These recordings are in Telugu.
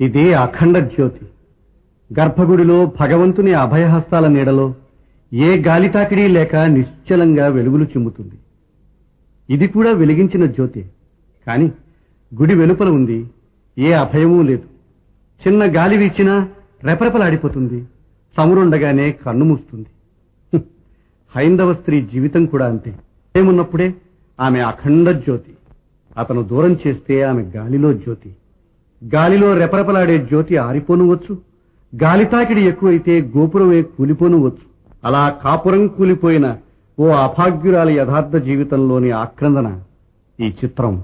ఇదే అఖండ జ్యోతి. గర్భగుడిలో భగవంతుని అభయహస్తాల నీడలో ఏ గాలితాకిడి లేక నిశ్చలంగా వెలుగులు చిమ్ముతుంది. ఇది కూడా వెలిగించిన జ్యోతి. కాని గుడి వెలుపల ఉంది, ఏ అభయమూ లేదు. చిన్న గాలి వీచినా రెపరెపలాడిపోతుంది, చమురుండగానే కన్ను మూస్తుంది. హైందవ స్త్రీ జీవితం కూడా అంతే. ఏమున్నప్పుడే ఆమె అఖండ జ్యోతి. అతను దూరం చేస్తే ఆమె గాలిలో జ్యోతి. గాలిలో రెపరెపలాడే జ్యోతి ఆరిపోనువచ్చు, గాలి తాకిడి ఎక్కువైతే గోపురమే కూలిపోనువచ్చు. అలా కాపురం కూలిపోయిన ఓ అభాగ్యురాలి యథార్థ జీవితంలోని ఆక్రందన ఈ చిత్రం.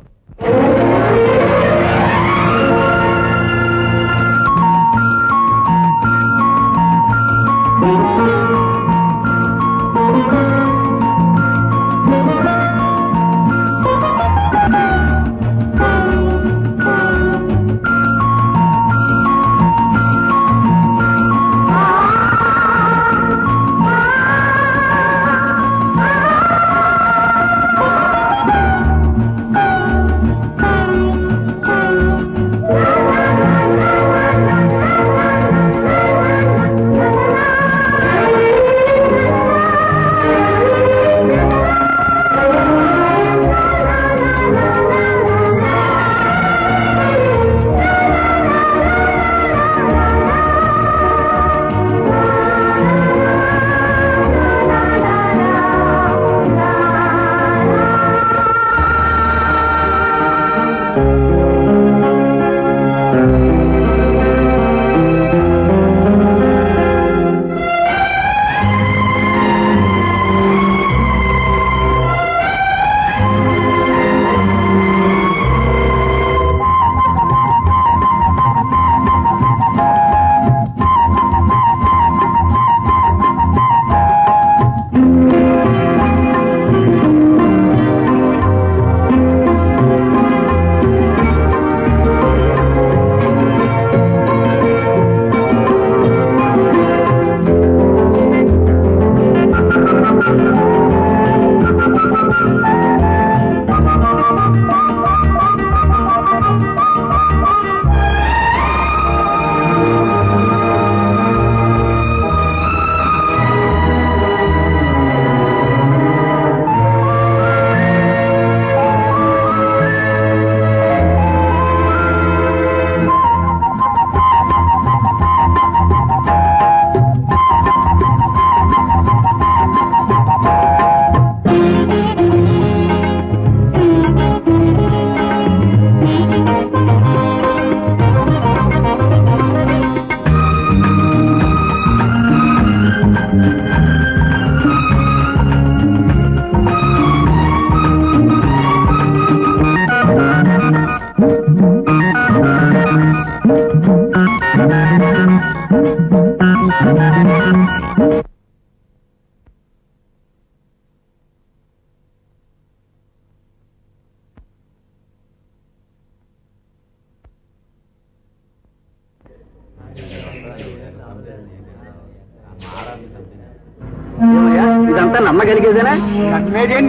ఇదంతా నమ్మగలిగేదేనా?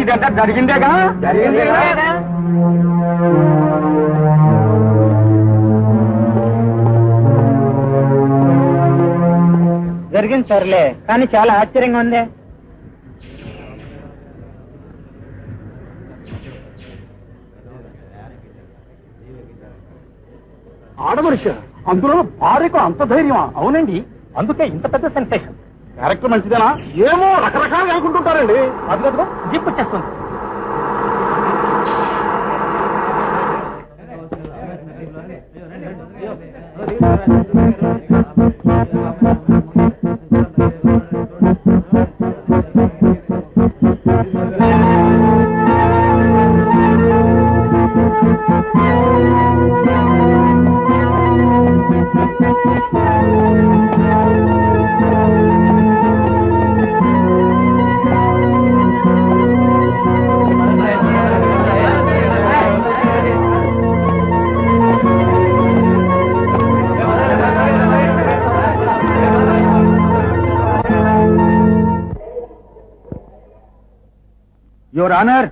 ఇదంతా జరిగిందేగా. జరిగింది సర్లే, కానీ చాలా ఆశ్చర్యంగా ఉంది. ఆడమనిషి, అందులో భార్యకు అంత ధైర్యమా? అవునండి, అందుకే ఇంత పెద్ద సెన్సేషన్. క్యారెక్టర్ మంచిదేనా? ఏమో రకరకాలుగా అనుకుంటుంటారండి. అదిగో జిప్ వచ్చేస్తుంది. యువర్ ఆనర్,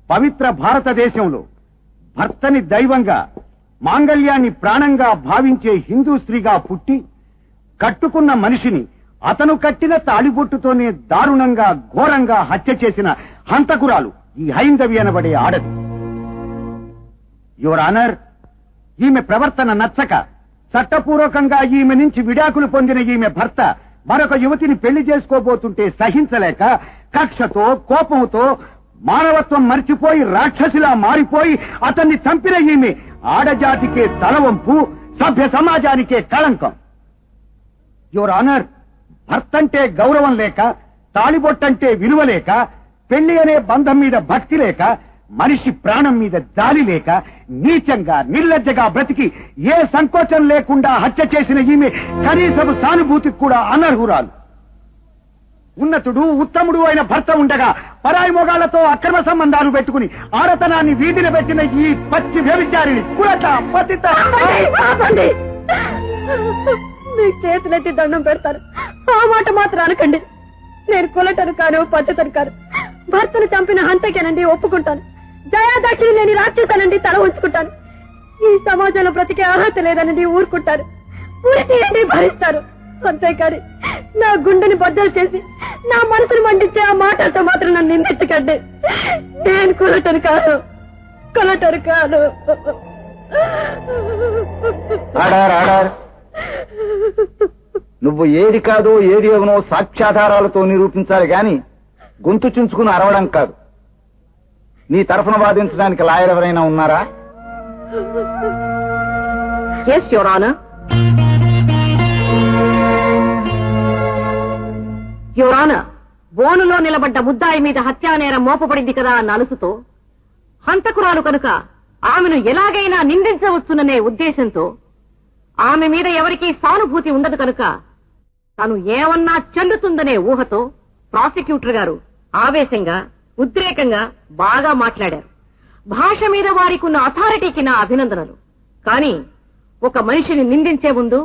పవిత్ర భారతదేశంలో భర్తని దైవంగా, మాంగళ్యాన్ని ప్రాణంగా భావించే హిందూ స్త్రీగా పుట్టి కట్టుకున్న మనిషిని అతను కట్టిన తాళిబొట్టుతోనే దారుణంగా ఘోరంగా హత్య చేసిన హంతకురాలు ఈ హైందవి అనబడే ఆడది. యువర్ ఆనర్, ఈమె ప్రవర్తన నచ్చక చట్టపూర్వకంగా ఈమె నుంచి విడాకులు పొందిన ఈమె భర్త మరొక యువతిని పెళ్లి చేసుకోబోతుంటే సహించలేక కక్షతో కోపంతో మానవత్వం మర్చిపోయి రాక్షసిలా మారిపోయి అతన్ని చంపిన ఈమె ఆడజాతికే తలవంపు, సభ్య సమాజానికే కళంకం. యువర్ ఆనర్, భర్తంటే గౌరవం లేక, తాళిబొట్టంటే విలువ లేక, పెళ్లి అనే బంధం మీద భక్తి లేక, మనిషి ప్రాణం మీద జాలి లేక, నీచంగా నిర్లజ్జగా బ్రతికి ఏ సంకోచం లేకుండా హత్య చేసిన ఈమె కనీసపు సానుభూతికి కూడా అనర్హురాలు. ఉన్నతుడు ఉత్తముడు అయిన భర్త ఉండగా పరాయి మొగాళ్లతో అక్రమ సంబంధాలు పెట్టుకుని ఆడతనాన్ని వీధిన పెట్టిన ఈ పచ్చి వ్యభిచారిణి కులట పతిత. మీకు చేతులెత్తి దండం పెడతారు, ఆ మాట మాత్రం అనకండి. నేను కులటను కాను, పద్ధతను కాను. భర్తను చంపిన హంతకేనండి ఒప్పుకుంటాను. దయాదక్షిణ లేని రాక్షసానండి తల ఉంచుకుంటాను. ఈ సమాజంలో బ్రతికే అర్హత లేదనండి ఊరుకుంటారు, ఊరి తీయండి భరిస్తారు. అంతేకాని నా గుండెని బద్దలు చేసి నా మనసును మండించే ఆ మాటలతో మాత్రం నన్ను నిందించకండి. నేను కులటను కాను, కులటను కాను. నువ్వు ఏది కాదో ఏది ఎవనో సాక్ష్యాధారాలతో నిరూపించాలి గాని గొంతు చించుకుని అరవడం కాదు. నీ తరఫున వాదించడానికి లాయర్ ఎవరైనా ఉన్నారా? Yes, Your Honor. Your Honor, బోనులో నిలబడ్డ ముద్దాయి మీద హత్యానేరం మోపబడింది కదా అన్న అలుసుతో హంతకురాలు కనుక ఆమెను ఎలాగైనా నిందించవచ్చుననే ఉద్దేశంతో, ఆమె మీద ఎవరికీ సానుభూతి ఉండదు కనుక తను ఏమన్నా చెల్లుతుందనే ఊహతో ప్రాసిక్యూటర్ గారు ఆవేశంగా, ఉద్రేకంగా బాగా మాట్లాడారు. భాష మీద వారికున్న అథారిటీకి నా అభినందనలు. కానీ ఒక మనిషిని నిందించే ముందు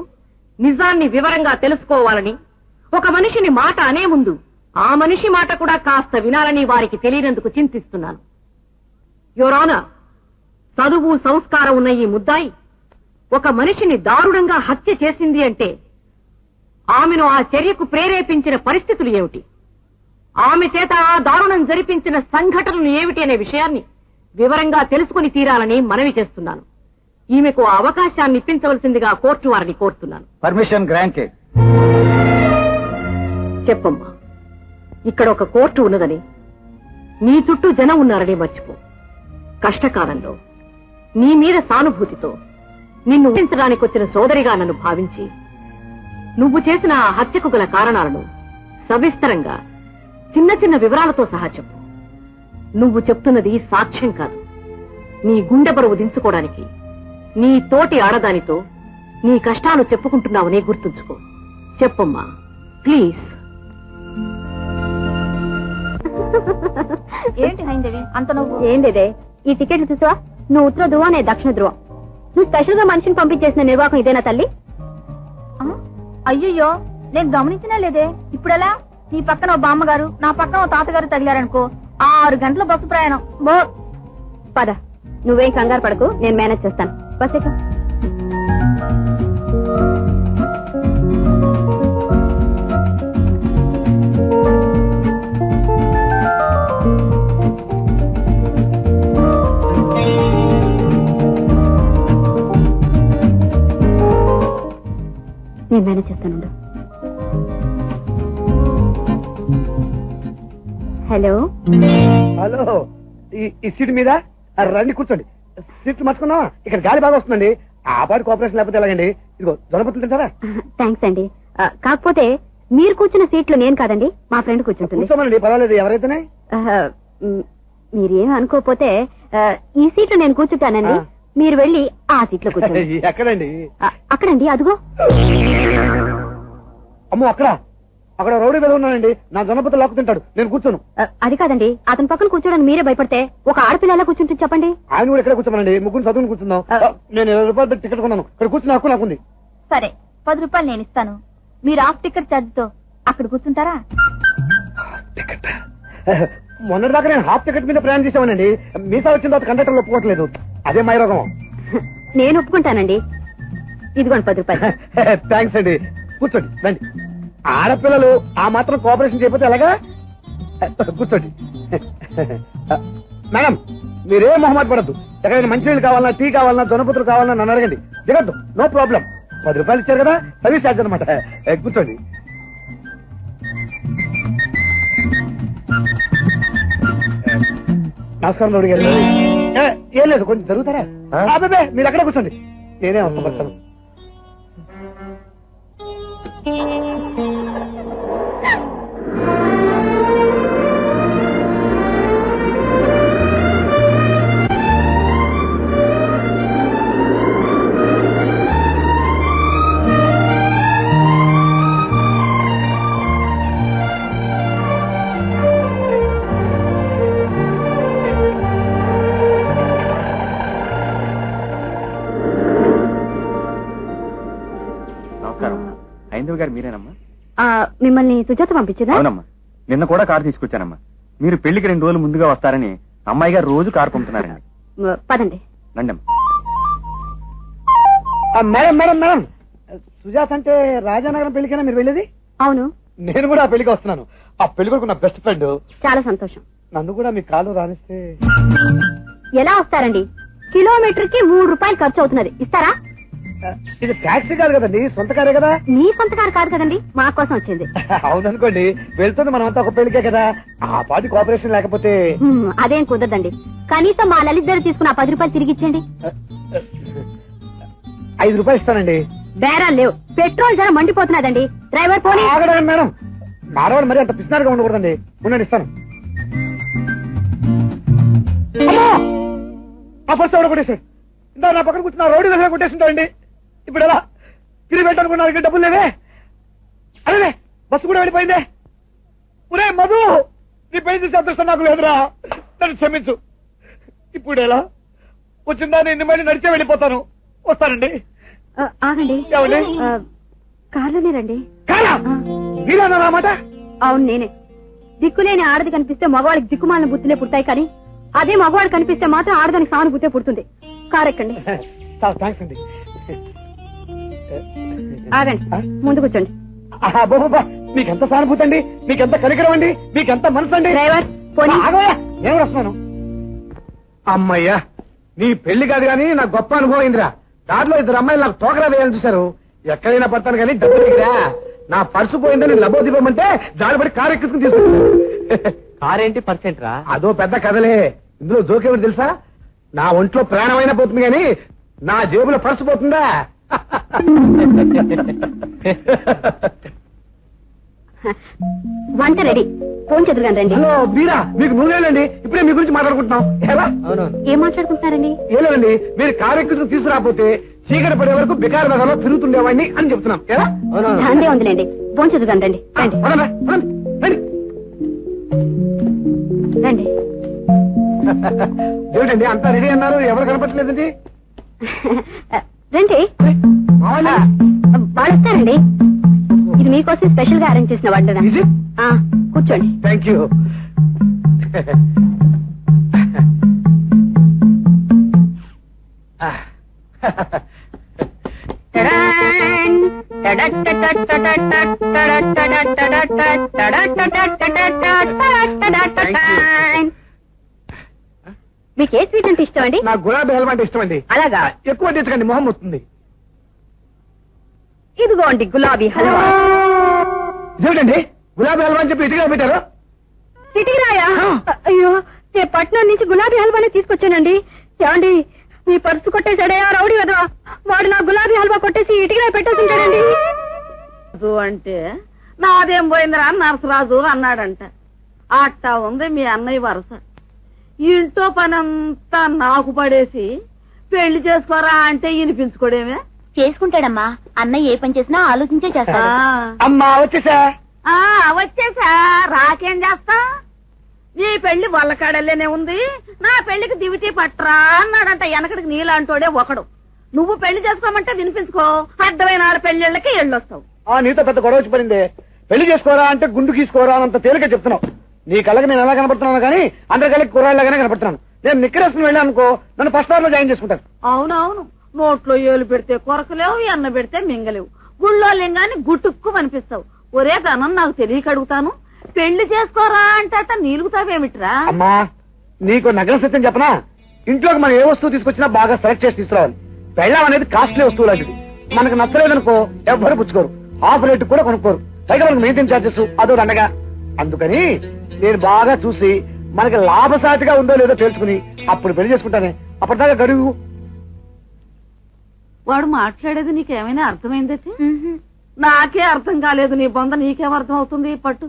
నిజాన్ని వివరంగా తెలుసుకోవాలని, ఒక మనిషిని మాట అనే ముందు ఆ మనిషి మాట కూడా కాస్త వినాలని వారికి తెలియనందుకు చింతిస్తున్నాను. యువర్ ఆనర్, చదువు సంస్కారం ఉన్న ఈ ముద్దాయి ఒక మనిషిని దారుణంగా హత్య చేసింది అంటే ఆమెను ఆ చర్యకు ప్రేరేపించిన పరిస్థితులు ఏమిటి, ఆమె చేత ఆ దారుణం జరిపించిన సంఘటనలు ఏమిటి అనే విషయాన్ని వివరంగా తెలుసుకుని తీరాలని మనవి చేస్తున్నాను. ఈమెకు ఆ అవకాశాన్ని ఇప్పించవలసిందిగా కోర్టు వారిని కోరుతున్నాను. Permission granted. చెప్పమ్మా, ఇక్కడ ఒక కోర్టు ఉన్నదని, నీ చుట్టూ జనం ఉన్నారని మర్చిపో. కష్టకాలంలో నీ మీద సానుభూతితో నిన్ను ఊహించడానికి వచ్చిన సోదరిగా నన్ను భావించి నువ్వు చేసిన ఆ హత్యకు గల కారణాలను సవిస్తరంగా చిన్న చిన్న వివరాలతో సహా చెప్పు. నువ్వు చెప్తున్నది సాక్ష్యం కాదు, నీ గుండె బరువు దించుకోవడానికి నీ తోటి ఆడదానితో నీ కష్టాలు చెప్పుకుంటున్నావనే గుర్తుంచుకో. చెప్పమ్మా ప్లీజ్. ఏంటి హైందవి అంత నువ్వు? ఏం లేదే, ఈ టికెట్లు చూసావా? నువ్వు ఉత్తర ధ్రువం, నేను దక్షిణ ధ్రువం. నువ్వు స్పెషల్ గా మనిషిని పంపించేసిన నిర్వాహకం ఇదేనా తల్లి? అయ్యయ్యో, నేను గమనించినా లేదే. ఇప్పుడెలా? నీ పక్కన ఓ బామ్మగారు, నా పక్కన ఓ తాతగారు తగిలారనుకో, 6 గంటల బస్సు ప్రయాణం. పద, నువ్వేం కంగారు పడకు, నేను మేనేజ్ చేస్తాను. బస్ ఎక్క. నేను మేనేజ్ చేస్తాను. హలో హలో, ఈ సీట్ మీద రండి, కూర్చోండి. సీట్లు మార్చుకున్నావా? ఇక్కడ గాలి బాగా వస్తుందండి. ఆ పాటి కోఆపరేషన్ లేకపోతే ఎలాగండి? ఇదిగో జొన్నపత్తులు తింటారా? థ్యాంక్స్ అండి. కాకపోతే మీరు కూర్చున్న సీట్లు నేను కాదండి, మా ఫ్రెండ్ కూర్చుంటుంది. కూర్చోమనండి, పర్వాలేదు, ఎవరైతేనే. మీరేం అనుకోకపోతే ఈ సీట్లో నేను కూర్చుంటానండి, మీరు వెళ్ళి ఆ సీట్లో కూర్చోండి. ఎక్కడండి? అక్కడండి, అదిగో. అమ్మో, అక్కడ అక్కడ రౌడీ మీద ఉన్నానండి, నా జొన్నపత్తులు లాక్కు తింటాడు, నేను కూర్చోను. అది కాదండి, అతని పక్కన కూర్చోడానికి మీరే భయపడితే ఒక ఆడపిల్ల ఎలా కూర్చుంటుంది చెప్పండి? ఆయన కూడా ఇక్కడే కూర్చోమనండి, ముగ్గురు చదువుని కూర్చుందాం. నేను 20 రూపాయలు టికెట్ కొన్నాను, ఇక్కడ కూర్చుని హక్కు నాకుంది. సరే, 10 రూపాయలు నేను ఇస్తాను. మీరు హాఫ్ టికెట్ ఛార్జ్ తో అక్కడ కూర్చుంటారా? మొన్నటిదాకా నేను హాఫ్ టికెట్ మీద ప్రయాణం చేసామనండి. మీసా వచ్చిన తర్వాత కండక్టర్ ఒప్పుకోవట్లేదు. అదే మైరోగం. నేను ఒప్పుకుంటానండి. ఇదిగోండి 10 రూపాయలు. థ్యాంక్స్ అండి. కూర్చోండి, రండి. ఆడపిల్లలు ఆ మాత్రం కోఆపరేషన్ చేయకపోతే ఎలాగా? కూర్చోండి. మేడం, మీరే మొహమాట పడద్దు. ఎక్కడైనా మంచినీళ్ళు కావాలన్నా, టీ కావాలన్నా, జొన్నపుత్రులు కావాలన్నా నన్ను అడగండి. దిగద్దు, నో ప్రాబ్లం. 10 రూపాయలు ఇచ్చారు కదా, సర్వీస్ ఛార్జ్ అనమాట. కూర్చోండి. నమస్కారం రౌడీ గారు. ఏం లేదు, కొంచెం జరుగుతారా? అబ్బాబే, మీరు అక్కడే కూర్చోండి, నేనే వస్తాను. ఐందవ్ గారు మీరేనమ్మా? మిమ్మల్ని సుజాత పంపించదా? అవునమ్మా, నిన్న కూడా కారు తీసుకొచ్చానమ్మా. మీరు పెళ్లికి 2 రోజులు ముందుగా వస్తారని అమ్మాయి గారు రోజు కారు పంపుతున్నారండి. పదండి. రండమ్మా. మేడం మేడం మేడం, సుజాత అంటే రాజానగరం పెళ్లికైనా మీరు వెళ్ళేది? అవును, నేను కూడా ఆ పెళ్లికి వస్తున్నాను. ఆ పెళ్లి కొడుకు నా బెస్ట్ ఫ్రెండ్. చాలా సంతోషం. నన్ను కూడా మీ కాలు రానిస్తే. ఎలా వస్తారండి? కిలోమీటర్ కి 3 రూపాయలు ఖర్చు అవుతున్నది, ఇస్తారా? ఇది ట్యాక్సీ కాదు కదండి, సొంత కారే కదా. మీ సొంత కారు కాదు కదండి, మా కోసం వచ్చింది. అవుననుకోండి, వెళ్తుంది మనమంతా ఒక పెళ్లికే కదా. ఆ పాటి కోఆపరేషన్ లేకపోతే అదేం కుదరదండి. కనీసం మా లలిత్ దగ్గర తీసుకున్న 10 రూపాయలు తిరిగి ఇచ్చేయండి. 5 రూపాయలు ఇస్తానండి. బేరాలు లేవు, పెట్రోల్ ధర మండిపోతున్నదండి. డ్రైవర్ పోనీ. ఆగడం మేడం, మారవాడు మరి అంత పిసినారుగా ఉండకూడదండి. ఉండండి, ఇస్తాను. ఆ ఫస్ట్ ఎవడో కొట్టేశాడు. ఇందా నా పక్కన కూర్చున్న రోడ్డు దగ్గర కొట్టేస్తుంటాడండి. ఇప్పుడు ఎలా తిరిగి పెట్టాలనుకున్నా, డబ్బులు లేవే. అదే బస్సు కూడా వెళ్ళిపోయిందే. ఒరే మధు, నీ పెళ్లి చూసి అదృష్టం నాకు లేదురా, నన్ను క్షమించు. ఇప్పుడు ఎలా వచ్చిందా? నేను మళ్ళీ నడిచే వెళ్ళిపోతాను. వస్తానండి. ఆగండి, ఏమండి? కార్లోనే రండి. కారా మీరేనా మాట? అవును, నేనే. దిక్కులేని ఆడది కనిపిస్తే మగవాడికి దిక్కుమాలిన బుద్ధులే పుడతాయి, కానీ అదే మగవాడు కనిపిస్తే మాత్రం ఆడదానికి సానుభూతే పుడుతుంది. కారెక్కండి. థ్యాంక్స్ అండి. ఆగండి, ముందు కూర్చోండి. బాబా, మీకెంత సానుభూతి అండి, మీకెంత కనికరం అండి, మీకెంత మనసు అండి. డ్రైవర్ పోనీ. నేను వస్తున్నాను. అమ్మయ్యా, నీ పెళ్లి కాదు కానీ నాకు గొప్ప అనుభవం అయిందిరా. దాంట్లో 2 అమ్మాయిలు నాకు తోకరా వేయాలని చూశారు. ఎక్కడైనా పడతాను కానీ డబ్బు దగ్గర నా పర్సు పోయిందని లబోదివ్వమంటే జాలిపడి కారు ఎక్కించుకుని తీసుకుంటాను. కారేంటి పర్సెంట్ రా? అదో పెద్ద కథలే. ఇందులో జోకేమిటి తెలుసా? నా ఒంట్లో ప్రాణమైనా పోతుంది కానీ నా జేబులో పర్సు పోతుందా? వంట రెడీ, ఫోన్ చదువుగాను రండి. హలో మీరా, మీకు నువ్వేలండి. ఇప్పుడే మీ గురించి మాట్లాడుకుంటున్నాం. ఎలా? ఏం మాట్లాడుకుంటున్నారండి? ఏలేదండి, మీరు కారు ఎక్కుతూ తీసుకురాకపోతే చీకటి పడే వరకు బికారు నగరంలో తిరుగుతుండేవాడిని అని చెప్తున్నాం. ఎలా? అందే ఉందిలేండి, ఫోన్ చదువుగాను రండి. రండి రండి. రండి. ఏమిటండి అంతా రెడీ అన్నారు, ఎవరు కనపట్లేదండి? రండి, వాళ్ళు వస్తారండి. ఇది మీకోసం స్పెషల్ గా అరేంజ్ చేసిన వంట. కూర్చోండి. Thank you. మీకు ఏ స్వీట్ అంటే ఇష్టం అండి? నాకు గులాబీ హల్వా అంటే ఇష్టం అండి. అలాగా? ఎక్కువ తెచ్చకండి, మొహం వస్తుంది. ఇదిగోండి గులాబీ హల్వా. ఇదేంటండి గులాబీ హల్వా అని చెప్పి ఇటుగా పెట్టారు? ఇటుకురాయా? అయ్యో, నేను పట్నం నుంచి గులాబీ హల్వానే తీసుకొచ్చానండి. ఏమండి, మీ పర్సు కొట్టేశాడే ఆ రౌడీ కదా, వాడు నా గులాబీ హల్వా కొట్టేసి ఇటుగా పెట్టేసి ఉంటాడండి. అంటే నాదేం పోయిందిరా నరసరాజు అన్నాడంట. అట్టా ఉంది మీ అన్నయ్య వరస. ఇంట్లో పనంతా నాకు పడేసి పెళ్లి చేసుకోరా అంటే వినిపించుకోడేమే. చేసుకుంటాడమ్మా, అన్నయ్య ఏ పని చేసినా ఆలోచించే చేస్తా. అమ్మా వచ్చేసా? వచ్చేసా, రాకేం చేస్తా? నీ పెళ్లి వల్లకాడల్లేనే ఉంది, నా పెళ్లికి దివిటీ పట్రా అన్నాడంట. వెనకడికి నీలాంటోడే ఒకడు. నువ్వు పెళ్లి చేసుకోమంటే వినిపించుకో, అడ్డమైన ఆడ పెళ్లిళ్ళకి ఎళ్ళొస్తావు. నీతో పెద్ద గొడవ వచ్చి పడింది. పెళ్లి చేసుకోరా అంటే గుండు గీసుకోరా అంత తేలిక చెప్తున్నావు. నీ కళ్ళకి నేను ఎలా కనపడుతున్నాను కానీ అందరి కళ్ళకి కుర్రాళ్ళగానే కనపడుతున్నాను. నేను నిక్కరేసుకుని వెళ్ళాను అనుకో, నన్ను ఫస్ట్ ఫ్లోర్ లో జాయిన్ చేసుకుంటాను. అవునవును, నోట్లో ఏలు పెడితే కొరకలేవు, ఎన్న పెడితే మింగలేవు, గుళ్ళో లింగాన్ని గుట్టుక్కు అనిపిస్తావు. ఒరే తనం నాకు తెలియక అడుగుతాను, పెళ్లి చేసుకోరా అంటట నీలుగుతావేమిట్రా? అమ్మా నీకు నగరం సత్యం చెప్పనా, ఇంట్లోకి మనం ఏ వస్తువు తీసుకొచ్చినా బాగా సెలెక్ట్ చేసి తీసుకురావాలి. పెళ్ళం అనేది కాస్ట్లీ వస్తువు లాంటిది. మనకు నచ్చలేదనుకో ఎవ్వరు పుచ్చుకోరు, ఆఫ్ రేట్ కూడా కొనుక్కోరు, పైగా మనకు మెయింటైన్ చార్జెస్ అదో దండగా. అందుకని నేను బాగా చూసి మనకి లాభసాటిగా ఉందో లేదో తెలుసుకుని అప్పుడు పెళ్లి చేసుకుంటానే. అప్పటిదాకా గడువు. వాడు మాట్లాడేది నీకేమైనా అర్థమైందే? నాకే అర్థం కాలేదు, నీ బొంద నీకేం అర్థం అవుతుంది? పట్టు.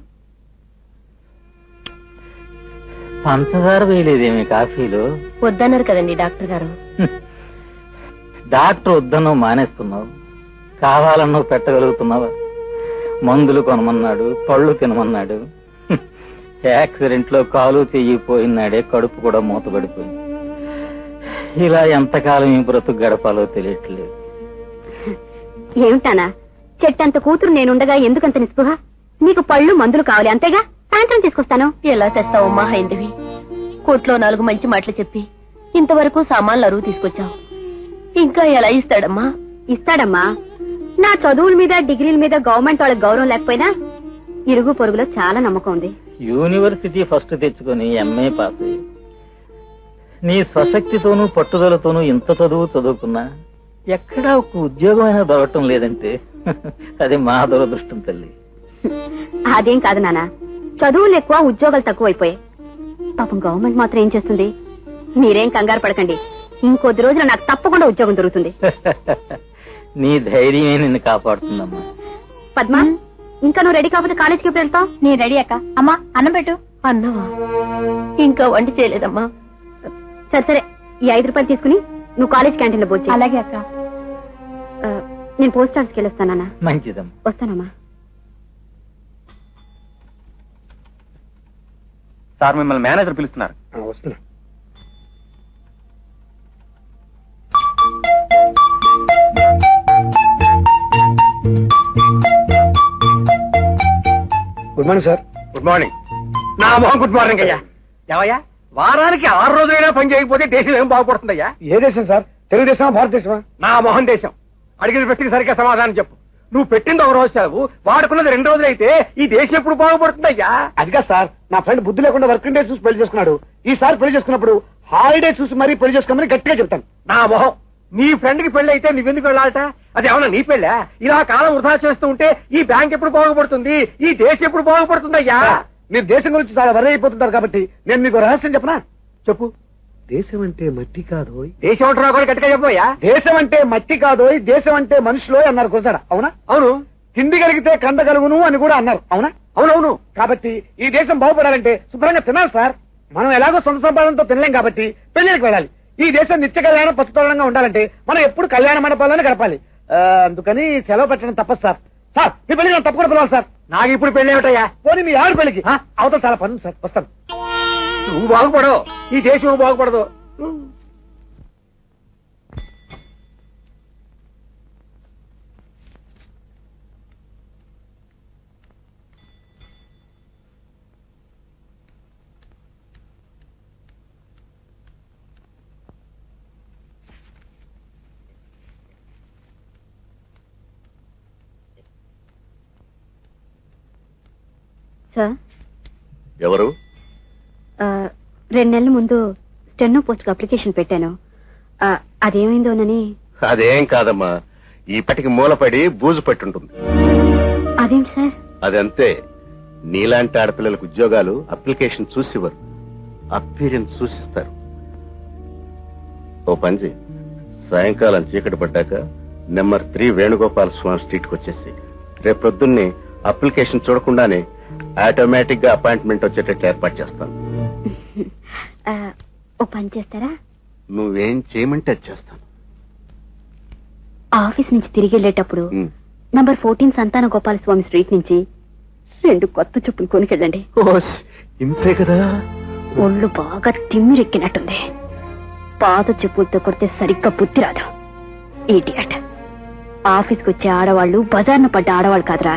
పంచదార వేయలేదేమి కాఫీలో? వద్దన్నారు కదండి డాక్టర్ గారు. డాక్టర్ వద్దను మానేస్తున్నావు, కావాలన్నో పెట్టగలుగుతున్నావా? మందులు కొనమన్నాడు, పళ్ళు తినమన్నాడు. యాక్సిడెంట్ లో కాలు చెయ్యిపోయినాడే కడుపు కూడా మూతపడిపోయింది. ఇలా ఎంతకాలం ఈ బ్రతుకు గడపాలో తెలియట్లేదు. ఏమిటానా చెట్టంత కూతురు నేనుండగా ఎందుకంత నిస్పృహ? నీకు పళ్ళు మందులు కావాలి అంతేగా, సాయంత్రం తీసుకొస్తాను. ఎలా తెస్తావు మా హైందవి? కోట్లో 4 మంచి మాటలు చెప్పి ఇంతవరకు సామాన్లు అరువు తీసుకొచ్చావు, ఇంకా ఎలా ఇస్తాడమ్మా? ఇస్తాడమ్మా. నా చదువుల మీద డిగ్రీల మీద గవర్నమెంట్ వాళ్ళకి గౌరవం లేకపోయినా ఇరుగు పొరుగులో చాలా నమ్మకం ఉంది. యూనివర్సిటీ ఫస్ట్ తెచ్చుకొని ఎంఏ పాస్ అయ్యి నీ స్వశక్తితోనూ పట్టుదలతోనూ ఇంత చదువుకున్నా ఎక్కడా ఒక ఉద్యోగమైనా దొరకటం లేదంటే అది మా దురదృష్టం తల్లి. అదేం కాదు నాన్న, చదువులు ఎక్కువ ఉద్యోగాలు తక్కువ అయిపోయాయి. పాపం గవర్నమెంట్ మాత్రం ఏం చేస్తుంది? మీరేం కంగారు పడకండి, ఇంకొద్ది రోజులు నాకు తప్పకుండా ఉద్యోగం దొరుకుతుంది. నీ ధైర్యమే నిన్ను కాపాడుతుందమ్మా. పద్మా, ఇంకా నువ్వు రెడీ కాకపోతే కాలేజీకి ఎప్పుడు వెళ్తావు? నేను రెడీ అక్క. అమ్మా అన్నం పెట్టు. అన్నవా? ఇంకా వంట చేయలేదమ్మా. సరే సరే, ఈ 5 రూపాయలు తీసుకుని నువ్వు కాలేజ్ క్యాంటీన్ లో భోజనం. అలాగే అక్క. నేను పోస్ట్ ఆఫీస్కి వెళ్ళొస్తానన్నా. మంచిదమ్మా. వస్తానమ్మా. సార్ మిమ్మల్ని మేనేజర్ పిలుస్తున్నారు. వస్తున్నా. Good morning sir. Good morning. నా మొహం గుడ్ మార్నింగ్ అయ్యా. ఏమయ్యా, వారానికి 6 రోజులైనా పని చేయకపోతే దేశం ఏం బాగుపడుతుందయ్యా? ఏ దేశం సార్? తెలుగుదేశమా భారతదేశమా? నా మొహం దేశం. అడిగిన ప్రశ్నకి సరిగ్గా సమాధానం చెప్పు. నువ్వు పెట్టింది 1 రోజు సెలవు, వాడుకున్నది 2 రోజులైతే ఈ దేశం ఎప్పుడు బాగుపడుతుందయ్యా? అదిగా సార్, నా ఫ్రెండ్ బుద్ధి లేకుండా వర్కింగ్ డే చూసి పెళ్లి చేసుకున్నాడు. ఈసారి పెళ్లి చేసుకున్నప్పుడు హాలిడే చూసి మరీ పెళ్లి చేసుకోమని గట్టిగా చెప్తాను. నా మొహం. నీ ఫ్రెండ్ కి పెళ్లి అయితే నువ్వెందుకు వెళ్ళాలట? అది ఏమన్నా నీ పెళ్ళా? ఇలా కాలం వృధా చేస్తూ ఉంటే ఈ బ్యాంక్ ఎప్పుడు బాగుపడుతుంది, ఈ దేశం ఎప్పుడు బాగుపడుతుందయ్యా? మీరు దేశం గురించి చాలా వరి అయిపోతుంటారు కాబట్టి నేను మీకు రహస్యం చెప్పనా? చెప్పు. దేశం అంటే మట్టి కాదోయ్. దేశం అంటున్నా కూడా గట్టిగా చెప్పబోయా. దేశం అంటే మట్టి కాదోయ్, దేశం అంటే మనుషులోయ్ అన్నారు కురసాడ. అవునా? అవును. తిండి కలిగితే కండ కలుగును అని కూడా అన్నారు. అవునా? అవునవును. కాబట్టి ఈ దేశం బాగుపడాలంటే శుభ్రంగా తినాలి సార్. మనం ఎలాగో సొంత సంపాదనతో తినలేం కాబట్టి పెళ్లికి వెళ్ళాలి. ఈ దేశం నిత్య కళ్యాణం పసుతోరణంగా ఉండాలంటే మనం ఎప్పుడు కళ్యాణ మండపాలను గడపాలి. అందుకని సెలవు పెట్టడం తప్పదు సార్. సార్ మీ పెళ్లికి నన్ను తప్పకుండా పిలవాలి సార్. నాకు ఇప్పుడు పెళ్లి ఏమిటయ్యా? పోనీ మీ ఆవిడ పెళ్లికి. అవతల చాలా పని ఉంది సార్, వస్తాను. నువ్వు బాగుపడవు, ఈ దేశం బాగుపడదు. సార్, ఎవరు? 2 నెలల ముందు స్టెనో పోస్ట్ కు అప్లికేషన్ పెట్టాను. అదేమైందోనని. అదేం కాదమ్మా, ఈపటికి మూలపడి బూజు పట్టుంటుంది. అదేంటి సార్? అదంతే. నీలాంటి ఆడపిల్లలకు ఉద్యోగాలు అప్లికేషన్ చూసివ్వరు, అపీరెన్స్ చూసిస్తారు. ఓ పంజి, సాయంకాలం చీకటి పడ్డాక నెంబర్ 3 వేణుగోపాల స్వామి స్ట్రీట్ కి వచ్చేసి రేపు ప్రొద్దున్నే అప్లికేషన్ చూడకుండానే ఆటోమేటిక్ గా అపాయింట్మెంట్ వచ్చేటట్లు ఏర్పాటు చేస్తాను. ఓ పని చేస్తారా? నువ్వేం చేయమంటే అది చేస్తాను. ఆఫీస్ నుంచి తిరిగి వెళ్ళేటప్పుడు నంబర్ 14 సంతాన గోపాల స్వామి స్ట్రీట్ నుంచి 2 కొత్త చెప్పులు కొనుకెళ్ళండి. ఇంతే కదా. ఒళ్ళు బాగా తిమ్మిరెక్కినట్టుంది. పాత చెప్పులతో కొడితే సరిగ్గా బుద్ధి రాదు. ఈడియట్. ఆఫీస్కి వచ్చే ఆడవాళ్లు బజార్న పడ్డ ఆడవాళ్ళు కాదురా.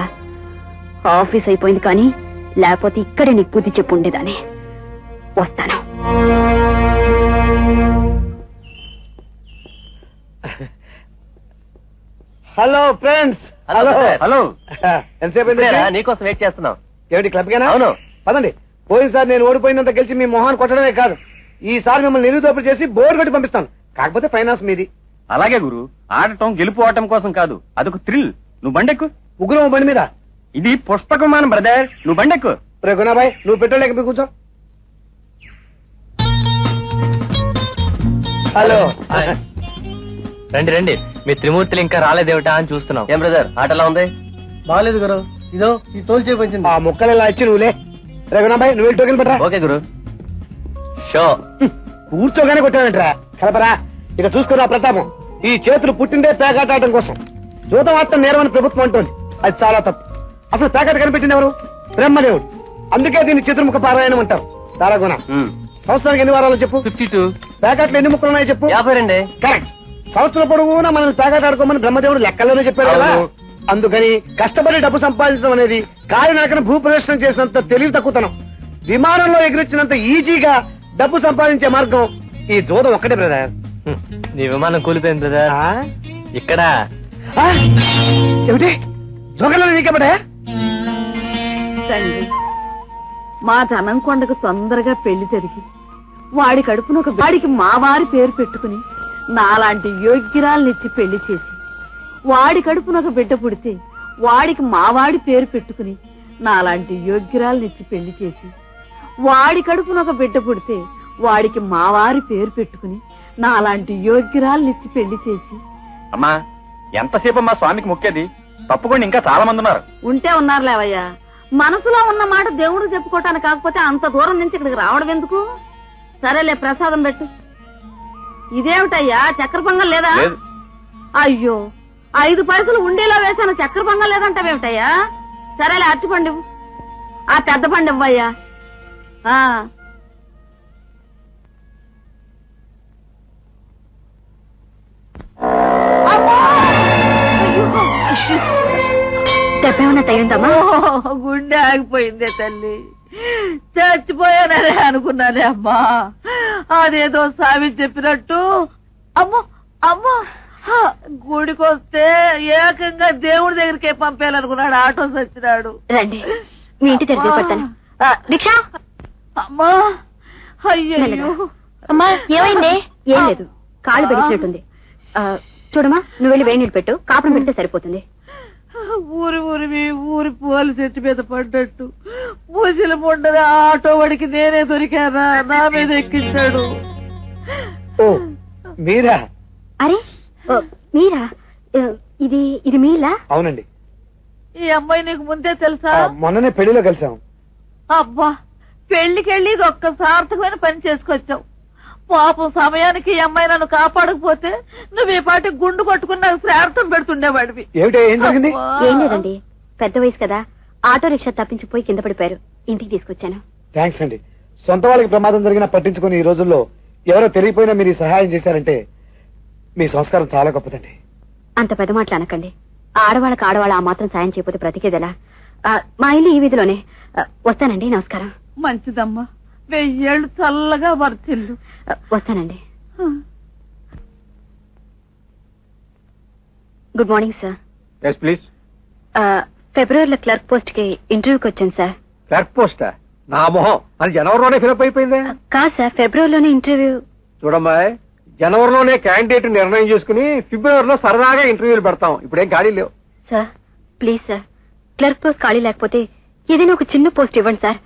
ఆఫీస్ అయిపోయింది కానీ లేకపోతే ఇక్కడే నీకు బుద్ధి చెప్పు ఉండేదాన్ని. వస్తాను. Hello friends. హలో హలో ఎంతసేపు నీకోసం వెయిట్ చేస్తున్నాం. ఏమిటి క్లబ్ గానా? అవును. పదండి. పోయినసారి నేను ఓడిపోయినంత గెలిచి మీ మొహాన్ని కొట్టడమే కాదు, ఈసారి మిమ్మల్ని నిరుదోపుడు చేసి బోర్ కొట్టి పంపిస్తాను. కాకపోతే ఫైనాన్స్ మీది. అలాగే గురు, ఆడటం గెలుపు ఆడటం కోసం కాదు, అదొక థ్రిల్. నువ్వు బండెక్కు. ముగ్గురు బండి మీద. ఇది పుష్పకుమారం బ్రదర్, నువ్వు బండెక్కు. రే గుణాబాయ్, నువ్వు పెట్రోల్ లేక కూర్చో. హలో. రండి రండి, మీ త్రిమూర్తులు ఇంకా రాలేదేమిటా అని చూస్తున్నాం. ఏం బ్రదర్, ఆటలా ఉంది? బాగాలేదు గురు, ఇదో ఈ తోలు చేయించింది. ఆ ముక్కలు ఇలా ఇచ్చి నువ్వులే. రే గుణాబాయ్, నువ్వు వెళ్ళి టోకెన్ పెట్టరా. ఓకే గురు. షో. కూర్చోగానే కొట్టానంటరా కలపరా. ఇక చూసుకురా ప్రతాపం, ఈ చేతులు పుట్టిందే పేకాట ఆడటం కోసం. జూతం ఆడటం నేరమని ప్రభుత్వం అంటోంది. అది చాలా తప్పు. అసలు పేకాట కనిపెట్టింది ఎవరు? బ్రహ్మదేవుడు. అందుకే దీన్ని చతుర్ముఖ పారాయణం అంటారు. చాలా గుణ. సంవత్సరానికి ఎన్ని వారాలు చెప్పు? 52. పేకాట్లు ఎన్ని ముక్కలు ఉన్నాయో చెప్పు? 52. కరెక్ట్. సంవత్సరం పొడవునా మనల్ని పేకాట ఆడుకోమని బ్రహ్మదేవుడు లెక్కల్లోనే చెప్పారు కదా. అవును. అందుకని కష్టపడి డబ్బు సంపాదించడం అనేది కాలినడకన భూ ప్రదర్శన చేసినంత తెలివి తక్కువతనం. విమానంలో ఎగిరొచ్చినంత ఈజీగా డబ్బు సంపాదించే మార్గం ఈ జూదం ఒక్కటే బ్రదర్. నీ విమానం కూలిపోయింది బ్రదర్. ఇక్కడ ఏమిటి జోగల్లో నీకెమ్మటే? తండ్రి, మా ధనంకొండకు తొందరగా పెళ్లి జరిగి వాడి కడుపున వాడికి మా వారి పేరు పెట్టుకుని నాలాంటి యోగ్యురాలనిచ్చి పెళ్లి చేసి వాడి కడుపున ఒక బిడ్డ పుడితే వాడికి మావాడి పేరు పెట్టుకుని నాలాంటి యోగ్యురాలనిచ్చి పెళ్లి చేసి వాడి కడుపున ఒక బిడ్డ పుడితే వాడికి మావారి పేరు పెట్టుకుని నాలాంటి యోగ్యురాలనిచ్చి పెళ్లి చేసి. అమ్మా, ఎంతసేపు మా స్వామికి మొక్కేది? తప్పకుండా ఇంకా చాలా మంది ఉన్నారు. ఉంటే ఉన్నారులేవయ్యా. మనసులో ఉన్న మాట దేవుడు చెప్పుకోవటానికి కాకపోతే అంత దూరం నుంచి ఇక్కడికి రావడం ఎందుకు? సరేలే, ప్రసాదం పెట్టు. ఇదేమిటయ్యా, చక్కెర పొంగల్ లేదా? అయ్యో, 5 పైసలు ఉండేలా వేసాను, చక్కెర పొంగల్ లేదంటావేమిటయ్యా? సరేలే, అరటిపండు ఇవ్వు. ఆ పెద్ద పండు ఇవ్వయ్యా. దెబ్బేమన్నా తయ్యిందమ్మా? గుండె ఆగిపోయిందే తల్లి. చచ్చిపోయాననే అనుకున్నానే అమ్మా. అదేదో సామి చెప్పినట్టు అమ్మో అమ్మో గుడికొస్తే ఏకంగా దేవుడి దగ్గరికే పంపేయాలనుకున్నాడు. ఆటో సచ్చినాడు. రండి, మీ ఇంటి దగ్గర పడతాను. రిక్షా. అమ్మా, అయ్యో. అమ్మా, ఏమైంది? ఏం లేదు, కాళ్ళు పెరిగినట్టుంది. చూడమ్మా, నువ్వు వెళ్ళి వేడి నీళ్ళు పెట్టు, కాపురం పెడితే సరిపోతుంది. ఊరి పూలు చెట్టు మీద పడ్డట్టు పూజలు ఉండదు. ఆటో వాడికి నేనే దొరికానా, నా మీద ఎక్కించాడు. ఓ మీరా? అరే మీరా? ఇది మీలా? అవునండి. ఈ అమ్మాయి నీకు ముందే తెలుసా? మొన్ననే పెళ్లిలో కలిసాం. అబ్బా, పెళ్లికెళ్ళి ఇది ఒక్క సార్థకమైన పని చేసుకొచ్చావు. పాపం సమయానికి ఈ అమ్మాయి నన్ను కాపాడకపోతే నువ్వు ఈ పాటి గుండు కొట్టుకుని నాకు శ్రార్థం పెడుతుండేవాడివి. ఏమిటి, ఏం జరిగింది? ఏం లేదండి, పెద్ద వయసు కదా, ఆటో రిక్షా తప్పించిపోయి కింద పడిపోయారు. ఇంటికి తీసుకొచ్చాను. థ్యాంక్స్ అండి. సొంత వాళ్ళకి ప్రమాదం జరిగినా పట్టించుకుని ఈ రోజుల్లో ఎవరో తెలియపోయినా మీరు ఈ సహాయం చేశారంటే మీ సంస్కారం చాలా గొప్పదండి. అంత పెద్ద మాటలు అనకండి. ఆడవాళ్ళకి ఆడవాళ్ళ ఆ మాత్రం సాయం చేయకపోతే బ్రతికేదెలా? మా ఇల్లు ఈ వీధిలోనే. వస్తానండి, నమస్కారం. మంచిదమ్మా, 1000 ఏళ్ళు చల్లగా వర్తిల్లు. వస్తానండి. Good morning sir. Yes please. ఫిబ్రవరిలో క్లర్క్ పోస్ట్ కి ఇంటర్వ్యూకి వచ్చాను సార్. క్లర్క్ పోస్టా? నా మొహం, అది జనవరిలోనే ఫిలప్ అయిపోయిందే. కాదు సార్, ఫిబ్రవరిలోనే ఇంటర్వ్యూ. చూడమ్మా, జనవరిలోనే క్యాండిడేట్ నిర్ణయం చేసుకుని ఫిబ్రవరిలో సరదాగా ఇంటర్వ్యూలు పెడతాం. ఇప్పుడేం ఖాళీ లేవు. Sir please sir, clerk post ఖాళీ లేకపోతే ఏదైనా ఒక చిన్న పోస్ట్ ఇవ్వండి సార్.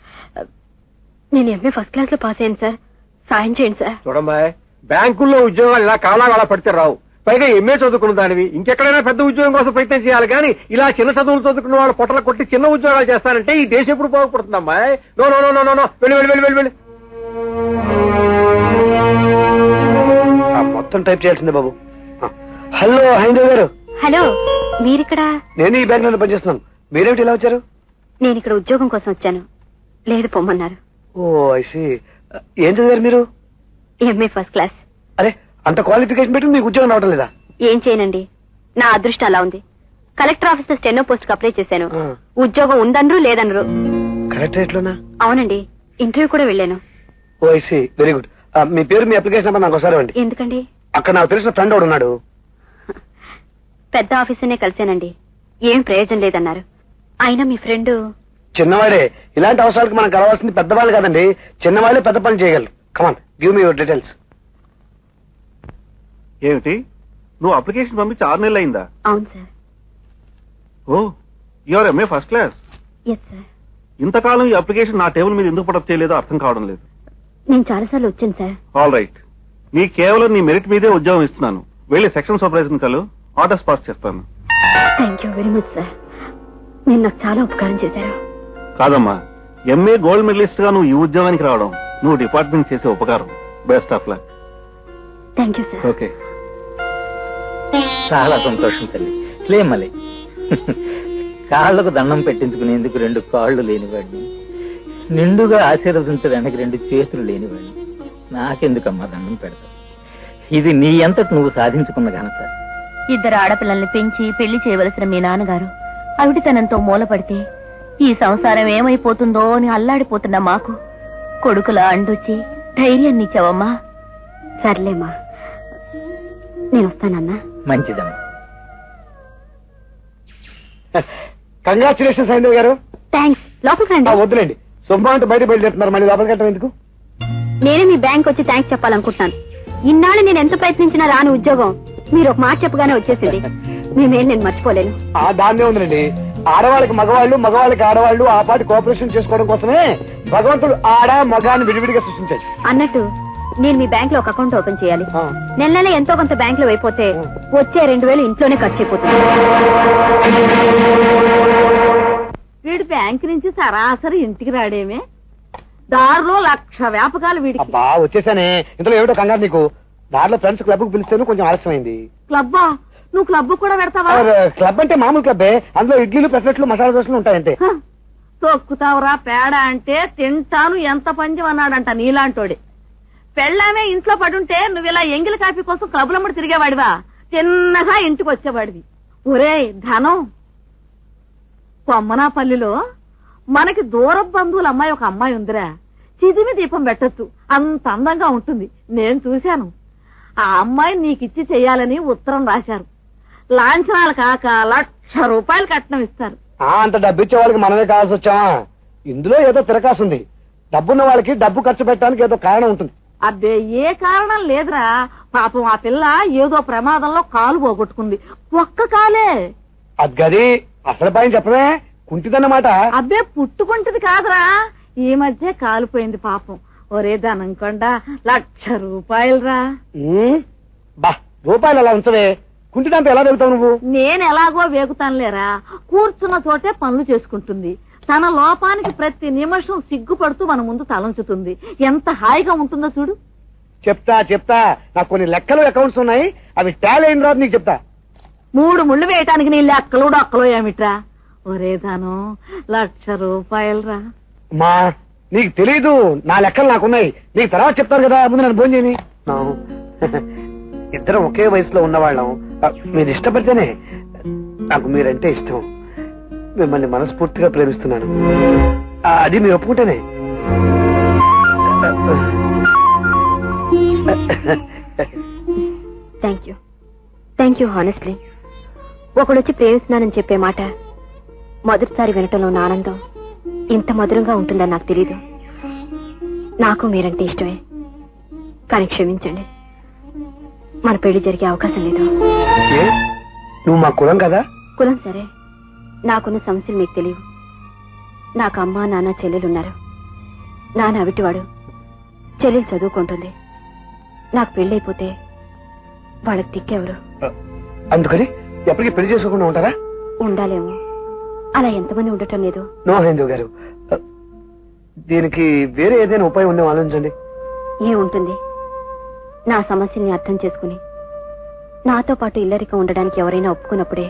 నేను ఎంఏ ఫస్ట్ క్లాస్ లో పాస్ అయ్యాను సార్, సాయం చేయండి సార్. చూడమ్మా, బ్యాంకుల్లో ఉద్యోగాలు ఇలా కాలా పడితే రావు. పైగా ఎంఏ చదువుకున్న దానివి, ఇంకెక్కడైనా పెద్ద ఉద్యోగం కోసం ప్రయత్నం చేయాలి కానీ ఇలా చిన్న చదువులు చదువుకున్న వాళ్ళు పొట్టలు కొట్టి చిన్న ఉద్యోగాలు చేస్తానంటే ఈ దేశం ఎప్పుడు బాగుపడుతుందమ్మా? No no no no no, వెళ్ళి వెళ్ళి వెళ్ళి వెళ్ళి. మొత్తం టైప్ చేయాల్సిందే బాబు. హలో హైందవ్ గారు. హలో, మీరిక్కడ? నేను ఈ బ్యాంక్ లో పనిచేస్తున్నాను. మీరేమిటి ఇలా వచ్చారు? నేను ఇక్కడ ఉద్యోగం కోసం వచ్చాను. లేదు, పొమ్మన్నారు. ఓ ఐసి. ఏం చదివారు మీరు? MA first class. అరే, అంత క్వాలిఫికేషన్ పెట్టి మీకు ఉద్యోగం రావడం లేదా? ఏం చేయనండి, నా అదృష్టం అలా ఉంది. కలెక్టర్ ఆఫీస్ లో స్టెనో పోస్ట్ కు అప్లై చేశాను. ఆ. ఉద్యోగం ఉందనరు లేదనరు. కలెక్టరేట్ లోనా? అవునండి, ఇంటర్వ్యూ కూడా వెళ్ళాను. ఓ ఐసీ, వెరీ గుడ్. మీ పేరు, మీ అప్లికేషన్ నెంబర్ నాకు ఒకసారి ఇవ్వండి. ఎందుకండి? అక్కడ నాకు తెలిసిన ఫ్రెండ్ ఒకడు ఉన్నాడు. పెద్ద ఆఫీసర్నే కలిశానండి, ఏం ప్రయోజనం లేదన్నారు. అయినా మీ ఫ్రెండ్ చిన్నవాడే. ఇలాంటి అవసరాలకు మనం కలవాల్సింది పెద్దవాళ్ళు కాదండి, చిన్నవాళ్ళే పెద్ద పని చేయగలరు. Come on, give me your details. ఏమిటి, నువ్వు అప్లికేషన్ పంపించి 6 నెలలు అయిందా? అవును sir. Oh, your MA first class. Yes sir. ఇంతకాలం ఈ అప్లికేషన్ నా టేబుల్ మీద ఎందుకు పడప్ చేయలేదో అర్థం కావడం లేదు. నేను చాలాసార్లు వచ్చాను సార్. ఆల్ రైట్, నీ కేవలం నీ మెరిట్ మీదే ఉద్యోగం ఇస్తున్నాను. వెళ్ళి సెక్షన్ సూపర్వైజర్ కలు, ఆర్డర్స్ పాస్ చేస్తాను. Thank you very much sir, మీరు నాకు చాలా ఉపకారం చేశారు. కాదమ్మా, ఎంఏ గోల్డ్ మెడలిస్ట్ గా నువ్వు ఈ ఉద్యోగానికి రావడం నువ్వు డిపార్ట్మెంట్ చేసే ఉపకారం. Best of luck. Thank you sir. Okay. చాలా సంతోషం తల్లి. లేమలే, కాళ్లకు దండం పెట్టించుకునేందుకు 2 కాళ్ళు లేనివాడిని, నిండుగా ఆశీర్వదించడానికి 2 చేతులు లేనివాడిని. నాకెందుకమ్మా దండం పెడతావు? ఇది నీ అంతటి నువ్వు సాధించుకున్న ఘనత. 2 ఆడపిల్లల్ని పెంచి పెళ్లి చేయవలసిన మీ నాన్నగారు అవిటితనంతో మూలపడితే ఈ సంసారం ఏమైపోతుందో అని అల్లాడిపోతున్న మాకు కొడుకులా అండొచ్చి ధైర్యాన్ని ఇచ్చావమ్మా. సర్లేమ్మా, నేను వస్తానన్నా. మంచిదమ్మా. కంగ్రాచులేషన్స్ అండి గారు. థ్యాంక్స్. లోపలికి రండి. వద్దులేండి, శుభ్రం అంటే బయట బయలుదేరుతున్నారు, మళ్ళీ లోపలికి వెళ్ళడం ఎందుకు? నేనే మీ బ్యాంక్ వచ్చి థ్యాంక్స్ చెప్పాలనుకుంటున్నాను. ఇన్నాళ్ళు నేను ఎంత ప్రయత్నించినా రాని ఉద్యోగం మీరు ఒక మాట చెప్పగానే వచ్చేసింది. మీ మేలు నేను మర్చిపోలేను. దాన్నే ఉందండి, ఆడవాళ్ళకి మగవాళ్ళు, మగవాళ్ళకి ఆడవాళ్ళు ఆ పాటి కోఆపరేషన్ చేసుకోవడం కోసమే భగవంతుడు ఆడ మగాన్ని విడివిడిగా సృష్టించాడు. అన్నట్టు నేను మీ బ్యాంక్ లో ఒక అకౌంట్ ఓపెన్ చేయాలి. నెల నెల ఎంతో కొంత బ్యాంక్ లో అయిపోతే వచ్చే 2000 ఇంట్లోనే ఖర్చు అయిపోతుంది. వీడు బ్యాంక్ నుంచి సరాసరి ఇంటికి రాడేమే, దారిలో 1,00,000 వ్యాపకాలు వీడికి. అబ్బా వచ్చేసానే, ఇందులో ఏమిటో కంగారు నీకు. దారిలో ఫ్రెండ్స్ క్లబ్ కు పిలిస్తేనే కొంచెం ఆలస్యమైంది. క్లబ్బా? నువ్వు క్లబ్ కూడా పెడతావా? క్లబ్ అంటే మామూలు క్లబ్బే, అందులో ఇడ్లీలు, పెసరట్లు, మసాలా దోశలు ఉంటాయంటే. తొక్కుతావురా పేడ అంటే తింటాను ఎంత పంచం అన్నాడంట నీలాంటోడే. పెళ్ళామే ఇంట్లో పడుంటే నువ్వు ఇలా ఎంగిలి కాఫీ కోసం క్లబ్లమ్మడి తిరిగేవాడివా? తిన్నగా ఇంటికి వచ్చేవాడివి. ఒరే ధనం, కొమ్మనాపల్లిలో మనకి దూర బంధువుల అమ్మాయి ఒక అమ్మాయి ఉందిరా, చిదిమి దీపం పెట్టొచ్చు, అంత అందంగా ఉంటుంది. నేను చూశాను. ఆ అమ్మాయి నీకిచ్చి చెయ్యాలని ఉత్తరం రాశారు. లాంఛనాలు కాక 1,00,000 రూపాయలు కట్నం ఇస్తారు. అంత డబ్బు ఇచ్చే వాళ్ళకి మనమే కావాల్సి వచ్చామా? ఇందులో ఏదో తిరకాసుంది. డబ్బున్న వాళ్ళకి డబ్బు ఖర్చు పెట్టడానికి ఏదో కారణం ఉంటుంది. అబ్బే ఏ కారణం లేదురా, పాపం ఆ పిల్ల ఏదో ప్రమాదంలో కాలు పోగొట్టుకుంది. ఒక్క కాలే. అది గది అసలు పైన చెప్పమే, కుంటిదన్నమాట. అబ్బే పుట్టుకుంటది కాదురా, ఈ మధ్య కాలిపోయింది పాపం. ఒరే ధనంకొండ, 1,00,000 రూపాయలురా. బా రూపాయలు అలా ఉంచవే, కుంటిదంతా ఎలా వెళ్తావు నువ్వు? నేను ఎలాగో వేగుతానులేరా, కూర్చున్న చోటే పనులు చేసుకుంటుంది. తన లోపానికి ప్రతి నిమిషం సిగ్గుపడుతూ మన ముందు తలంచుతుంది. ఎంత హాయిగా ఉంటుందో చూడు. చెప్తా నాకు కొన్ని లెక్కలు అకౌంట్స్ ఉన్నాయి, అవి టాలీ అయిన తర్వాత నీకు చెప్తా. 3 ముళ్ళు వేయటానికి నీ లెక్కలు డొక్కలు ఏమిట్రా? ఒరే ధనం, 1,00,000 రూపాయలురా. మా నీకు తెలీదు, నా లెక్కలు నాకున్నాయి, నీకు తర్వాత చెప్తారు కదా, ముందు నన్ను భోజనం చేయని. ఇద్దరం ఒకే వయసులో ఉన్నవాళ్ళం. మీరు ఇష్టపడితేనే నాకు మీరంటే ఇష్టం. మిమ్మల్ని మనస్ఫూర్తిగా ప్రేమిస్తున్నాను, అది మీరు ఒప్పుకుంటేనే. Thank you honestly. ఒకడొచ్చి ప్రేమిస్తున్నానని చెప్పే మాట మొదటిసారి వినటంలో నా ఆనందం ఇంత మధురంగా ఉంటుందని నాకు తెలీదు. నాకు మీరంటే ఇష్టమే, కానీ క్షమించండి, మన పెళ్లి జరిగే అవకాశం లేదు. నువ్వు మా కులం కదా? కులం సరే, నాకున్న సమస్యలు మీకు తెలియవు. నాకు అమ్మ, నాన్న, చెల్లెలున్నారు. నాన్న అవిటివాడు, చెల్లెలు చదువుకుంటుంది. నాకు పెళ్ళైపోతే వాళ్ళకి దిక్కెవరు? అందుకని ఎప్పటికీ పెళ్లి చేసుకోకుండా ఉంటారా? ఉండాలేమో, అలా ఎంతమంది ఉండటం లేదు. నో హిందూ గారు, దీనికి వేరే ఏదైనా ఉపాయం ఉందేమో ఆలోచించండి. ఏముంటుంది? నా సమస్యని అర్థం చేసుకుని నాతో పాటు ఇల్లరిక ఉండడానికి ఎవరైనా ఒప్పుకున్నప్పుడే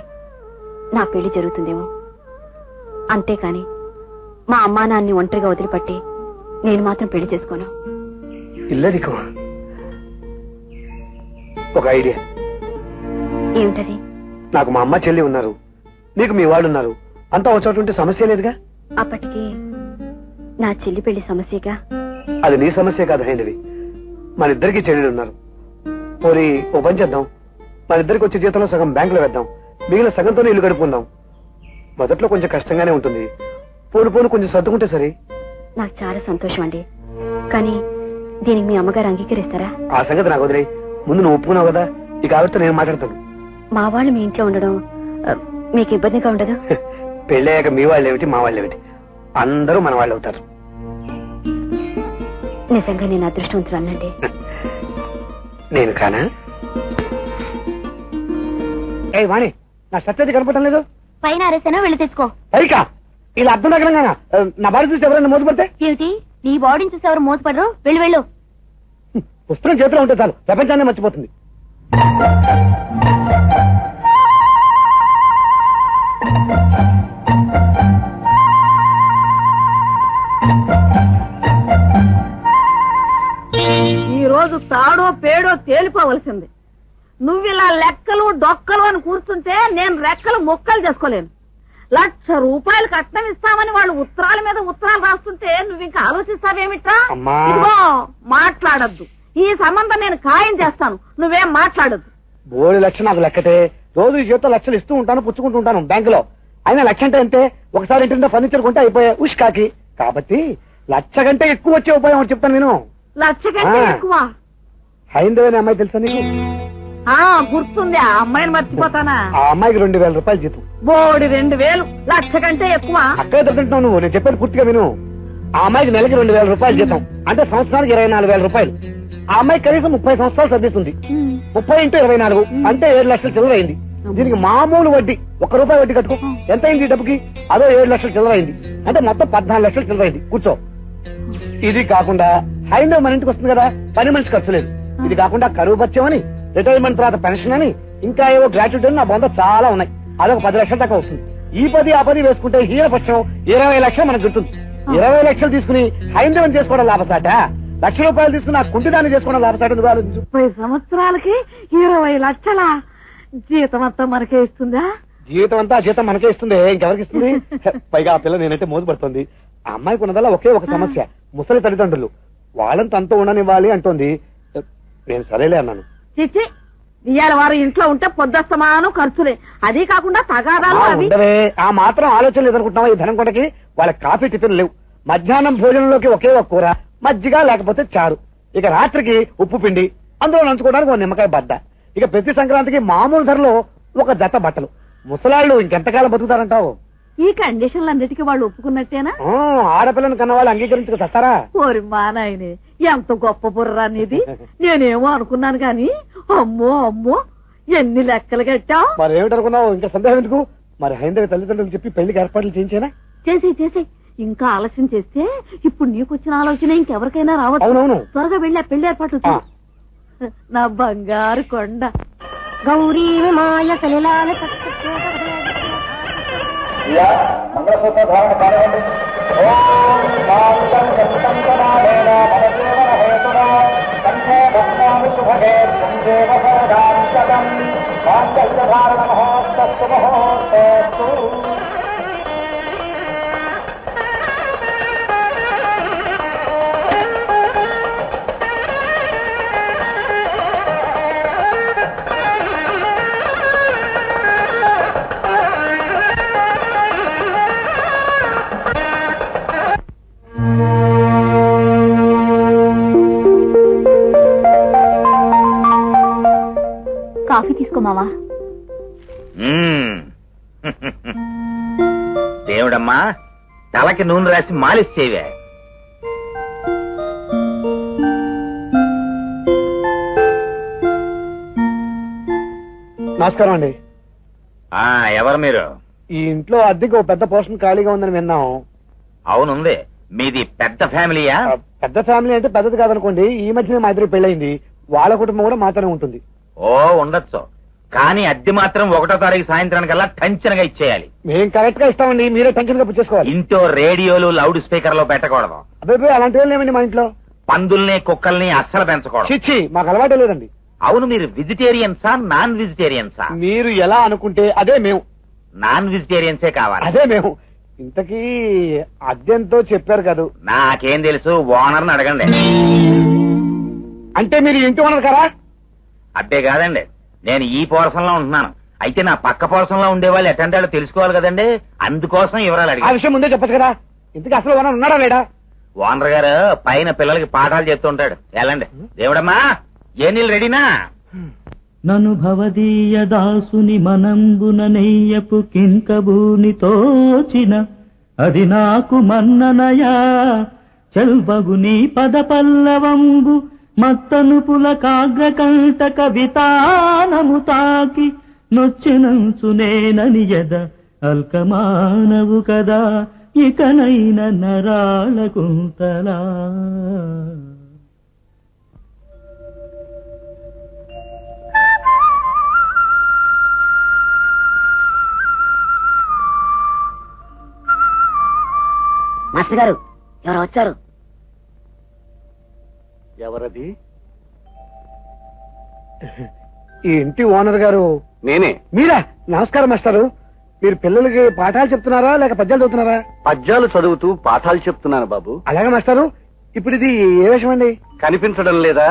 నా పెళ్లి జరుగుతుందేమో. అంతేకాని మా అమ్మా నాన్ని ఒంటరిగా వదిలిపట్టి నేను మాత్రం పెళ్లి చేసుకోను. ఇల్లరికం? ఒక ఐడియా. ఏమిటది? నాకు మా అమ్మ చెల్లి ఉన్నారు, నీకు మీ వాళ్ళు ఉన్నారు, అంతా ఒక చోట ఉంటే సమస్య లేదుగా. అప్పటికి నా చెల్లి పెళ్లి సమస్యగా. అది నీ సమస్య కాదు హైందవి, మన ఇద్దరికి చెల్లెలు ఉన్నారు. పోనీ ఓ పని చేద్దాం, మన ఇద్దరికి వచ్చే జీతంలో సగం బ్యాంకులో వేద్దాం, మిగిలిన సగంతోనే ఇల్లు గడుపుకుందాం. మొదట్లో కొంచెం కష్టంగానే ఉంటుంది, పోను పోను కొంచెం సర్దుకుంటే సరే. నాకు చాలా సంతోషం అండి, కానీ దీనికి మీ అమ్మగారు అంగీకరిస్తారా? ఆ సంగతి నాకు వదిలే, ముందు నువ్వు ఒప్పుకున్నావు కదా, ఇక ఆవిడతో నేను మాట్లాడతాను. మా వాళ్ళు మీ ఇంట్లో ఉండడం మీకు ఇబ్బందిగా ఉండదు? పెళ్ళయ్యాక మీ వాళ్ళు ఏమిటి, మా వాళ్ళు ఏమిటి, అందరూ మన వాళ్ళు అవుతారు. నిజంగా నేను అదృష్టవంతురాలండి. నేను కానా? ఏ వాణి, నా సత్యది కనపడటం లేదు. పైన అరేసానా, వెళ్ళి తెచ్చుకో. పైకా ఇలా అర్థం దగ్గరంగా నా బాడీ చూసి ఎవరైనా మోసపడితే? ఏమిటి, నీ బాడీని చూసి ఎవరు మోసపడరు? వెళ్ళు వెళ్ళు. పుస్తకం చేతిలో ఉంటే చాలు, ప్రపంచాన్ని మర్చిపోతుంది. ఈ రోజు తాడో పేడో తేలిపోవలసింది. నువ్విలా లెక్కలు డొక్కలు అని కూర్చుంటే నేను రెక్కలు మొక్కలు చేసుకోలేను. 1,00,000 రూపాయలు కట్నం ఇస్తామని వాళ్ళు ఉత్తరాల మీద ఉత్తరాలు రాస్తుంటే నువ్వు ఇంకా ఆలోచిస్తావేమిట్రా? ఇదిగో మాట్లాడద్దు, ఈ సంబంధం నేను ఖాయం చేస్తాను, నువ్వేం మాట్లాడద్దు. 3,00,000 నాకు లెక్కటే, రోజు ఈ జీతం 1,00,000 ఇస్తూ ఉంటాను, పుచ్చుకుంటూ ఉంటాను బ్యాంకులో. అయినా 1,00,000 అంటే అంతే, ఒకసారి ఇంటి ఫర్నిచర్ కొంటే అయిపోయాయి ఉష్కాకి. కాబట్టి 1,00,000 కంటే ఎక్కువ వచ్చే ఉపాయం ఒకటి చెప్తాను నేను. 1,00,000 కంటే ఎక్కువ? హైందవి అనే అమ్మాయి తెలుసా నీకు? గుర్తుంది, ఆ అమ్మాయిని మర్చిపోతానా? ఆ అమ్మాయికి 2,000 రూపాయలు జీతం. బోడి 2,000, 1,00,000 కంటే ఎక్కువ? అక్కడే దొరుకుతున్నావు నువ్వు, నేను చెప్పేది పూర్తిగా విను. ఆ అమ్మాయికి నెలకి 2,000 రూపాయలు జీతం, అంటే సంవత్సరానికి 24,000 రూపాయలు. ఆ అమ్మాయి కనీసం 30 సంవత్సరాలు చదివిస్తుంది. 30 × 24 అంటే 7,00,000 చిల్లర అయింది. దీనికి మామూలు వడ్డీ, ₹1 వడ్డీ కట్టుకో. ఎంత అయింది ఈ డబ్బుకి? అదో 7,00,000 చిల్లర అయింది. అంటే మొత్తం 14,00,000 చిల్లర అయింది. కూర్చో. ఇది కాకుండా హైందవ్ మన ఇంటికి వస్తుంది కదా, పని మనిషి ఖర్చు లేదు. ఇది కాకుండా కరువు బత్యం అని, రిటైర్మెంట్ తర్వాత పెన్షన్ అని, ఇంకా ఏవో గ్రాట్యుటీ అని నా బొంద చాలా ఉన్నాయి. అదొక 10 లక్షల దాకా వస్తుంది. ఈ 10 ఆ 10 వేసుకుంటే హీనపక్షం 20 లక్షలు మనకు దొరుకుతుంది. 20 లక్షలు తీసుకుని హైందవం చేసుకోవడం లాభసాట, 1,00,000 రూపాయలు తీసుకుని ఆ కుంటిదాన్ని చేసుకోవడం లాభసాట. నువ్వు ఆలోచించు. 30 సంవత్సరాలకి 20 లక్షల జీతం అంతా మనకే ఇస్తుందా? జీతం అంతా ఆ జీతం మనకే ఇస్తుంది, ఇంకెవరికి ఇస్తుంది? పైగా ఆ పిల్ల నేనైతే మోసపడుతుంది. ఆ అమ్మాయికి ఉన్నదల్లా ఒకే ఒక సమస్య, ముసలి తల్లిదండ్రులు. వాళ్ళంతా అంతా ఉండనివ్వాలి అంటోంది. నేను సరేలే అన్నాను. చిచ్చి, ఇవాళ వారు ఇంట్లో ఉంటే పొద్దుస్తమానం ఖర్చులే, అది కాకుండా తగాదాలు అవి. ఉండవే, ఆ మాత్రం ఆలోచన లేదనుకుంటున్నావా? ఈ ధనం కొట్టకి వాళ్ళకి కాఫీ టిఫిన్ లేవు. మధ్యాహ్నం భోజనంలోకి ఒకే ఒక కూర, మజ్జిగ లేకపోతే చారు. ఇక రాత్రికి ఉప్పు పిండి, అందులో నంచుకోవడానికి ఒక నిమ్మకాయ బడ్డ. ఇక ప్రతి సంక్రాంతికి మామూలు ధరలో ఒక జత బట్టలు. ముసలాళ్ళు ఇంకెంతకాలం బతుకుతారంటావు? ఈ కండిషన్లన్నిటికీ వాళ్ళు ఒప్పుకున్నట్టేనా? ఆడపిల్లని కన్న వాళ్ళు అంగీకరించుకు చస్తారా? ఓరి మా నాయనే, ఎంత గొప్ప బుర్రా అనేది. నేనేమో అనుకున్నాను గాని, అమ్మో అమ్మో ఎన్ని లెక్కలు కట్టావు. మరి ఏమిటనుకున్నావు? ఇంకా సందేహం ఎందుకు? మరి హైందవి తల్లిదండ్రులు చెప్పి పెళ్లికి ఏర్పాట్లు చేయించేనా? చేసి ఇంకా ఆలస్యం చేస్తే ఇప్పుడు నీకొచ్చిన ఆలోచన ఇంకెవరికైనా రావచ్చు. అవునవును, త్వరగా వెళ్ళి ఆ పెళ్లి ఏర్పాట్లు చేయి. నా బంగారు కొండ. గౌరీ మాయ కలిలాల కాఫీ తీసుకోమావా? దేవుడమ్మా, తలకి నూనె రాసి మాలిష్ చేయవే. నమస్కారం అండి. ఎవరు మీరు? ఈ ఇంట్లో అద్దెకి ఒక పెద్ద పోర్షన్ ఖాళీగా ఉందని విన్నాం. అవునుంది. మీది పెద్ద ఫ్యామిలీయా? పెద్ద ఫ్యామిలీ అంటే పెద్దది కాదనుకోండి. ఈ మధ్యనే మా ఇద్దరు పెళ్ళయింది. వాళ్ళ కుటుంబం కూడా మాత్రమే ఉంటుంది. ఉండొచ్చు, కానీ అద్దె మాత్రం 1వ తారీఖు సాయంత్రానికల్లా టెన్షన్గా ఇచ్చేయాలి. మేము కరెక్ట్ గా ఇస్తామండి, మీరే టెన్షన్ గా పుచ్చేసుకోవాలి. ఇంట్లో రేడియోలు లౌడ్ స్పీకర్లో పెట్టకూడదు. అబ్బాయి అలాంటి వాళ్ళు ఏమండి మా ఇంట్లో? పందుల్ని కుక్కల్ని అస్సలు పెంచకూడదు. చిచ్చి, మాకు అలవాటే లేదండి. అవును, మీరు వెజిటేరియన్సా నాన్ వెజిటేరియన్సా? మీరు ఎలా అనుకుంటే అదే మేము. నాన్ వెజిటేరియన్సే కావాలి. అదే మేము. ఇంతకీ అద్దెంతో చెప్పారు కదా. నాకేం తెలుసు, ఓనర్ని అడగండి. అంటే మీరు ఇంటి ఓనర్ కదా? అద్దే కాదండి, నేను ఈ పోర్షన్ లో ఉంటున్నాను. అయితే నా పక్క పోర్షన్ లో ఉండేవాళ్ళు ఎట్టంటాడో తెలుసుకోవాలి కదండి, అందుకోసం వివరాలు ఆ అడిగాను. విషయం ముందే చెప్పచ్చు కదా. ఇంతకీ అసలు ఓనర్ ఉన్నాడా లేడా? ఓనర్ గారు పైన పిల్లలకి పాఠాలు చెప్తుంటాడు. వెళ్ళండి. దేవుడమ్మా, ఏ నీళ్ళు రెడీనా? నను భవదీయ దాసుని మనంబున నెయ్యపు కింకబూని తోచిన అది నాకు మన్ననయా చెల్బగు నీ పద పల్లవంబు మత్తను పులకాగ్రకంఠ కవితానము తాకి నొచ్చినంచునేనని యద అల్కమానవు కదా ఇకనైన నరాళ కుంతలా. మాస్టర్ గారు ఎవరు వచ్చారు? ఎవరది? ఈ ఇంటి ఓనర్ గారు నేనే. మీరా? నమస్కారం మాస్టారు. మీరు పిల్లలకి పాఠాలు చెప్తున్నారా లేక పద్యాలు చదువుతున్నారా? పద్యాలు చదువుతూ పాఠాలు చెప్తున్నాను బాబు. అలాగే మాస్టారు. ఇప్పుడు ఇది ఏ విషయం అండి? కనిపించడం లేదా?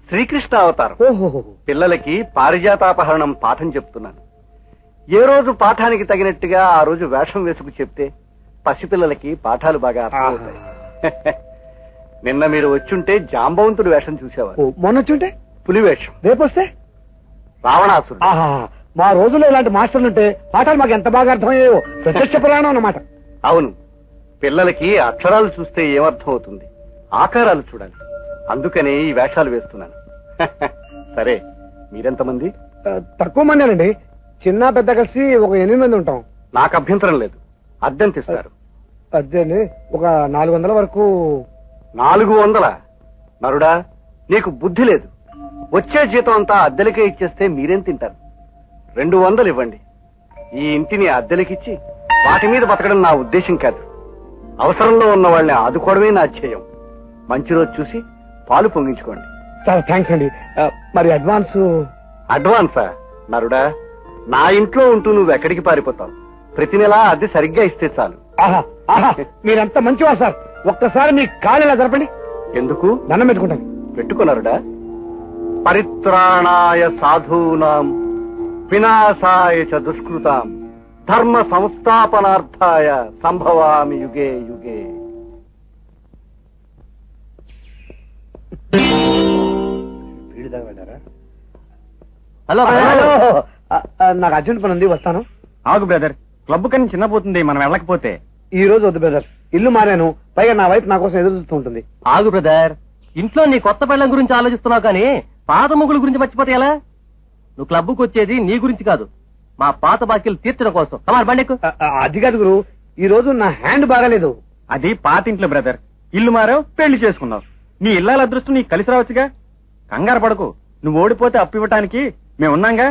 శ్రీకృష్ణ అవతారం. ఓహో. పిల్లలకి పారిజాతాపహరణం పాఠం చెప్తున్నాను. ఏ రోజు పాఠానికి తగినట్టుగా ఆ రోజు వేషం వేసుకు చెప్తే పసిపిల్లలకి పాఠాలు బాగా అర్థమవుతాయి. నిన్న మీరు వచ్చుంటే జాంబవంతుడు వేషం చూసేవారు. మొన్న వచ్చుంటే పులి వేషం, రేపు వస్తే రావణాసురుడు. మా రోజుల్లో ఇలాంటి మాస్టర్లు ఉంటే పాఠాలు మాకు ఎంత బాగా అర్థమయ్యాయో. ప్రత్యక్ష పురాణం అన్నమాట. అవును, పిల్లలకి అక్షరాలు చూస్తే ఏమర్థం అవుతుంది, ఆకారాలు చూడాలి. అందుకనే ఈ వేషాలు వేస్తున్నాను. సరే, మీరెంతమంది? తక్కువ మందేనండి. చిన్న పెద్ద కలిసి ఒక 8 మంది ఉంటాం. నాకు అభ్యంతరం లేదు. అద్దెంతిస్తారు? అదేండి, ఒక 400 వరకు. 400? నరుడా, నీకు బుద్ధి లేదు. వచ్చే జీతం అంతా అద్దెలకే ఇచ్చేస్తే మీరేం తింటారు? 200 ఇవ్వండి. ఈ ఇంటిని అద్దెలకిచ్చి వాటి మీద బతకడం నా ఉద్దేశం కాదు. అవసరంలో ఉన్న వాళ్ళని ఆదుకోవడమే నా ధ్యేయం. మంచి రోజు చూసి పాలు పొంగించుకోండి. చాలా థ్యాంక్స్ అండి. మరి అడ్వాన్స్? అడ్వాన్సా? నరుడా, నా ఇంట్లో ఉంటూ నువ్వు ఎక్కడికి పారిపోతావు? ప్రతి నెలా అద్దె సరిగ్గా ఇస్తే చాలు. మీరెంత మంచివా సార్. ఒక్కసారి మీ కాలు ఇలా జరపండి. ఎందుకు? దండం పెట్టుకుంటాను. పెట్టుకున్నారుడా. పరిత్రాణాయ సాధూనాం వినాశాయ చ దుష్కృతాం ధర్మ సంస్థాపనార్థాయ సంభవామి యుగే యుగే. హలో, నాకు అర్జెంట్ పని ఉంది, వస్తాను. ఆగు బ్రదర్, క్లబ్ కని చిన్నపోతుంది మనం వెళ్ళకపోతే. ఈ రోజు వద్దు బ్రదర్, ఇల్లు మారాను. పైగా నా వైఫ్ నా కోసం ఎదురు చూస్తూ ఉంటుంది. ఆగు బ్రదర్, ఇంట్లో నీ కొత్త పెళ్ళం గురించి ఆలోచిస్తున్నావు కానీ పాత మొగుల గురించి మర్చిపోతే ఎలా? నువ్వు క్లబ్కు వచ్చేది నీ గురించి కాదు, మా పాత బాకీలు తీర్చడం కోసం. కమార్ బండెక్కు. అది కాదు గురు, ఈ రోజు నా హ్యాండ్ బాగాలేదు. అది పాతింట్లో బ్రదర్. ఇల్లు మారావు, పెళ్లి చేసుకున్నావు. నీ ఇల్లాల అదృష్టం నీకు కలిసి రావచ్చుగా. కంగారు పడకు, నువ్వు ఓడిపోతే అప్పు ఇవ్వటానికి మేమున్నాంగా.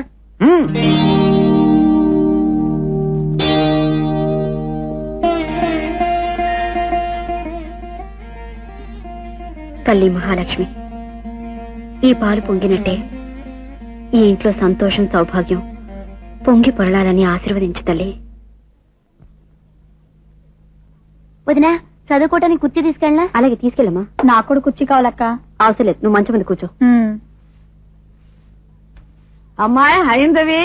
తల్లి మహాలక్ష్మి, ఈ పాలు పొంగినట్టే ఈ ఇంట్లో సంతోషం సౌభాగ్యం పొంగి పొరలాలని ఆశీర్వదించు తల్లి. వదినా, చదువుకోవటానికి కుర్చీ తీసుకెళ్ళా? అలాగే తీసుకెళ్ళమ్మా. నాకు కూడా కుర్చీ కావాలక్క. అవసరం లేదు, నువ్వు మంచి మంది కూర్చో. అమ్మాయి హైందవి,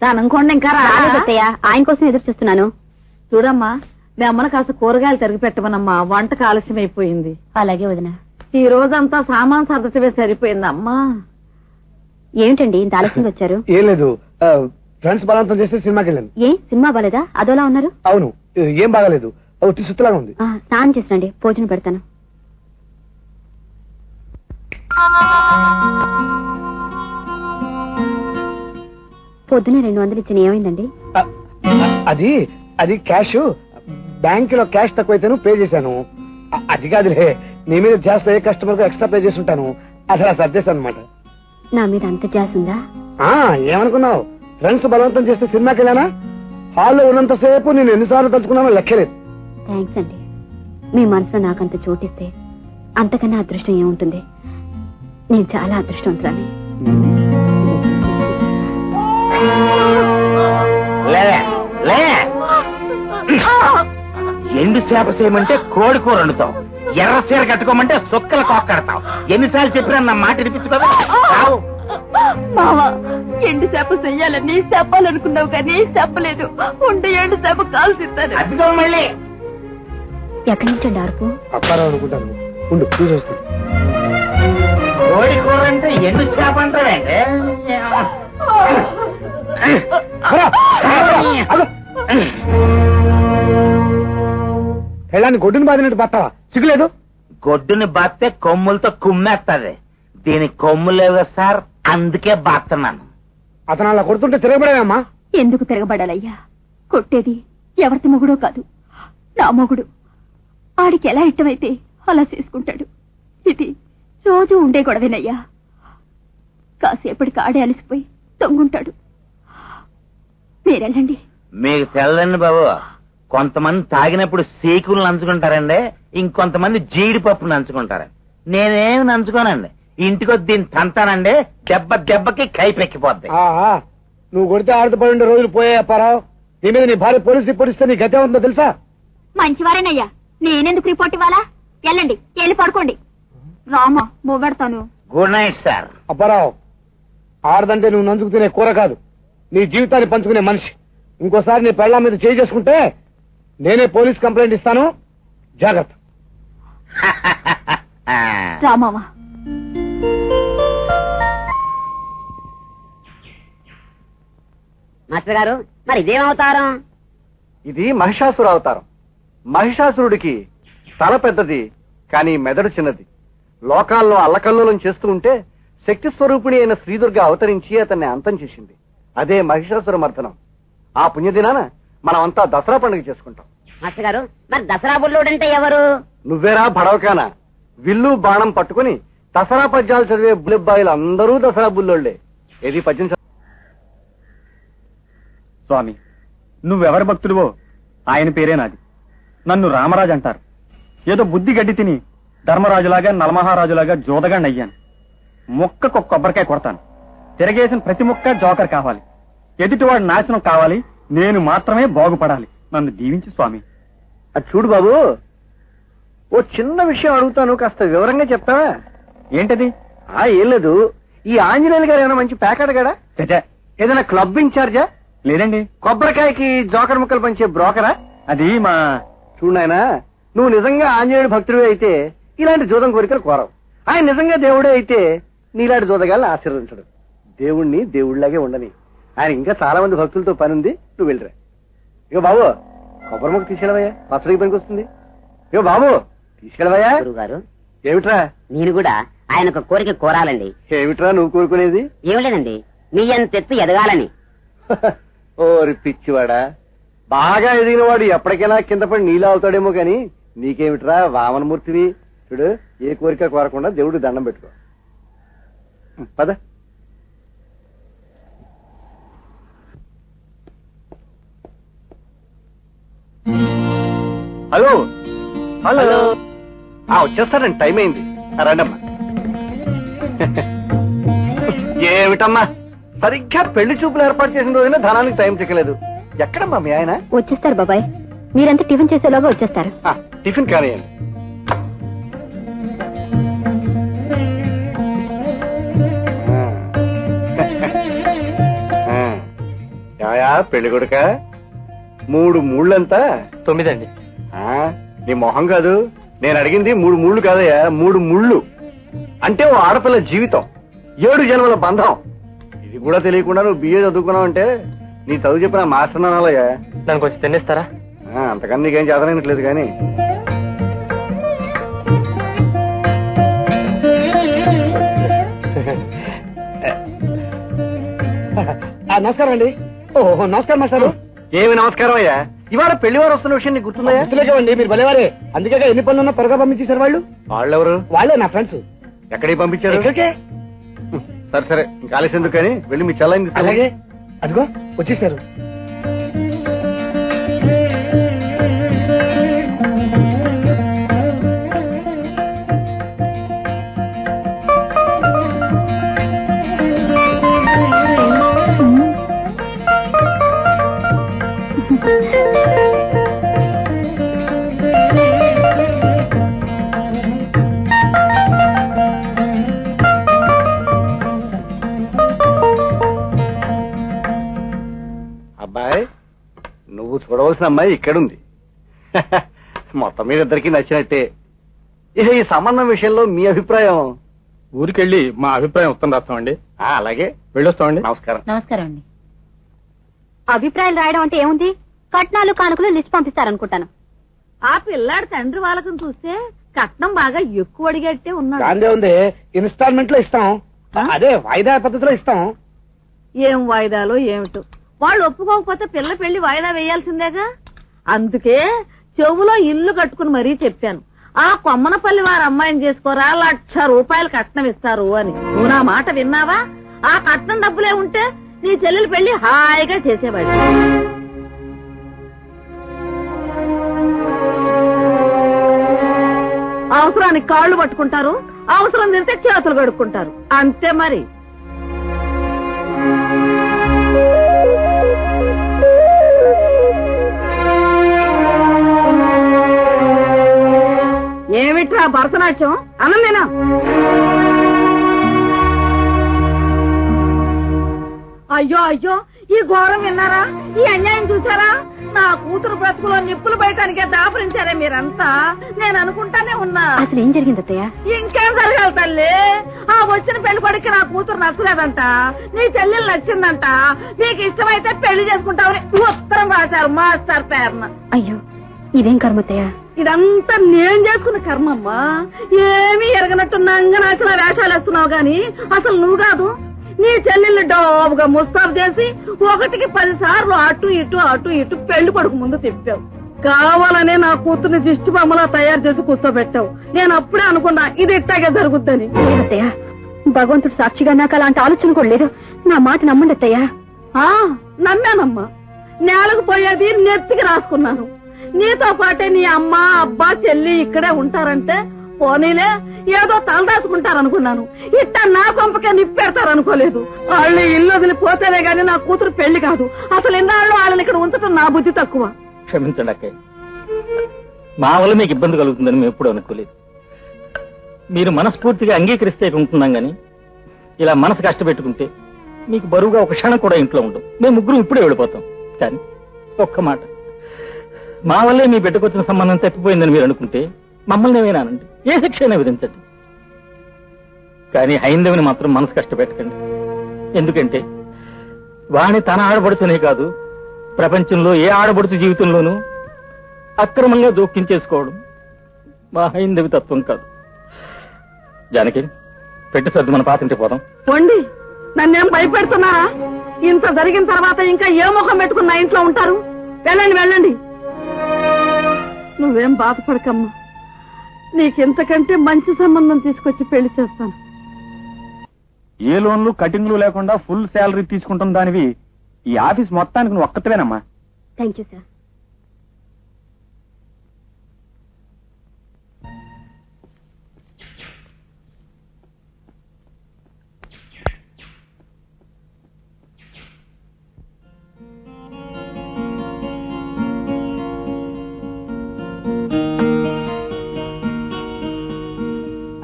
దాననుకోండి ఇంకా రాలేదత్తయ్య, ఆయన కోసం ఎదురు చూస్తున్నాను. చూడమ్మా, మీ అమ్మను కాస్త కూరగాయలు తరిగి పెట్టమనమ్మా, వంటకు ఆలస్యం అయిపోయింది. అలాగే వదినా. ఈ రోజంతా సామాన్ సర్దటమే సరిపోయిందమ్మా. ఏమిటండి ఇంత ఆలస్యంగా వచ్చారు? ఏం లేదు, ఫ్రెండ్స్ బలవంతం చేస్తే సినిమాకి వెళ్ళాను. ఏ సినిమా బాలేదా? అదోలా ఉన్నారు. అవును, ఏం బాగాలేదు, ఒట్టి సుత్తులాగా ఉంది. స్నానం చేసినండి, భోజనం పెడతాను. పొద్దునే 200 ఇచ్చిన ఏమైందండి? అది అది క్యాష్, బ్యాంకులో క్యాష్ తక్కువైతేను పే చేశాను. అది కాదులే, నీ మీద జాస్తి ఏ కస్టమర్ కు ఎక్స్ట్రా పే చేసి ఉంటాను, అది అలా సర్దేశాను అనమాట. నా మీద అంత జాసుందా? ఏమనుకున్నావు? ఫ్రెండ్స్ బలవంతం చేస్తే సినిమాకి వెళ్ళానా? హాల్లో ఉన్నంతసేపు నేను ఎన్నిసార్లు తలుచుకున్నానో లెక్కలేదు. థ్యాంక్స్ అండి. మీ మనసులో నాకంత చోటిస్తే అంతకన్నా అదృష్టం ఏముంటుంది. నేను చాలా అదృష్టవంతురాని. లే లే ఎండు చేప చేయమంటే కోడి కూర వండుతాం, ఎర్ర చీర కట్టుకోమంటే సొక్కల కోక్కడతాం. ఎన్నిసార్లు చెప్పినా నా మాట వినిపించుకోవా? మావా, ఎండు చేప చెయ్యాలని చెప్పాలనుకున్నావు కానీ చెప్పలేదు. ఉండి ఎండు చేప కాల్సిస్తాను. అదిగో మళ్ళీ ఎక్కడి నుంచండి అరుపు? అప్పారావు అనుకుంటాను. ఉండు చూసొస్తాను. కోడి కూర అంటే ఎండు చేప అంటారంటే పెళ్ళాన్ని గొడ్డుని బాధినట్టు బతావా? సిగ్గులేదు? గొడ్డుని బాస్తే కొమ్ములతో కుమ్మేస్తుంది. దీని కొమ్ములేవు సార్, అందుకే బాస్తున్నాను. అతను అలా కొడుతుంటే తిరగబడేవమ్మా? ఎందుకు తిరగబడాలయ్యా? కొట్టేది ఎవరిది మొగుడో కాదు, నా మొగుడు. ఆడికి ఎలా ఇష్టమైతే అలా చేసుకుంటాడు. ఇది రోజు ఉండే గొడవేనయ్యా. కాసేపటికి ఆడే అలసిపోయి తొంగుంటాడు. మీరెళ్ళండి. మీకు తెల్లండి బాబు, కొంతమంది తాగినప్పుడు సీకులు నంచుకుంటారండి, ఇంకొంతమంది జీడిపప్పు నంచుకుంటారు. నేనేమి నంచుకోనండి. ఇంటికొచ్చి దీన్ని తంతానండి, దెబ్బ దెబ్బకి కైపెక్కిపోద్ది. నువ్వు కొడితే ఆడుతూ పడి ఉండే రోజులు పోయా అప్పారావు. నీ మీద నీ భార్య పోలీసు రిపోర్ట్ ఇస్తే నీ గతే ఉందో తెలుసా? మంచివారేనయ్యా, నేనెందుకు రిపోర్ట్ ఇవ్వాలా? వెళ్ళండి, వెళ్ళి పడుకోండి. రామా, మొవ్వెడతాను. Good night sir. అప్పారావు, ఆడదంటే నువ్వు నంచుకు తినే కూర కాదు, నీ జీవితాన్ని పంచుకునే మనిషి. ఇంకోసారి నీ పెళ్ళాం మీద చేయి చేసుకుంటే నేనే పోలీస్ కంప్లైంట్ ఇస్తాను. జాగ్రత్త. రామావా. మాస్టర్ గారు, మరి ఇదేం అవతారం? ఇది మహిషాసుర అవతారం. మహిషాసురుడికి తల పెద్దది, కానీ మెదడు చిన్నది. లోకాల్లో అల్లకల్లోలం చేస్తూ ఉంటే శక్తి స్వరూపిణి అయిన శ్రీదుర్గ అవతరించి అతన్ని అంతం చేసింది. అదే మహిషాసుర మర్దనం. ఆ పుణ్యదినాన మనమంతా దసరా పండుగ చేసుకుంటాం. మాస్టర్ గారు, మరి దసరా బుల్లోడంటే ఎవరు? నువ్వేరా భడవకానా? విల్లు బాణం పట్టుకుని దసరా పద్యాలు చదివే బుల్లిబ్బాయిలు అందరూ దసరా బుల్లోళ్లే. ఏది పద్యం స్వామి, నువ్వెవరి భక్తుడివో ఆయన పేరే నాది. నన్ను రామరాజు అంటారు. ఏదో బుద్ధి గడ్డి తిని ధర్మరాజులాగా నలమహారాజులాగా జోదగాన్ని అయ్యాను. మొక్కకు కొబ్బరికాయ కొడతాను. తిరగేసిన ప్రతి మొక్క జోకర్ కావాలి. ఎదుటివాడు నాశనం కావాలి, నేను మాత్రమే బాగుపడాలి. నన్ను దీవించి స్వామి. అది చూడు బాబు, ఓ చిన్న విషయం అడుగుతాను, కాస్త వివరంగా చెప్తావా? ఏంటది? ఏం లేదు, ఈ ఆంజనేయులు గారు ఏమైనా మంచి ప్యాకెట్ గడా? ఏదైనా క్లబ్ ఇన్ఛార్జా? లేదండి. కొబ్బరికాయకి జోకర్ ముక్కలు పంచే బ్రోకరా? అది మా చూడాయనా, నువ్వు నిజంగా ఆంజనేయుడు భక్తుడివి అయితే ఇలాంటి జోదం కోరికలు కోరవు. ఆయన నిజంగా దేవుడే అయితే నీలాంటి జోదగాలను ఆశీర్వదించడు. దేవుణ్ణి దేవుళ్లాగే ఉండని. ఆయన ఇంకా చాలా మంది భక్తులతో పని ఉంది, నువ్వు వెళ్ళరా. ఇగో బాబు, కొబ్బరి ముక్క తీసుకెళ్ళవయ్యా, పచ్చడికి పనికి వస్తుంది. ఇగో బాబు, తీసుకెళ్ళవయ్యా. గురుగారు, ఏమిట్రా? నేను కూడా ఆయన ఒక కోరిక కోరాలండి. ఏమిట్రా నువ్వు కోరుకునేది? ఏం లేదండి, మీ అంతెత్తు ఎదగాలని. ఓరి పిచ్చివాడా, బాగా ఎదిగిన వాడు ఎప్పటికైనా కింద పడి నీళ్ళు అవుతాడేమో గాని నీకేమిట్రా వామనమూర్తివి. చూడు, ఏ కోరిక కోరకుండా దేవుడు దండం పెట్టుకో. పద. హలో హలో, వచ్చేస్తానండి, టైం అయింది, రండమ్మా. ఏమిటమ్మా, సరిగ్గా పెళ్లి చూపులు ఏర్పాటు చేసిన రోజున ధనానికి టైం చిక్కలేదు. ఎక్కడమ్మా మీ ఆయన? వచ్చేస్తారు బాబాయ్, మీరంతా టిఫిన్ చేసేలోగా వచ్చేస్తారు. టిఫిన్ కానియండి. పెళ్లి కొడుక, 3 మూళ్ళంతా? 9 అండి. నీ మొహం కాదు, నేను అడిగింది 3 మూళ్ళు కాదయ్యా, 3 ముళ్ళు. అంటే ఓ ఆడపిల్ల జీవితం, 7 జన్మల బంధం. ఇది కూడా తెలియకుండా నువ్వు బిఏ చదువుకున్నావు అంటే నీ చదువు చెప్పిన మాస్టర్ నాలయ్యా. నన్ను కొంచెం తినేస్తారా? అంతకన్నా నీకేం చేతనట్లేదు కానీ. నమస్కారం అండి. ఓహో, నమస్కారం మాస్టారు. ఏమి నమస్కారం అయ్యా. ఇవాళ పెళ్లి వారు వస్తున్న విషయం నీకు గుర్తుందయ్యా? గుర్తులేకండి, మీరు భలేవారే. అందుకే ఎన్ని పనులు ఉన్నా త్వరగా పంపించేశారు వాళ్ళు. వాళ్ళెవరు? వాళ్ళే నా ఫ్రెండ్స్. ఎక్కడికి పంపించారు? సరే సరే, ఇంకా ఆలస్యం ఎందుకు కానీ వెళ్ళి మీ చెల్లని. అలాగే, అదిగో వచ్చేసారు. చూడవలసిన అమ్మాయి ఇక్కడుంది. మొత్తం మీద ఇద్దరికి నచ్చినట్టే. ఇక ఈ సంబంధం విషయంలో మీ అభిప్రాయం? ఊరికెళ్ళి మా అభిప్రాయం ఉత్తరం రాస్తామండి. అలాగే, వెళ్ళొస్తామండి. నమస్కారం. నమస్కారం అండి. అభిప్రాయాలు రాయడం అంటే ఏముంది? కట్నాలు కానుకలు లిస్ట్ పంపిస్తారనుకుంటాను. ఆ పిల్లాడి తండ్రి వాళ్ళకం చూస్తే కట్నం బాగా ఎక్కువ అడిగట్టే ఉన్నాడు. దాందే ఉంది, ఇన్స్టాల్మెంట్ లో ఇస్తాం, అదే వాయిదా పద్ధతిలో ఇస్తాం. ఏం వాయిదాలో ఏమిటో, వాళ్ళు ఒప్పుకోకపోతే పిల్ల పెళ్లి వాయిదా వేయాల్సిందేగా. అందుకే చెవులో ఇల్లు కట్టుకుని మరీ చెప్పాను, ఆ కొమ్మనపల్లి వారి అమ్మాయిని చేసుకోరా, 1,00,000 రూపాయలు కట్నం ఇస్తారు అని. నువ్వు నా మాట విన్నావా? ఆ కట్నం డబ్బులే ఉంటే నీ చెల్లెలు పెళ్లి హాయిగా చేసేవాడు. అవసరానికి కాళ్ళు పట్టుకుంటారు, అవసరం తిరిగితే చేతులు కడుక్కుంటారు, అంతే మరి. ఏమిట్రా భరతనాట్యం? అనందేనా? అయ్యో అయ్యో, ఈ ఘోరం విన్నారా? ఈ అన్యాయం చూసారా? నా కూతురు బ్రతుకులో నిప్పులు బయటానికే దాపురించారే మీరంతా. నేను అనుకుంటానే ఉన్నా. అసలు ఏం జరిగింది అత్తయ్య? ఇంకేం జరగాలి తల్లి? ఆ వచ్చిన పెళ్లి కొడుకు నా కూతురు నచ్చలేదంట, నీ చెల్లెలు నచ్చిందంట, మీకు ఇష్టమైతే పెళ్లి చేసుకుంటామని ఉత్తరం రాశారు మాస్టర్ పేరున. అయ్యో, ఇదేం కర్మత్తయ్య? ఇదంతా నేను చేసుకున్న కర్మమ్మా. ఏమీ ఎరగనట్టు నంగనాచిన వేషాలు వేస్తున్నావు గాని అసలు నువ్వు కాదు. నీ చెల్లెల్ని డోబుగా ముస్తాబు చేసి 1కి 10 సార్లు అటు ఇటు పెళ్లి కొడుకు ముందు తిప్పావు. కావాలనే నా కూతుర్ని దిష్టి బొమ్మలా తయారు చేసి కూర్చోబెట్టావు. నేను అప్పుడే అనుకున్నా ఇది ఇట్టాగే జరుగుద్దని. అత్తయ్య, భగవంతుడు సాక్షిగా నాకు అలాంటి ఆలోచన కూడా లేదు. నా మాట నమ్మండి అత్తయ్య. నమ్మానమ్మా. నేలకు పోయేది నెత్తికి రాసుకున్నాను. నీతో పాటే నీ అమ్మ, అబ్బా, చెల్లి ఇక్కడే ఉంటారంటే పోనీలే ఏదో తలదాచుకుంటారనుకున్నాను. ఇట్ట నా కొంపకే నిప్పెడతారనుకోలేదు. వాళ్ళు ఇల్లు వదిలిపోతేనే గాని నా కూతురు పెళ్లి కాదు. అసలు ఎన్నాళ్ళు వాళ్ళని ఇక్కడ ఉంచడం నా బుద్ధి తక్కువ. క్షమించండి అక్కయ్య, మా వల్ల మీకు ఇబ్బంది కలుగుతుందని మేము ఎప్పుడు అనుకోలేదు. మీరు మనస్ఫూర్తిగా అంగీకరిస్తే ఉంటున్నాం గాని ఇలా మనసు కష్టపెట్టుకుంటే మీకు బరువుగా ఒక క్షణం కూడా ఇంట్లో ఉండవు. మేము ముగ్గురు ఇప్పుడే వెళ్ళిపోతాం. కానీ ఒక్క మాట, మా వల్లే మీ బిడ్డకొచ్చిన సంబంధం తప్పిపోయిందని మీరు అనుకుంటే మమ్మల్ని ఏమైనానండి, ఏ శిక్ష అయినా విధించండి. కానీ హైందవిని మాత్రం మనసు కష్టపెట్టకండి. ఎందుకంటే వాణి తన ఆడబడుచునే కాదు, ప్రపంచంలో ఏ ఆడబడుచు జీవితంలోనూ అక్రమంగా జోక్యం చేసుకోవడం మా హైందవి తత్వం కాదు. జానకి, పెట్టి సర్దు మన పాతింటి పోదాం. పొండి, నన్నేం భయపెడుతున్నారా? ఇంత జరిగిన తర్వాత ఇంకా ఏ ముఖం పెట్టుకుని నా ఇంట్లో ఉంటారు? వెళ్ళండి వెళ్ళండి. నువ్వేం బాధపడకమ్మా, నీకెంతకంటే మంచి సంబంధం తీసుకొచ్చి పెళ్లి చేస్తాను. ఏ లోన్లు కటింగ్లు లేకుండా ఫుల్ శాలరీ తీసుకుంటున్న దానివి ఈ ఆఫీస్ మొత్తానికి నువ్వు ఒక్కతవేనమ్మా. Thank you sir.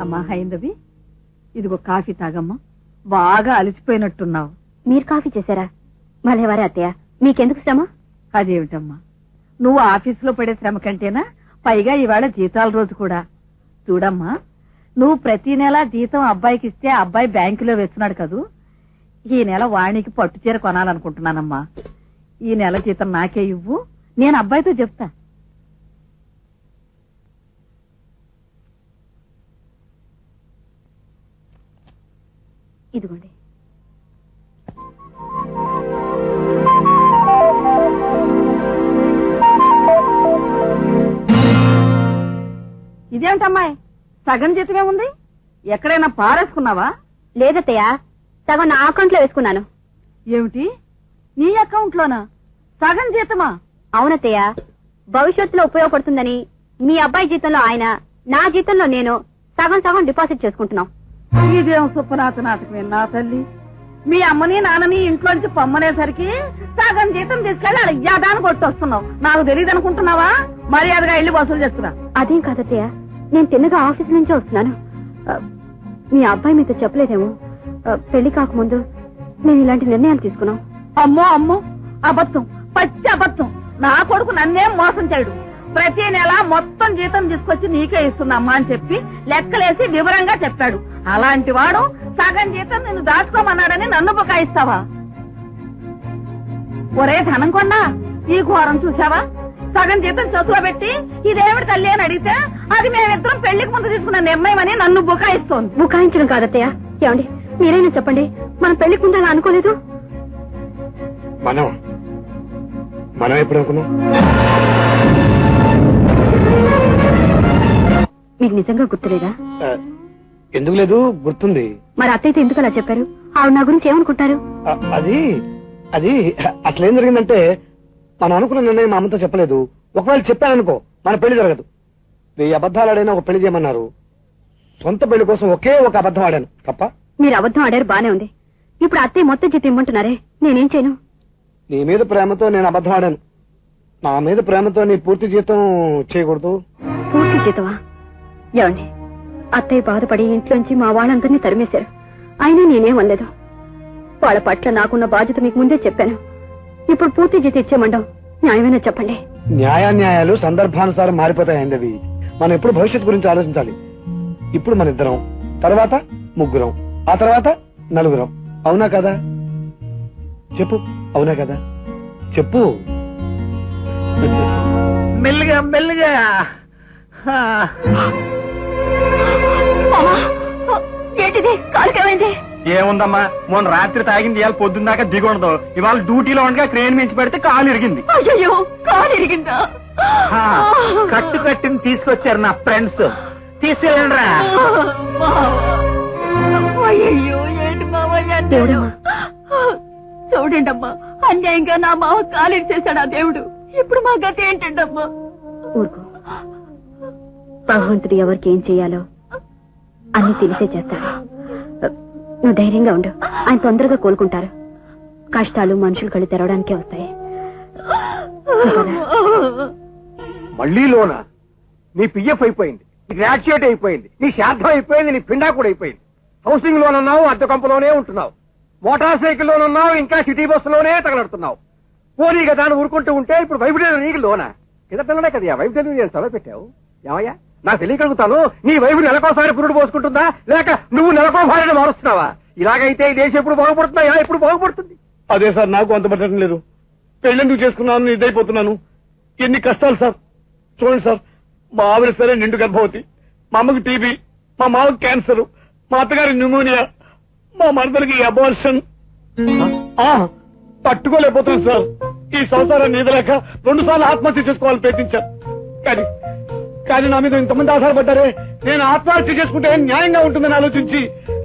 అమ్మా హైందవి, ఇదిగో కాఫీ తాగమ్మా. బాగా అలసిపోయినట్టున్నావు. మీరు కాఫీ చేశారా? మళ్ళీ అత్తయ్య, మీకెందుకు శ్రమ? అదేమిటమ్మా, నువ్వు ఆఫీసులో పడే శ్రమ కంటేనా, పైగా ఇవాళ జీతాల రోజు కూడా. చూడమ్మా, నువ్వు ప్రతి నెల జీతం అబ్బాయికి ఇస్తే అబ్బాయి బ్యాంకులో వేస్తున్నాడు కదూ. ఈ నెల వాణికి పట్టు చీర కొనాలనుకుంటున్నానమ్మా. ఈ నెల జీతం నాకే ఇవ్వు, నేను అబ్బాయితో చెప్తా. ఇదిగోండి. ఇదేమిటమ్మాయి, సగం జీతమే ఉంది? ఎక్కడైనా పారేసుకున్నావా? లేదత్తయ్య, సగం నా అకౌంట్ లో వేసుకున్నాను. ఏమిటి, నీ అకౌంట్ లోనా? సగం జీతమా? అవునత్తయ్య, భవిష్యత్తులో ఉపయోగపడుతుందని మీ అబ్బాయి జీతంలో ఆయన, నా జీతంలో నేను సగం సగం డిపాజిట్ చేసుకుంటున్నాం. ఇదేం సుప్పనాథ నాటకమే నా తల్లి. మీ అమ్మని నాన్నని ఇంట్లోంచి పొమ్మనేసరికి సగం జీతం తీసుకెళ్లి అలా యాదాన్ని కొట్టొస్తున్నావు. నాకు తెలియదు అనుకుంటున్నావా? మర్యాదగా ఇల్లు వసూలు చేస్తున్నా. అదేం కాదత్తయ్య, నేను తిన్నగా ఆఫీస్ నుంచే వస్తున్నాను. మీ అబ్బాయి మీతో చెప్పలేదేమో, పెళ్లి కాకముందు నేను ఇలాంటి నిర్ణయాలు తీసుకున్నాం. అమ్మో అమ్మో, అబద్ధం, పచ్చి అబద్ధం. నా కొడుకు నన్నేం మోసం చేయడు. ప్రతి నెల మొత్తం జీతం తీసుకొచ్చి నీకే ఇస్తున్నామ్మా అని చెప్పి లెక్కలేసి వివరంగా చెప్పాడు. అలాంటి వాడు సగం జీతం నిన్ను దాచుకోమన్నాడని నన్ను బుకాయిస్తావా? ఒరే ధనం కొన్నా, ఈ ఘోరం చూసావా? సగం జీతం చేతిలో పెట్టి ఇదేమిటి తల్లి అని అడిగితే అది మేమిద్దరం పెళ్లికి ముందు తీసుకున్న నిర్ణయం అని నన్ను బుకాయిస్తోంది. బుకాయించడం కాదత్తయ్య. ఏమండి మీరైనా చెప్పండి, మనం పెళ్లికి ముందు అలా అనుకోలేదు. మనం ఎప్పుడు అనుకున్నాం? మీకు నిజంగా గుర్తులేదా? ఎందుకు లేదు, గుర్తుంది. మరి అత్తయ్యతో ఎందుకు అలా చెప్పారు? ఆవిడ నా గురించి ఏమనుకుంటారు? అది అది అసలు ఏం జరిగిందంటే మనం అనుకున్న నిర్ణయం మా అమ్మతో చెప్పలేదు. ఒకవేళ చెప్పాననుకో మన పెళ్లి జరగదు. 1000 అబద్ధాలు ఆడైనా ఒక పెళ్లి చేయమన్నారు. సొంత పెళ్లి కోసం ఒకే ఒక అబద్ధం ఆడాను తప్ప. మీరు అబద్ధం ఆడారు బానే ఉంది. ఇప్పుడు అత్తయ్య మొత్తం జీతం ఇమ్మంటున్నారే, నేనేం చేయను? నీ మీద ప్రేమతో నేను అబద్ధం ఆడాను. నా మీద ప్రేమతో నీ పూర్తి జీతం చేయకూడదు. పూర్తి జీతమా? ఏమండి అత్తయ్య బాధపడి ఇంట్లోంచి మా వాళ్ళందరినీ తరిమేశారు. అయినా నేనేమనలేదు. వాళ్ళ పట్ల నాకున్న బాధ్యత మీకు ముందే చెప్పాను. ఇప్పుడు పూర్తి జీతం ఇచ్చేమండం న్యాయమైనా చెప్పండి. న్యాయాలు సందర్భానుసారం మారిపోతాయండి. మనం ఎప్పుడు భవిష్యత్తు గురించి ఆలోచించాలి. ఇప్పుడు మన ఇద్దరం, తర్వాత ముగ్గురం, ఆ తర్వాత నలుగురం. అవునా కదా? చెప్పు, అవునా కదా? చెప్పు. మెల్లిగా మెల్లిగా. ఏంటిది? కాలుకేమైంది? ఏముందమ్మా, మొన్న రాత్రి తాగింది ఇవాళ పొద్దున్న దాకా దిగుండదు. ఇవాళ డ్యూటీలో ఉండగా క్రేన్ మించి పెడితే కాలు ఇరిగింది. అయ్యో, కాలు ఇరిగిందా? కట్టు కట్టిని తీసుకొచ్చారు నా ఫ్రెండ్స్. తీసుకెళ్ళండి రా. అయ్యో, ఏంటి మావయ్య? చూడండమ్మా, అన్యాయంగా నా మావ కాలు ఇచ్చేశాడు ఆ దేవుడు. ఇప్పుడు మా గతి ఏంటండమ్మా? ఊరుకో, భగవంతుడు ఎవరికి ఏం చెయ్యాలో అన్ని తెలిసే చేస్తాడు. నువ్వు ధైర్యంగా ఉండు. ఆయన తొందరగా కోలుకుంటారు. కష్టాలు మనుషులు కళ్ళు తెరవడానికే వస్తాయి. మళ్ళీ లోనా? నీ పిఎఫ్ అయిపోయింది, నీ గ్రాడ్యుయేట్ అయిపోయింది, నీ శార్థం అయిపోయింది, నీ పిండా కూడా అయిపోయింది. హౌసింగ్ లోన్ అన్నావు, అద్దె కంపలోనే ఉంటున్నావు. మోటార్ సైకిల్ లోన్ అన్నావు, ఇంకా సిటీ బస్సులోనే తగలడుతున్నావు. పోనీ కదా అని ఊరుకుంటూ ఉంటే ఇప్పుడు వైఫ్ డెలివరీకి లోనా? కిందటనే కదా వైఫ్ డెలివరీ అని సెలవు పెట్టావు. ఏమయ్యా, నాకు తెలియగలుగుతాను. నీ వైఫ్ నెలకోసారి పురుడు పోసుకుంటుందా, లేక నువ్వు నెలకో భార్యను మారుస్తున్నావా? ఇలాగైతే ఈ దేశం ఎప్పుడు బాగుపడుతుందా? ఎప్పుడు బాగుపడుతుంది? అదే సార్, నాకు అంత పట్టడం లేదు. పెళ్ళెందుకు చేసుకున్నాను, ఇదైపోతున్నాను. ఎన్ని కష్టాలు సార్. చూడండి సార్, మా ఆవిడ సరే నిండు గర్భవతి, మా అమ్మకి టీబీ, మా మామకి క్యాన్సర్, మా అత్తగారి న్యూమోనియా, మా మరదలకి అబార్షన్. తట్టుకోలేకపోతున్నాను సార్. ఈ సంసారాన్ని ఈదలేక 2 సార్లు ఆత్మహత్య చేసుకోవాలని ప్రయత్నించాను. కానీ నా మీద ఇంతమంది ఆధారపడ్డారే, నేను ఆత్మహత్య చేసుకుంటే న్యాయంగా ఉంటుందని ఆలోచించి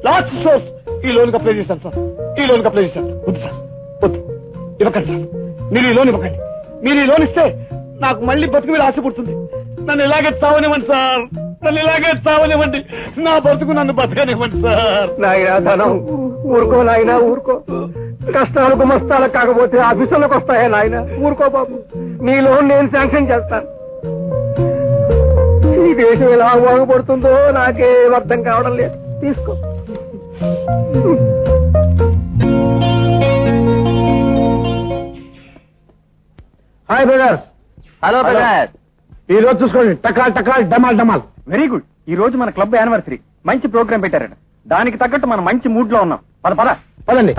లాస్ట్ సోర్స్ ఈ లోన్కి అప్లై చేశాను సార్. వద్దు సార్, వద్దు, ఇవ్వకండి సార్. మీరు ఈ లోన్ ఇవ్వకండి. మీరు ఈ లోన్ ఇస్తే నాకు మళ్ళీ బతుకు మీద ఆశ పుడుతుంది. నన్ను ఇలాగే చావనివ్వండి సార్. నా బతుకు నన్ను బతకనివ్వండి సార్. నాయనా ధనం, ఊరుకో నాయనా, ఊరుకో. కష్టాలకు మస్తాలకు కాకపోతే ఆఫీసులకు వస్తాయా నాయన? ఊరుకో బాబు, నీ లోన్ నేను శాంక్షన్ చేస్తాను. ఈ దేశం ఎలా బాగుపడుతుందో నాకేం అర్థం కావడం లేదు. తీసుకో. Hi brothers. Hello brother. ఈ రోజు చూసుకోండి, టకాల్ టకాల్ డమాల్ డమాల్. Very good. ఈ రోజు మన క్లబ్ యానివర్సరీ. మంచి ప్రోగ్రామ్ పెట్టారట. దానికి తగ్గట్టు మనం మంచి మూడ్ లో ఉన్నాం. పదండి.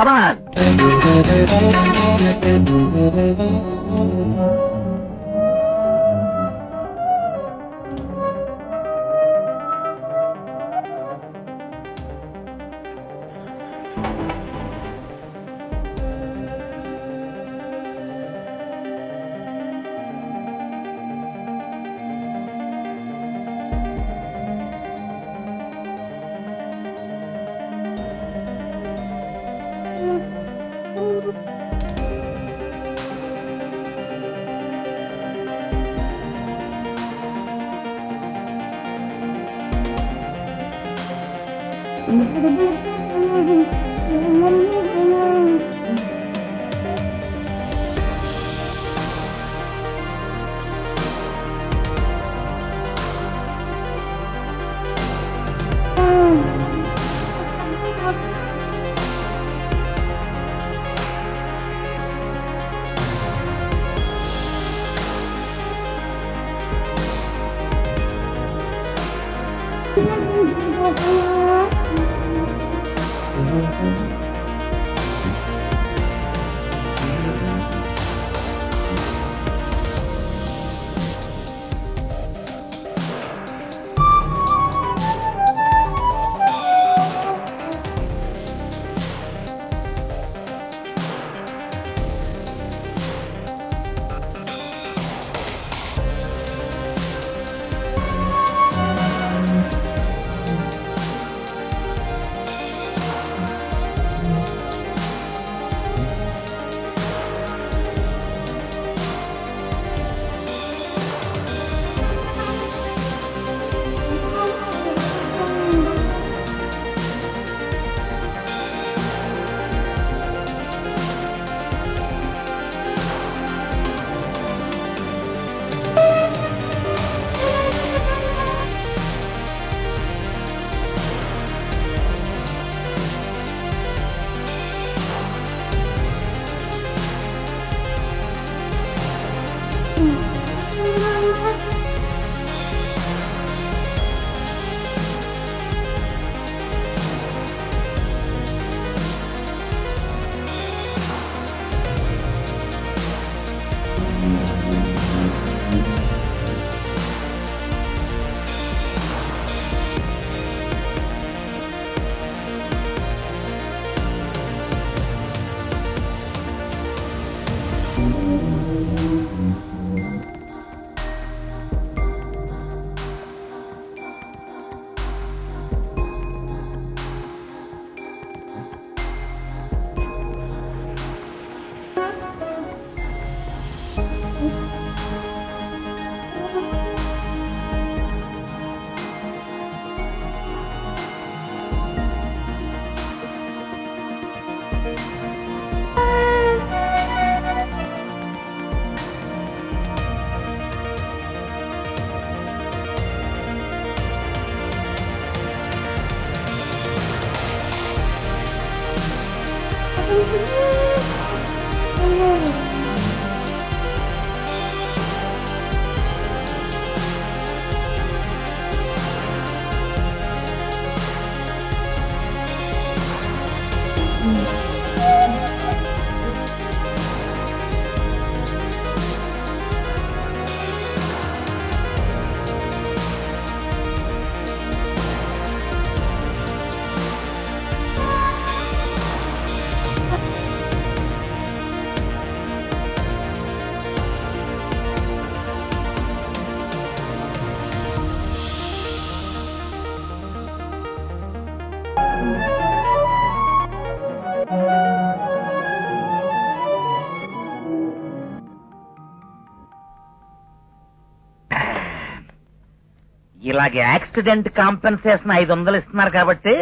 ఇలాగే యాక్సిడెంట్ కాంపెన్సేషన్ 500 ఇస్తున్నారు కాబట్టి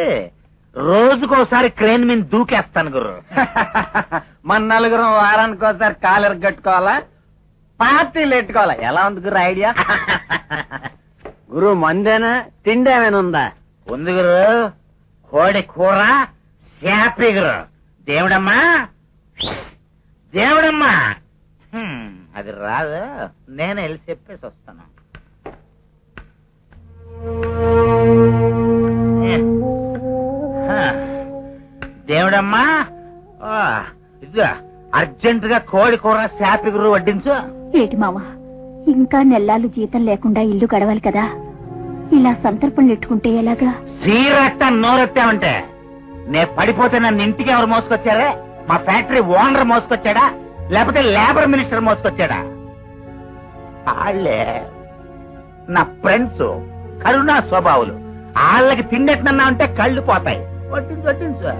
రోజుకోసారి క్రేన్ మీద దూకేస్తాను గురు. మన నలుగురం వారానికి ఒకసారి కాలర్ కట్టుకోవాలా, పార్టీలు పెట్టుకోవాలా? ఎలా ఉంది గురు ఐడియా? గురు మందేనా, తిండి ఏమైనా ఉందా? ఉంది గురు, కోడి కూర హ్యాపీ గురు. దేవుడమ్మా దేవుడమ్మా, అది రాదు, నేను వెళ్ళి చెప్పేసి వస్తాను. దేవుడమ్మా, ఇది అర్జెంట్ గా కోడి కూర శాపి గురు వడ్డించు. ఏటి మావా, ఇంకా నెల్లాలు జీతం లేకుండా ఇల్లు గడవాలి కదా, ఇలా సంతర్పణలు ఎట్టుకుంటే ఎలాగా? సీరట్ట నోరెత్తామంటే నే పడిపోతే నన్ను ఇంటికి ఎవరు మోసుకొచ్చారే? మా ఫ్యాక్టరీ ఓనర్ మోసుకొచ్చాడా, లేకపోతే లేబర్ మినిస్టర్ మోసుకొచ్చాడా? వాళ్ళే నా ఫ్రెండ్స్, కరుణా స్వభావులు. వాళ్ళకి తిండెట్నన్నా ఉంటే కళ్ళు పోతాయి. వడ్డించు వడ్డించు.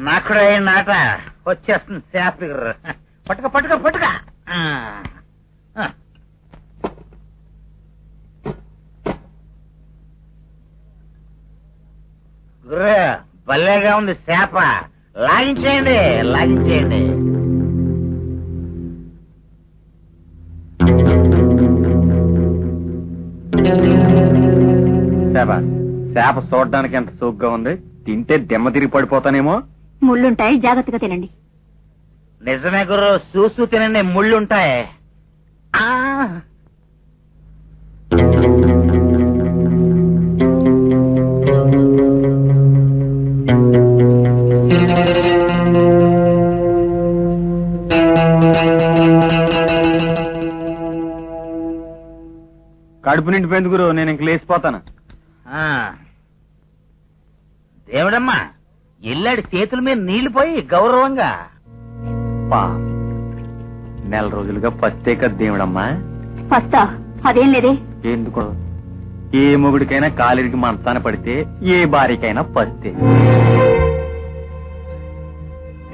నాకుడ నాట వచ్చేస్తుంది శాపి గురు. పట్టుక పట్టుక పట్టుక. గురు భలేగా ఉంది శాప, లాగించేయండి లాగించేయండి. చేప చూడడానికి ఎంత సోగ్గా ఉంది, తింటే దెమ్మ తిరిగి పడిపోతానేమో. ముళ్ళుంటాయి, జాగ్రత్తగా తినండి. నిజమే గురు, చూసు తినండి, ముళ్ళుంటాయి. కడుపు నిండిపోయింది గురు, నేను ఇంక లేచిపోతాను. దేవుడమ్మా, ఎల్లాడి చేతుల మీద నీళ్లు పోయి గౌరవంగా. నెల రోజులుగా పస్తే కదా దేవుడమ్మా. పస్తా అదేం లేదే. ఎందుకు? ఏ మొగుడికైనా కాలిరికి మంతాన పడితే ఏ భార్యకైనా పస్తే.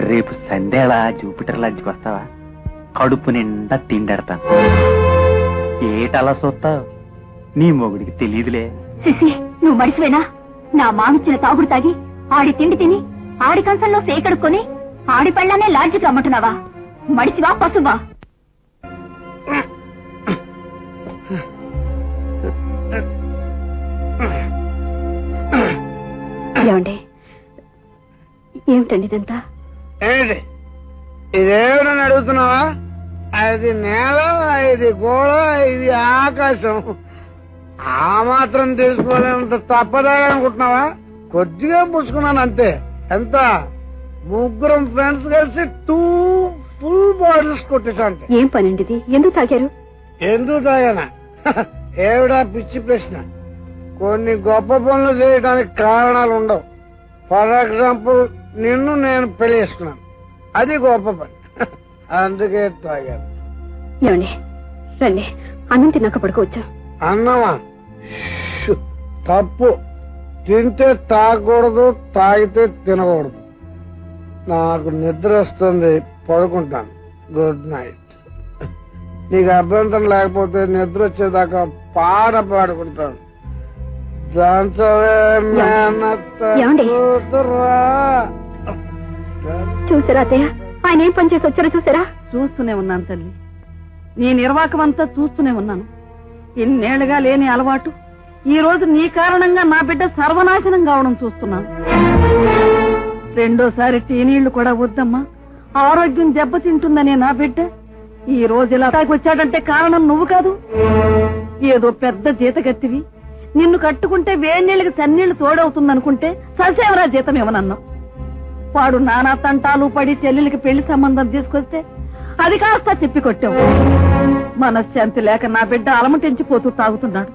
రేపు సందేళ జూపిటర్ లంచ్కి వస్తావా? కడుపు నిండా తిండెడతాను. ఏటలా చూస్తావు? నీ మొగుడికి తెలియదులే. సిసి, నువ్వు మనిషివేనా? నా మామిచ్చిన తాగుడు తాగి ఆడి తిండి తిని ఆడి కంచంలో సేకడుక్కొని ఆడి పళ్ళనే లాడ్జికి రమ్మంటున్నావా? మడిసివా పశువా? ఏమండి, ఏమిటండి ఇదంతా? ఏంటి ఇదేమిటని అడుగుతున్నావా? అది నేల, ఇది గోడ, ఇది ఆకాశం. ఆ మాత్రం తెలుసుకోలేనంత తప్పదాగనుకుంటున్నావా? కొద్దిగా పుచ్చుకున్నాను అంతే. ఎంత? ముగ్గురం ఫ్రెండ్స్ కలిసి 2 ఫుల్ బాటిల్స్ కొట్టేసాంటే. ఏం పనండి ఇది? ఎందుకు తాగారు? ఎందుకు తాగానా? ఏవిడా పిచ్చి ప్రశ్న. కొన్ని గొప్ప పనులు చేయడానికి కారణాలు ఉండవు. ఫర్ ఎగ్జాంపుల్, నిన్ను నేను పెళ్లి చేసుకున్నాను, అది గొప్ప పని. అందుకే తాగాను. ఏమండి, రండి, అన్నం తిన్నాక పడుకోవచ్చా? అన్నమా? తప్పు. తింటే తాగకూడదు, తాగితే తినకూడదు. నాకు నిద్ర వస్తుంది, పడుకుంటాను. Good night. నీకు అభ్యంతరం లేకపోతే నిద్ర వచ్చేదాకా పాట పాడుకుంటాను. చూసారా అత్తయ్య, ఆయన ఏం పని చేసి వచ్చారో చూసారా? చూస్తూనే ఉన్నాను తల్లి, నీ నిర్వాకం అంతా చూస్తూనే ఉన్నాను. ఎన్నేళ్లుగా లేని అలవాటు ఈ రోజు నీ కారణంగా నా బిడ్డ సర్వనాశనం కావడం చూస్తున్నాను. రెండోసారి టీనీళ్లు కూడా వద్దమ్మా, ఆరోగ్యం దెబ్బతింటుందనే నా బిడ్డ ఈ రోజు ఇలా వచ్చాడంటే కారణం నువ్వు కాదు. ఏదో పెద్ద జీతగత్తివి, నిన్ను కట్టుకుంటే వేణీళ్ళకి సన్నీళ్లు తోడవుతుందనుకుంటే ససేవరా జీతం ఇవ్వనన్నావు. వాడు నానా తంటాలు పడి చెల్లెలికి పెళ్లి సంబంధం తీసుకొస్తే అది కాస్త తిప్పికొట్టావు. మనశ్శాంతి లేక నా బిడ్డ అలమటించిపోతూ తాగుతున్నాడు.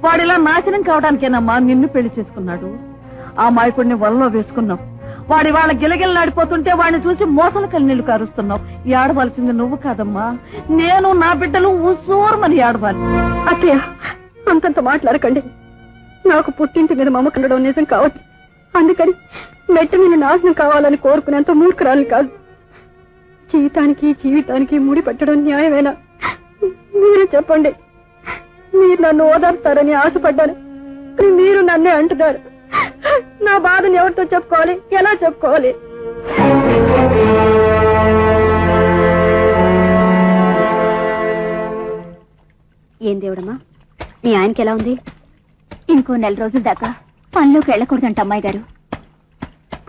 వాడిలా నాశనం కావడానికేనమ్మా నిన్ను పెళ్లి చేసుకున్నాడు. ఆ మాయకుడిని వలలో వేసుకున్నావు. వాడి వాళ్ళ గిలగిల్లాడిపోతుంటే వాడిని చూసి మోసలు కన్నీళ్లు కారుస్తున్నావు. ఏడవలసింది నువ్వు కాదమ్మా, నేను నా బిడ్డలు ఉసూరమని ఏడవాలి. అత్తయ్య, అంతంత మాట్లాడకండి. నాకు పుట్టింటి మీద మమ్మకండడం నిజం కావచ్చు, అందుకని మెట్టు నేను నాశనం కావాలని కోరుకునేంత మూర్ఖురాలు కాదు. జీవితానికి ముడి పెట్టడం న్యాయమేనా? మీరు చెప్పండి. మీరు నన్ను ఓదార్తారని ఆశపడ్డాను, మీరు నన్నే అంటున్నారు. నా బాధను ఎవరితో చెప్పుకోవాలి, ఎలా చెప్పుకోవాలి? ఏం దేవుడమ్మా, మీ ఆయనకి ఎలా ఉంది? ఇంకో 4 రోజుల దాకా పనిలోకి వెళ్ళకూడదంట అమ్మాయి గారు.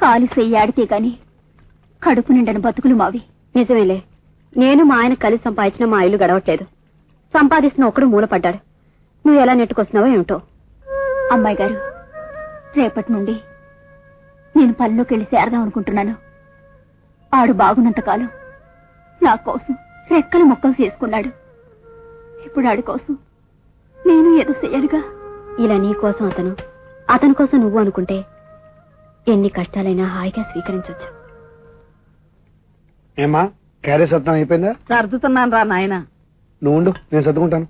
కాలు చెయ్యాడితే గాని కడుపు నిండని బతుకులు మావి. నిజమేలే, నేను మా ఆయన కలిసి సంపాదించిన మా ఇల్లు గడవట్లేదు. సంపాదిస్తున్న ఒకడు మూలపడ్డాడు. నువ్వు ఎలా నెట్టుకొస్తున్నావో ఏమిటో. అమ్మాయి గారు, రేపటి నుండి నేను పనిలోకి వెళ్ళి చేరదాం అనుకుంటున్నాను. ఆడు బాగున్నంత కాలం నా కోసం రెక్కలు మొక్కలు చేసుకున్నాడు. ఇప్పుడు ఆడి కోసం నేను ఏదో చెయ్యాలిగా. ఇలా నీ కోసం అతని కోసం నువ్వు అనుకుంటే ఎన్ని కష్టాలైనా హాయిగా స్వీకరించవచ్చు. ఏమా క్యారేజ్ సత్తం అయిపోయిందా? సర్దుతున్నాను రా నాయన. నువ్వు ఉండు, నేను సర్దుకుంటాను.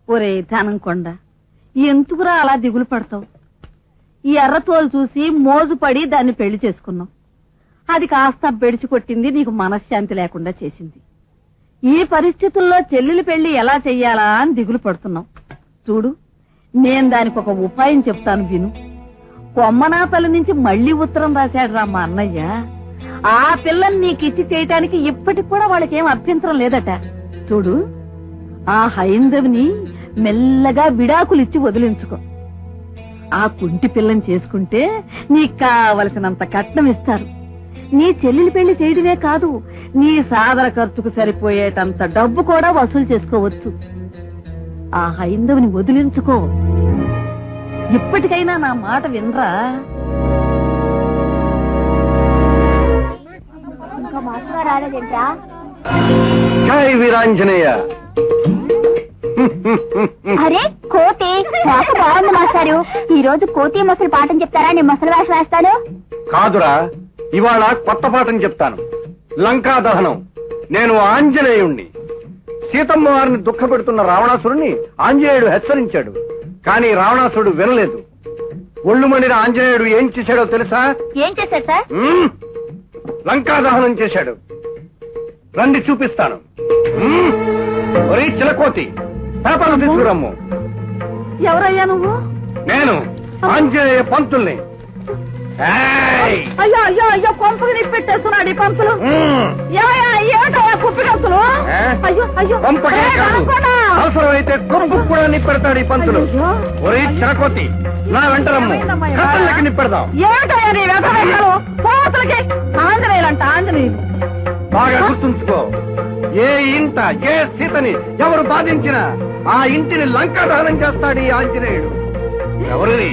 ఒరే ధనంకొండ, ఎందుకురా అలా దిగులు పడతావు? ఈ ఎర్రతోలు చూసి మోజుపడి దాన్ని పెళ్లి చేసుకున్నావు. అది కాస్త బెడిచి కొట్టింది, నీకు మనశ్శాంతి లేకుండా చేసింది. ఈ పరిస్థితుల్లో చెల్లెలి పెళ్లి ఎలా చెయ్యాలా అని దిగులు పడుతున్నావు. చూడు, నేను దానికి ఒక ఉపాయం చెప్తాను, విను. కొమ్మనాపల్లి నుంచి మళ్లీ ఉత్తరం రాశాడు రా మా అన్నయ్య. ఆ పిల్లని నీకిచ్చి చేయటానికి ఇప్పటికి కూడా వాళ్ళకేం అభ్యంతరం లేదట. చూడు, ఆ హైందవిని మెల్లగా విడాకులిచ్చి వదిలించుకో. ఆ కుంటి పిల్లని చేసుకుంటే నీకు కావలసినంత కట్నం ఇస్తారు. నీ చెల్లెలి పెళ్లి చేయడమే కాదు, నీ సాదర ఖర్చుకు సరిపోయేటంత డబ్బు కూడా వసూలు చేసుకోవచ్చు. ఆ హైందవిని వదిలించుకో. ఇప్పటికైనా నా మాట వినరా? ఇంకా మాటగా రాలేదేంటా? జై వీరాంజనేయ. అరే కోతి, నాకు బాగుంది మాస్టారు. ఈ రోజు కోతి ముసలి పాఠం చెప్తారా? నేను ముసలి వేష వేస్తాను. కాదురా, ఇవాళ కొత్త పాఠం చెప్తాను. లంకా దహనం. నేను ఆంజనేయుణ్ణి. సీతమ్మ వారిని దుఃఖపెడుతున్న రావణాసురుణ్ణి ఆంజనేయుడు హెచ్చరించాడు. కానీ రావణాసురుడు వినలేదు. ఒళ్ళుమణిన ఆంజనేయుడు ఏం చేశాడో తెలుసా? ఏం చేశాడు సార్? లంకా దహనం చేశాడు. రండి చూపిస్తాను. ఒరే చిలకోతి, పేపర్లు తీసుకురమ్ము. ఎవరయ్యా నువ్వు? నేను ఆంజనేయ పంతుల్ని. అయ్యో అయ్యో అయ్యో, కొంపకి నిప్పెట్టేస్తున్నాడు ఈ పంతులు. ఏమిటయ్యా కుప్పి కంతులు? అయ్యో అయ్యో, అవసరమైతే కుప్పకు కూడా నిప్పెడతాడు ఈ పంతులు. ఒరే చిలకోతి, నా వెంటరమ్ము, కట్టలకి నిప్పెడదాం. ఏమిటయ్యా నీ వెంటలు? పోతలకి ఆంజనేయులంట, ఆంజనేయులు. బాగా గుర్తుంచుకో, ఏ ఇంట ఏ సీతని ఎవరు బాధించినా ఆ ఇంటిని లంకా దహనం చేస్తాడు ఈ ఆంజనేయుడు. ఎవరిని?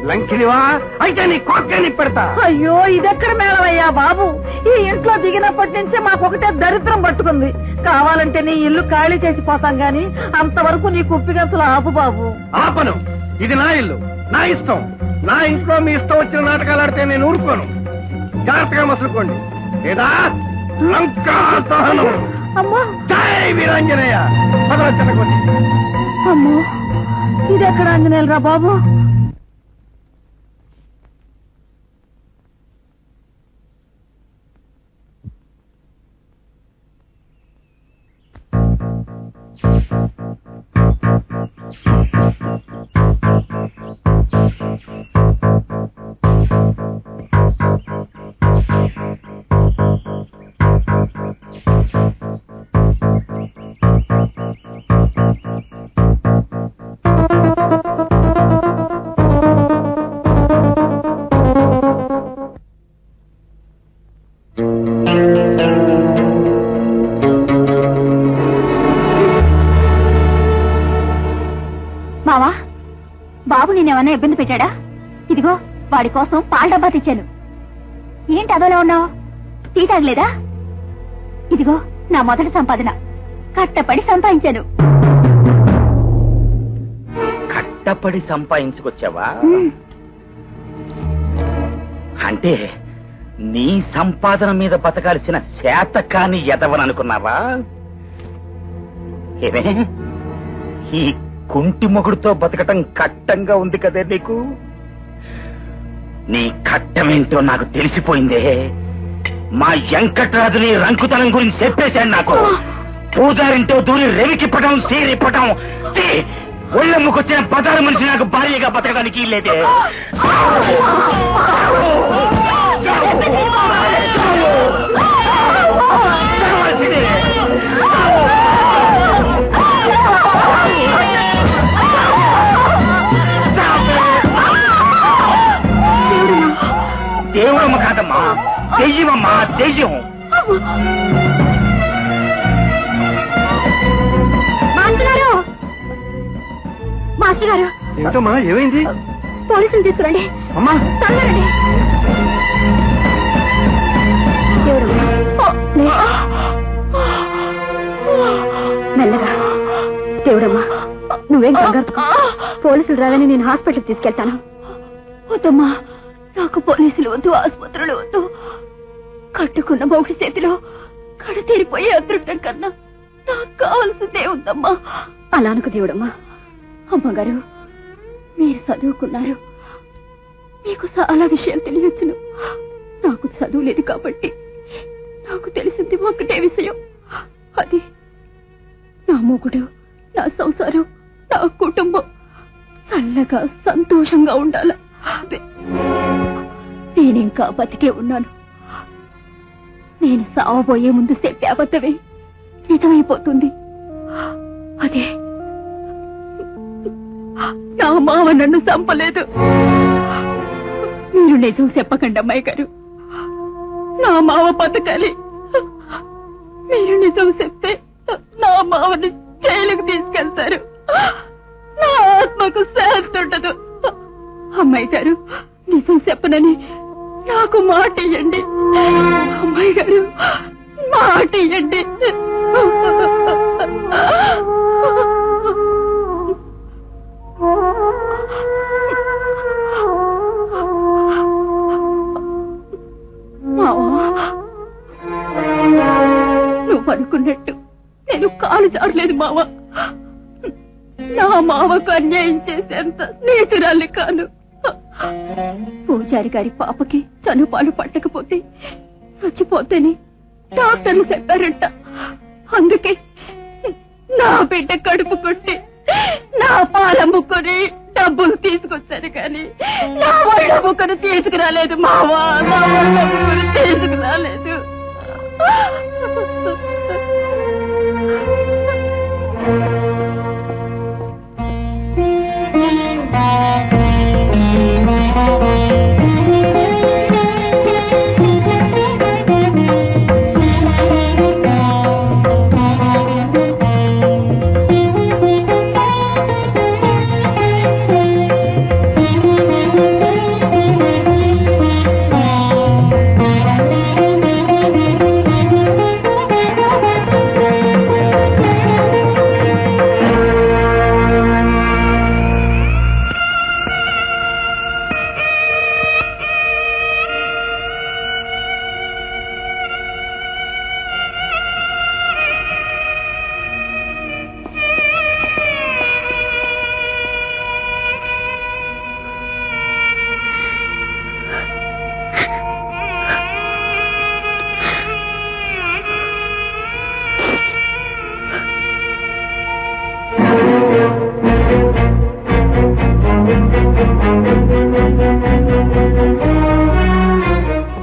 లంకినివా? అయితే నీ కొక్కని పెడతా. అయ్యో, ఇదెక్కడ మేళమయ్యా బాబు? ఈ ఇంట్లో దిగినప్పటి నుంచి మాకొకటే దరిద్రం పట్టుకుంది. కావాలంటే నీ ఇల్లు ఖాళీ చేసిపోతాం గాని అంతవరకు నీ కుప్పిగంతులు ఆపు బాబు. ఆపను. ఇది నా ఇల్లు, నా ఇష్టం. నా ఇంట్లో మీ ఇష్టం వచ్చిన నాటకాలు ఆడితే నేను ఊరుకోను. జాగ్రత్తగా మసులుకోండి, లేదా లంకా దహనం. అమ్మో, జై వీరాంజనేయ. పదవచ్చనకోటి. అమ్మో, ఇదెక్కడ ఆంజనేయులు రా బాబు? బాబు నేనేమన్నా ఇబ్బంది పెట్టాడా? ఇదిగో వాడి కోసం పాల డబ్బా తెచ్చాను. ఏంటి అదోలా ఉన్నావు? టీ తాగలేదా? ఇదిగో నా మొదటి సంపాదన, కట్టపడి సంపాదించాను. కట్టపడి సంపాదించుకొచ్చావా? అంటే నీ సంపాదన మీద బతకాల్సిన శాతకాన్ని ఎదవననుకున్నావా? ఏమే, ఈ కుంటి మొగుడుతో బతకటం కట్టంగా ఉంది కదే నీకు? నీ కట్టమేంటో నాకు తెలిసిపోయిందే. మా వెంకటరాజుని రంకుతనం గురించి చెప్పేశాడు నాకు. పూజారింటో దూరి రెవికిప్పటం, సీరిప్పటం, ఒళ్ళమ్ముకొచ్చిన 16 మనిషి నాకు భార్యగా బతకడానికి లేదే. దేవుడమ్మ కాదమ్మా, దెయ్యమమ్మా, దెయ్యం. మాస్టర్ గారు, ఏమిటమ్మా, ఏమైంది? పోలీసులు తీసుకురండి. అమ్మా, తొందరండి. మెల్లగా. దేవుడమ్మా, నువ్వేం కంగారు. పోలీసులు రాగానే నేను హాస్పిటల్కి తీసుకెళ్తాను. వద్దమ్మా, నాకు పోలీసులు వద్దు, ఆసుపత్రులు వద్దు. కట్టుకున్న మొగుడి చేతిలో కడ తీరిపోయే అదృష్టం కన్నా నాకు కావాల్సిందే ఉందమ్మా. అలా అనుకు దేవుడమ్మా. అమ్మగారు, మీరు చదువుకున్నారు, మీకు చాలా విషయాలు తెలియచ్చును. నాకు చదువు లేదు కాబట్టి నాకు తెలిసింది ఒకటే విషయం. అది నా మొగుడు, నా సంసారం, నా కుటుంబం చల్లగా సంతోషంగా ఉండాల. నేనింకా బతికే ఉన్నాను. నేను సావబోయే ముందు చెప్పే అబద్ధమే నిజమైపోతుంది. అదే, నా మావ నన్ను చంపలేదు. మీరు నిజం చెప్పకండి అమ్మాయి గారు, నా మావ బతకాలి. మీరు నిజం చెప్తే నా మావని జైలుకు తీసుకెళ్తారు, నా ఆత్మకు శాంతి ఉండదు. అమ్మాయి గారు, నిజం చెప్పనని నాకు మాట ఇయ్యండి. అమ్మాయి గారు, మాట ఇయ్యండి. నువ్వు అనుకున్నట్టు నేను కాలు జారలేదు మావ. నా మావకు అన్యాయం చేసేంత నీతురాలి కాను. పూజారి గారి పాపకి చనుపాలు పట్టకపోతే చచ్చిపోతేని డాక్టర్లు చెప్పారంట. అందుకే నా బిడ్డ కడుపు కొట్టి నా పాలమ్ముకొని డబ్బులు తీసుకొచ్చాను, కానీ నా ఒళ్ళమ్ముకొని తీసుకురాలేదు మావా. నా ఒళ్ళమ్ముకొని తీసుకురాలేదు.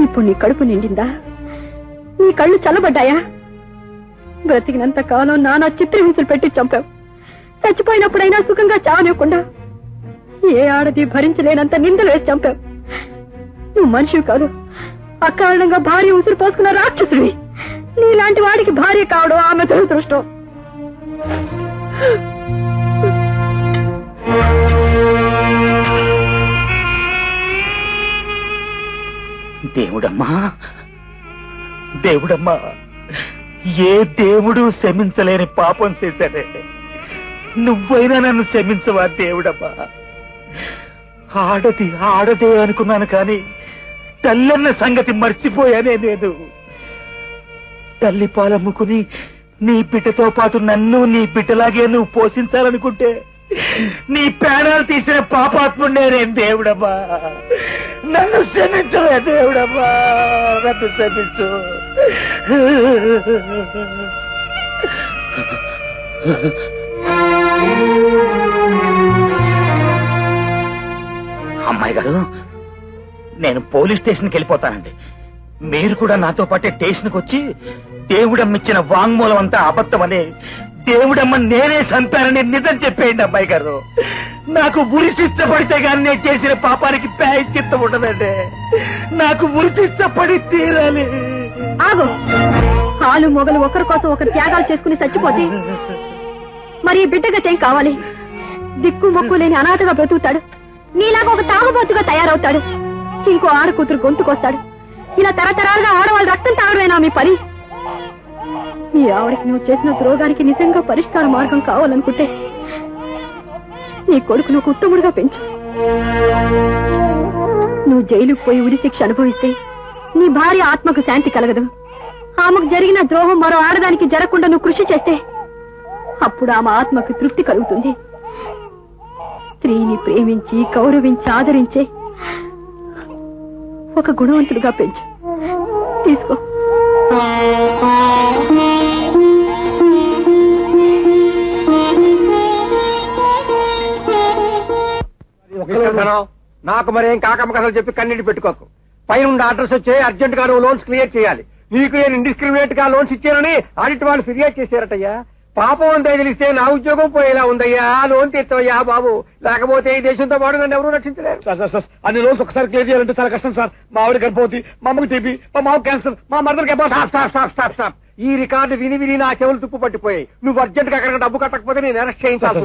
ఇప్పుడు నీ కడుపు నిండిందా? నీ కళ్ళు చల్లబడ్డాయా? బ్రతికినంత కాలం నానా చిత్రహింసలు పెట్టి చంపావు. చచ్చిపోయినప్పుడైనా సుఖంగా చావనివ్వకుండా ఏ ఆడది భరించలేనంత నిందలు వేసి చంపావు. నువ్వు మనిషివి కాదు, అకారణంగా భార్య ఉసురు పోసుకున్న రాక్షసుడివి. నీలాంటి వాడికి భార్య కావడం ఆమె దురదృష్టం. దేవుడమ్మా దేవుడమ్మా, ఏ దేవుడు క్షమించలేని పాపం చేశానే, నువ్వైనా నన్ను క్షమించవా దేవుడమ్మా. ఆడదే అనుకున్నాను కానీ తల్లన్న సంగతి మర్చిపోయానే నేను. తల్లి పాలమ్ముకుని నీ బిడ్డతో పాటు నన్ను నీ బిడ్డలాగే నువ్వు పోషించాలనుకుంటే నీ ప్రాణాలు తీసిన పాపాత్ముడే నేను దేవుడమ్మా. నన్ను క్షమించవే దేవుడమ్మా, నన్ను క్షమించు. అమ్మాయి గారు, నేను పోలీస్ స్టేషన్కి వెళ్ళిపోతానండి. మీరు కూడా నాతో పాటే స్టేషన్కి వచ్చి దేవుడమ్మిచ్చిన వాంగ్మూలం అంతా అబద్ధమని, దేవుడమ్మ నేనే చంపానని నిజం చెప్పేయండి అమ్మాయి గారు. నాకు ఉరి శిక్ష పడితే గాని నేను చేసిన పాపానికి ప్రాయశ్చిత్తం ఉండదండి. నాకు ఉరి శిక్ష పడి తీరాలి. ఆగు. ఆలు మొగలు ఒకరి కోసం ఒకరు త్యాగాలు చేసుకుని చచ్చిపోతే మరి ఈ బిడ్డగతేం కావాలి? దిక్కు మొక్కు లేని అనాథగా బ్రతుకుతాడు. నీలాగా ఒక తాగుబోతుగా తయారవుతాడు. ఇంకో ఆడ కూతురు గొంతుకొస్తాడు. ఇలా తరతరాలుగా ఆడవాళ్ళు రక్తం తాగడమేనా మీ పని? మీ ఆవిడకి నువ్వు చేసిన ద్రోగానికి నిజంగా పరిష్కార మార్గం కావాలనుకుంటే నీ కొడుకు నువ్వు ఉత్తముడుగా పెంచు. నువ్వు జైలుకు పోయి ఉరి శిక్ష అనుభవిస్తే నీ భార్య ఆత్మకు శాంతి కలగదు. ఆమెకు జరిగిన ద్రోహం మరో ఆడదానికి జరగకుండా నువ్వు కృషి చేస్తే అప్పుడు ఆమె ఆత్మకు తృప్తి కలుగుతుంది. స్త్రీని ప్రేమించి గౌరవించి ఆదరించే ఒక గుణవంతుడిగా పెంచు. తీసుకో. నాకు మరేం కాకమ్మ కథలు చెప్పి కన్నీటి పెట్టుకోకు. పైన ఆర్డర్స్ వచ్చే అర్జెంట్ గా నువ్వు లోన్స్ క్లియర్ చేయాలి. నీకు నేను ఇండిస్క్రిమినేట్ గా లోన్స్ ఇచ్చానని ఆడిట్ వాళ్ళు ఫిర్యాదు చేశారటయ్యా. పాపం అంతా తెలిస్తే నా ఉద్యోగం పోయేలా ఉందయ్యా. లోన్ తెచ్చవయ్యా బాబు, లేకపోతే ఈ దేశంతో పాటు నన్ను ఎవరూ రక్షించలేరు. సార్ అన్ని లోన్స్ ఒకసారి క్లియర్ చేయాలంటే చాలా కష్టం సార్. మా ఆవిడ గర్భవతి, మా అమ్మకి టీబీ, మా మాకు క్యాన్సర్, మా మదర్కి స్టాప్. ఈ రికార్డు విని నా చెవులు తుప్పు పట్టిపోయాయి. నువ్వు అర్జెంట్ గా అక్కడ డబ్బు కట్టకపోతే నేను అరెస్ట్ చేయించాలి.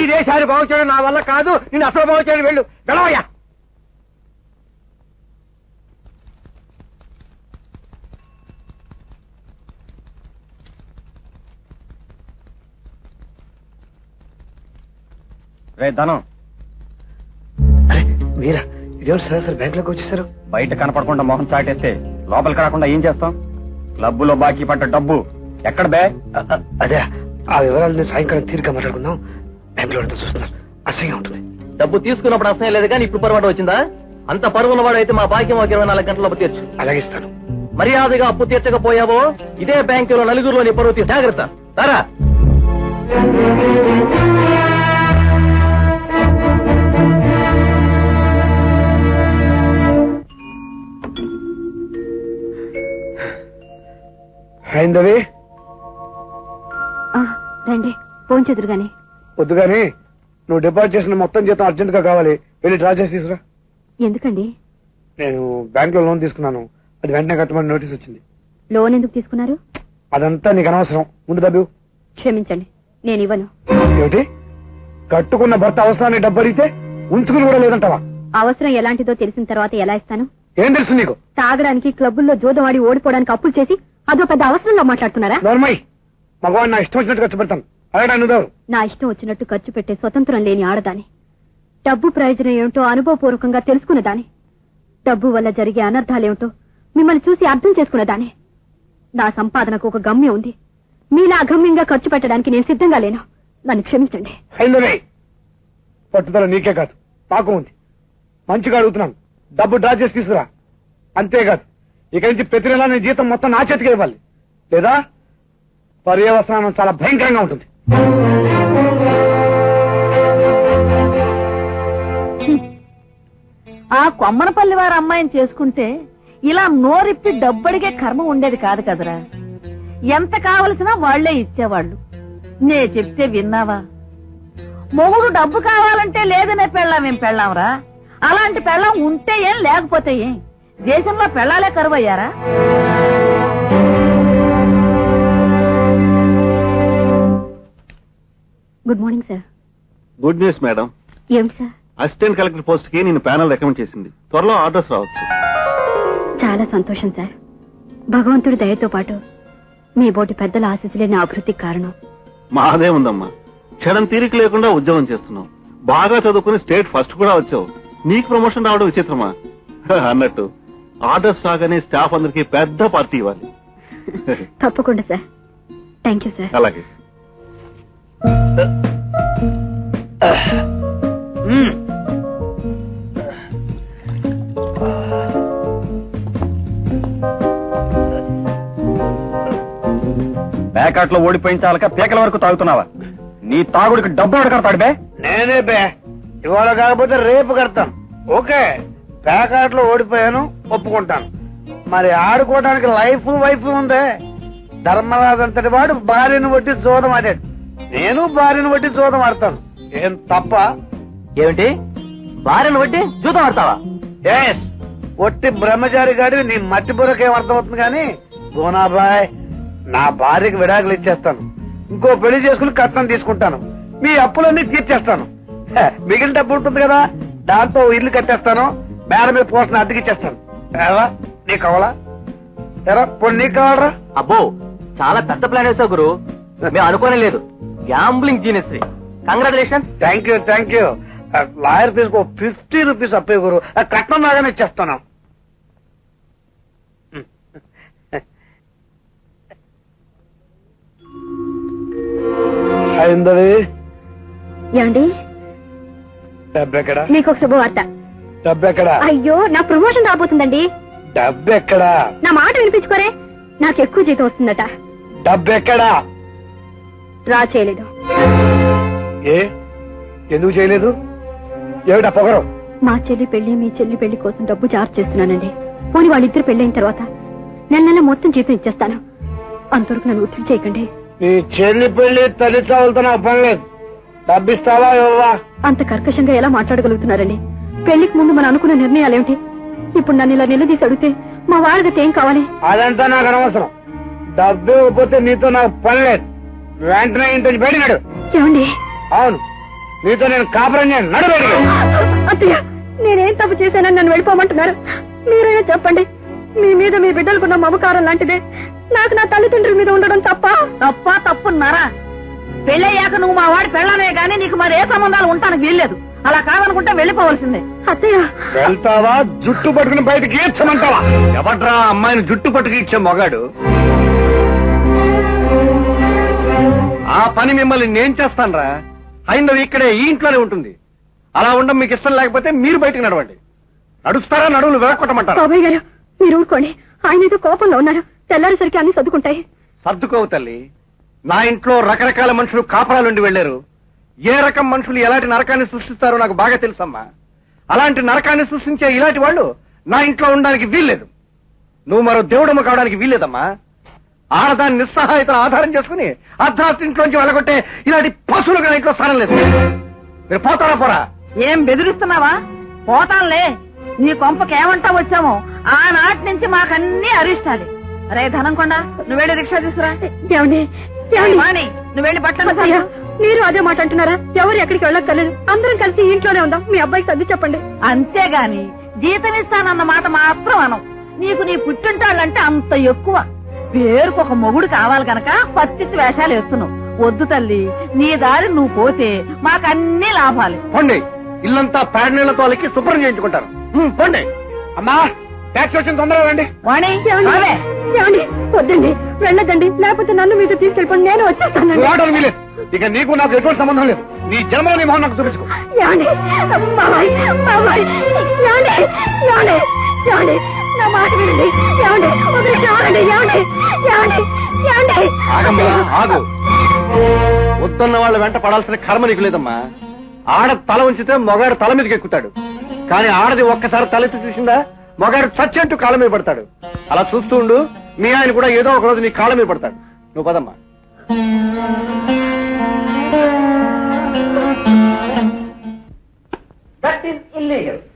ఈ దేశాన్ని బాగు చేయడం నా వల్ల కాదు. నేను అసలు బాగు చేయడం వెళ్ళవయ్యా. రే ధనం, మీరా ఇదేమిటి సార్ బ్యాంక్ లోకి వచ్చేసారు? బయట కనపడకుండా మొహం చాటేస్తే లోపలికి రాకుండా ఏం చేస్తాం? క్లబ్బులో బాకీ పడ్డ డబ్బు ఎక్కడ బే? అదే ఆ వివరాలు సాయంకాలం తీరిక మాట్లాడుకుందాం. బ్యాంక్ లో చూస్తున్నారు, అసహ్యంగా ఉంటుంది. డబ్బు తీసుకున్నప్పుడు అసహ్యం లేదు కానీ ఇప్పుడు పొరపాటు వచ్చిందా? అంత పరువు ఉన్నవాడు అయితే మా బాకీ మాకు 24 గంటల తీర్చు. అలాగే ఇస్తాను. మర్యాదగా అప్పు తీర్చకపోయావో ఇదే బ్యాంకులో నలుగురులో నీ పరువు తీసి జాగ్రత్త. సరా అయిందవి రండి, ఫోన్ చెదురుగానే. వద్దు గాని నువ్వు డిపాజిట్ చేసిన మొత్తం జీతం అర్జెంట్ గా కావాలి. వెళ్ళి డ్రా చేసి తీసుకురా. ఎందుకండి? నేను బ్యాంక్ లో లోన్ తీసుకున్నాను, అది వెంటనే కట్టమని నోటీస్ వచ్చింది. లోన్ ఎందుకు తీసుకున్నారు? అదంతా నీకు అనవసరం. ముందు డబ్బు. క్షమించండి, నేను ఇవ్వను. ఏమిటి? కట్టుకున్న భర్త అవసరాన్ని డబ్బు అడిగితే ఉంచుకుని కూడా లేదంటావా? అవసరం ఎలాంటిదో తెలిసిన తర్వాత ఎలా ఇస్తాను? ఏం తెలుసు నీకు? తాగడానికి క్లబ్బుల్లో జోదవాడి ఓడిపోవడానికి అప్పులు చేసి అదో పెద్ద అవసరంలో మాట్లాడుతున్నారా? నోర్మై, మగవాడిని నా ఇష్టం వచ్చినట్టు ఖర్చు పెడతాను. అలాగే నువ్వు నా ఇష్టం వచ్చినట్టు ఖర్చు పెట్టే స్వతంత్రం లేని ఆడదాని. డబ్బు ప్రయోజనం ఏమిటో అనుభవపూర్వకంగా తెలుసుకున్నదాని. డబ్బు వల్ల జరిగే అనర్థాలేమిటో మిమ్మల్ని చూసి అర్థం చేసుకున్నదాని. నా సంపాదనకు ఒక గమ్యం ఉంది. మీలా అగమ్యంగా ఖర్చు పెట్టడానికి నేను సిద్ధంగా లేను. నన్ను క్షమించండి. అయిందనే పట్టుదల నీకే కాదు నాకు ఉంది. మంచిగా అడుగుతున్నాను, డబ్బు డ్రా చేసి తీసుకురా. అంతేకాదు ఇక నుంచి ప్రతి నెలా నీ జీతం మొత్తం నా చేతికి ఇవ్వాలి, లేదా పర్యవసానం చాలా భయంకరంగా ఉంటుంది. ఆ కొమ్మనపల్లి వారి అమ్మాయిని చేసుకుంటే ఇలా నోరిప్పి డబ్బడిగే కర్మ ఉండేది కాదు కదరా. ఎంత కావలసినా వాళ్లే ఇచ్చేవాళ్లు. నే చెప్తే విన్నావా? మొగుడు డబ్బు కావాలంటే లేదనే పెళ్ళామేం పెళ్ళాంరా. అలాంటి పెళ్ళాం ఉంటే ఏం లేకపోతే ఏం? దేశంలో పెళ్ళాలే కరువయ్యారా? Good morning sir. Good news madam. ఏమిటి సార్? అసిస్టెంట్ కలెక్టర్ పోస్ట్ కి నేను ప్యానల్ రికమెండ్ చేసింది. త్వరలో ఆర్డర్స్ రావచ్చు. చాలా చాలా సంతోషం సార్. భగవంతుడి దయతో పాటు మీ బోటి పెద్దల ఆశీస్సులే నా అభివృద్ధికి కారణం. మాదే ఉందమ్మా, క్షణం తీరిక లేకుండా ఉద్యోగం చేస్తున్నావు, బాగా చదువుకుని స్టేట్ ఫస్ట్ కూడా వచ్చావు. నీకు ప్రమోషన్ రావడం విచిత్రమా? అన్నట్టు ఆర్డర్స్ రాగానే స్టాఫ్ అందరికి పెద్ద పార్టీ ఇవ్వాలి. తప్పకుండా సార్. Thank you sir. అలాగే. ప్యాకెట్లో ఓడిపోయించాలక పీకల వరకు తాగుతున్నావా? నీ తాగుడికి డబ్బు ఎవడు కడతాడు బే? నేనే బే, ఇవాళ కాకపోతే రేపు కడతాను. ఓకే, ప్యాకెట్లో ఓడిపోయాను, ఒప్పుకుంటాను. మరి ఆడుకోవడానికి లైఫ్ వైఫ్ ఉందే. ధర్మరాజు అంతటి వాడు భార్యను బట్టి జోదం ఆడాడు, నేను భార్యను బట్టి జోదం ఆడతాను. ఏం తప్ప? ఏమిటి, భార్యను బట్టి జూతం ఆడతావా? ఎస్, ఒట్టి బ్రహ్మచారి గాడి నీ మట్టి బుర్రకేం అర్థమవుతుంది కానీ, గోనాబాయ్, నా భార్యకి విడాకులు ఇచ్చేస్తాను, ఇంకో పెళ్లి చేసుకుని కట్నం తీసుకుంటాను, మీ అప్పులన్నీ తీర్చేస్తాను. మిగిలిన డబ్బు ఉంటుంది కదా, దాంతో ఇల్లు కట్టేస్తాను, మేడ మీద పోసిన అద్దెకిచ్చేస్తాను. ఏవా, నీకు కావాలా? ఎరా పోనీ నీకు కావాలరా? అబ్బో, చాలా పెద్ద ప్లాన్ వేసావు గురు, మేము అనుకోనే లేదు. Gambling genius, congratulation. Thank you, thank you. Lawyer fees 50 rupees అప్పే గురు, కట్నం లాగానే ఇచ్చేస్తాను. అయిందవి ఏమండి, డబ్బెక్కడా? మీకు ఒక శుభవార్త. డబ్బెక్కడా? అయ్యో, నా ప్రమోషన్ రాబోతుందండి. డబ్బెక్కడా? నా మాట వినిపించుకోరే, నాకు ఎక్కువ జీతం వస్తుందట. డబ్బెక్కడా? డ్రా చేయలేదు. ఏ, ఎందుకు చేయలేదు? ఏమిటా పొగరు? మా చెల్లి పెళ్లి, మీ చెల్లి పెళ్లి కోసం డబ్బు చార్జ్ చేస్తున్నానండి. పోనీ వాళ్ళిద్దరు పెళ్ళైన తర్వాత నెల నెల మొత్తం జీతం ఇచ్చేస్తాను. అంతవరకు నన్ను ఒత్తిడి చేయకండి. నీ చెల్లి పెళ్లి తల్లి చావులతో నాకు పని లేదు. డబ్బిస్తావా ఇవ్వవా? అంత కర్కశంగా ఎలా మాట్లాడగలుగుతున్నారండి? పెళ్లికి ముందు మనం అనుకున్న నిర్ణయాలేమిటి? ఇప్పుడు నన్ను ఇలా నిలదీసి అడిగితే మా వాడితే ఏం కావాలి? అదంతా నాకు అనవసరం. డబ్బు ఇవ్వకపోతే నీతో నాకు పని లేదు. వెంటనే ఇంటి బయటనాడు. ఏమండి? అవును, నీతో నేను కాపురం చేయను. నడు బయటికి. అత్తయ్య, నేనేం తప్పు చేశానని నన్ను వెళ్ళిపోమంటున్నారు? మీరైనా చెప్పండి. మీ మీద మీ బిడ్డలకున్న మమకారం లాంటిదే నాకు నా తల్లిదండ్రుల మీద ఉండడం తప్ప? తప్పున్నారా? పెళ్ళయ్యాక నువ్వు మా వాడి పెళ్ళనే గానీ నీకు మరి ఏ సంబంధాలు ఉంటానికి వీల్లేదు. అలా కాదనుకుంటే వెళ్ళిపోవలసిందే. అత్తయ్య, వెళ్తావా? జుట్టు పట్టుకుని బయటకి ఇచ్చమంటావా? ఎవడ్రా అమ్మాయిని జుట్టు పట్టుకు ఇచ్చే మొగాడు? ఆ పని మిమ్మల్ని నేను చేస్తానురా. హైందవి ఇక్కడే ఈ ఇంట్లోనే ఉంటుంది. అలా ఉండడం మీకు ఇష్టం లేకపోతే మీరు బయటకు నడవండి. నడుస్తారా? నడువులు వెనక్కొట్టమంటారా? బాబాయ్ గారు, మీరు ఊరుకోండి. ఆయన ఏదో కోపంలో ఉన్నారు. తెల్లారేసరికి అన్ని సర్దుకుంటాయి. సర్దుకోవు తల్లి. నా ఇంట్లో రకరకాల మనుషులు కాపరాలుండి వెళ్లారు. ఏ రకం మనుషులు ఎలాంటి నరకాన్ని సృష్టిస్తారో నాకు బాగా తెలుసమ్మా. అలాంటి నరకాన్ని సృష్టించే ఇలాంటి వాళ్ళు నా ఇంట్లో ఉండడానికి వీల్లేదు. నువ్వు మరో దేవుడమ్మ కావడానికి వీల్లేదమ్మా. ఆడదాన్ని నిస్సహాయతను ఆధారం చేసుకుని అర్ధరాత్రి ఇంట్లోంచి వెళ్ళగొట్టే ఇలాంటి పశువులుగా నా ఇంట్లో స్థానం లేదు. మీరు పోతారా? పోరా? ఏం బెదిరిస్తున్నావా? పోతాంలే. నీ కొంపకేమంటా వచ్చామో ఆనాటి నుంచి మాకన్నీ అరిష్టాలి. రే ధనంకొండ, నువ్వు వెళ్ళి రిక్షా తీసుకురా. ఏమండి? వాణి, నువ్వు వెళ్ళి బట్టలు అత్తయ్య, మీరు అదే మాట అంటున్నారా? ఎవరు ఎక్కడికి వెళ్ళక్కర్లేదు. అందరం కలిసి ఇంట్లోనే ఉందాం. మీ అబ్బాయికి సర్ది చెప్పండి. అంతేగాని జీతం ఇస్తానన్న మాట మాత్రం అనం. నీకు నీ పుట్టింటాళ్ళంటే అంత ఎక్కువ. పేరుకు ఒక మొగుడు కావాలి గనక పత్తిసి వేషాలు వేస్తున్నావు. వద్దు తల్లి, నీ దారి నువ్వు పోతే మాకన్నీ లాభాలు. పోండి, ఇల్లంతా పేడ నీళ్లతో అలికి శుభ్రం చేయించుకుంటారు. పోండి. అమ్మా, ట్యాక్సీ వచ్చిన తొందరగా రండి. వాణి, ఏమండి? ఏమండి? వద్దండి, వెళ్ళదండి. లేకపోతే నన్ను మీతో తీసుకెళ్ళిపోండి. నేను వచ్చేస్తానండి. వాడని వీలేదు. ఇక నీకు నాకు ఎటువంటి సంబంధం లేదు. నీ జన్మలో నీ మొహం నాకు చూపించుకో. ఏమండి? బాబాయ్, బాబాయ్, ఏమండి? ఏమండి? ఏమండి? నా మాట వినండి. ఏమండి? ఒక నిమిషం ఆగండి. ఏమండి? ఏమండి? ఏమండి? ఆగమ్మా, ఆగు. వద్దన్న వాళ్ళ వెంట పడాల్సిన కర్మ నీకు లేదమ్మా. ఆడ తల ఉంచితే మొగాడు తల మీదకి ఎక్కుతాడు. కానీ ఆడది ఒక్కసారి తలెత్తి చూసిందా మొగాడు చచ్చేంటూ కాళ్ళ మీద పడతాడు. అలా చూస్తూ ఉండు. మీ ఆయన కూడా ఏదో ఒక రోజు నీ కాళ్ళ మీద పడతాడు. నువ్వు పదమ్మా.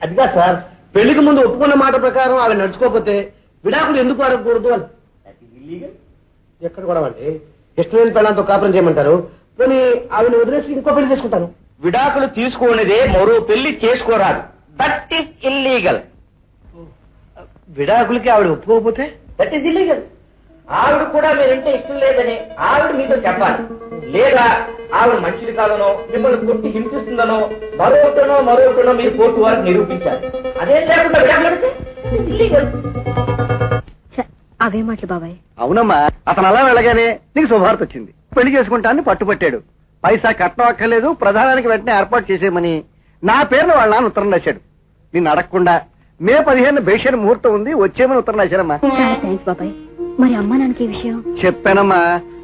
అదిగా సార్, పెళ్లికి ముందు ఒప్పుకున్న మాట ప్రకారం ఆవిడ నడుచుకోకపోతే విడాకులు ఎందుకు అడగకూడదు అని. ఎక్కడ కూడా అండి, ఇష్టమైన పెళ్ళంతో కాపురం చేయమంటారు. కానీ ఆవిడ వదిలేసి ఇంకో పెళ్లి చేసుకుంటాను. విడాకులు తీసుకునేదే మరో పెళ్లి చేసుకోరాదు. That is illegal. విడాకులకి ఆవిడ ఒప్పుకోకపోతే దట్ ఈస్ ఇల్లీగల్. ఆవిడ కూడా మీరంటే ఇష్టం లేదని ఆవిడ మీతో చెప్పాలి. లేదా ఆవిడ మంచిది కాదనో, మిమ్మల్ని కొట్టి హింసిస్తుందనో, మరొకటనో మీరు కోర్టు వారికి నిరూపించాలి. అదేం లేకుండా విడాకులు అడిగితే ఇల్లీగల్. అవే మాటలు బాబాయ్. అవునమ్మా, అతను అలా వెళ్ళగానే నీకు శుభవార్త వచ్చింది. పెళ్లి చేసుకుంటానని పట్టుపట్టాడు. పైసా కట్నం అక్కర్లేదు, ప్రధానానికి వెంటనే ఏర్పాటు చేసేయమని నా పేరున వాళ్ళ నాన్న ఉత్తరం రాశాడు. నిన్ను అడగకుండా మే 15 బేషర్ ముహూర్తం ఉంది, వచ్చేమని ఉత్తరం రాశారమ్మా. చాలా థ్యాంక్స్ బాబాయ్. మరి అమ్మా నాన్నకి ఈ విషయం చెప్పానమ్మా,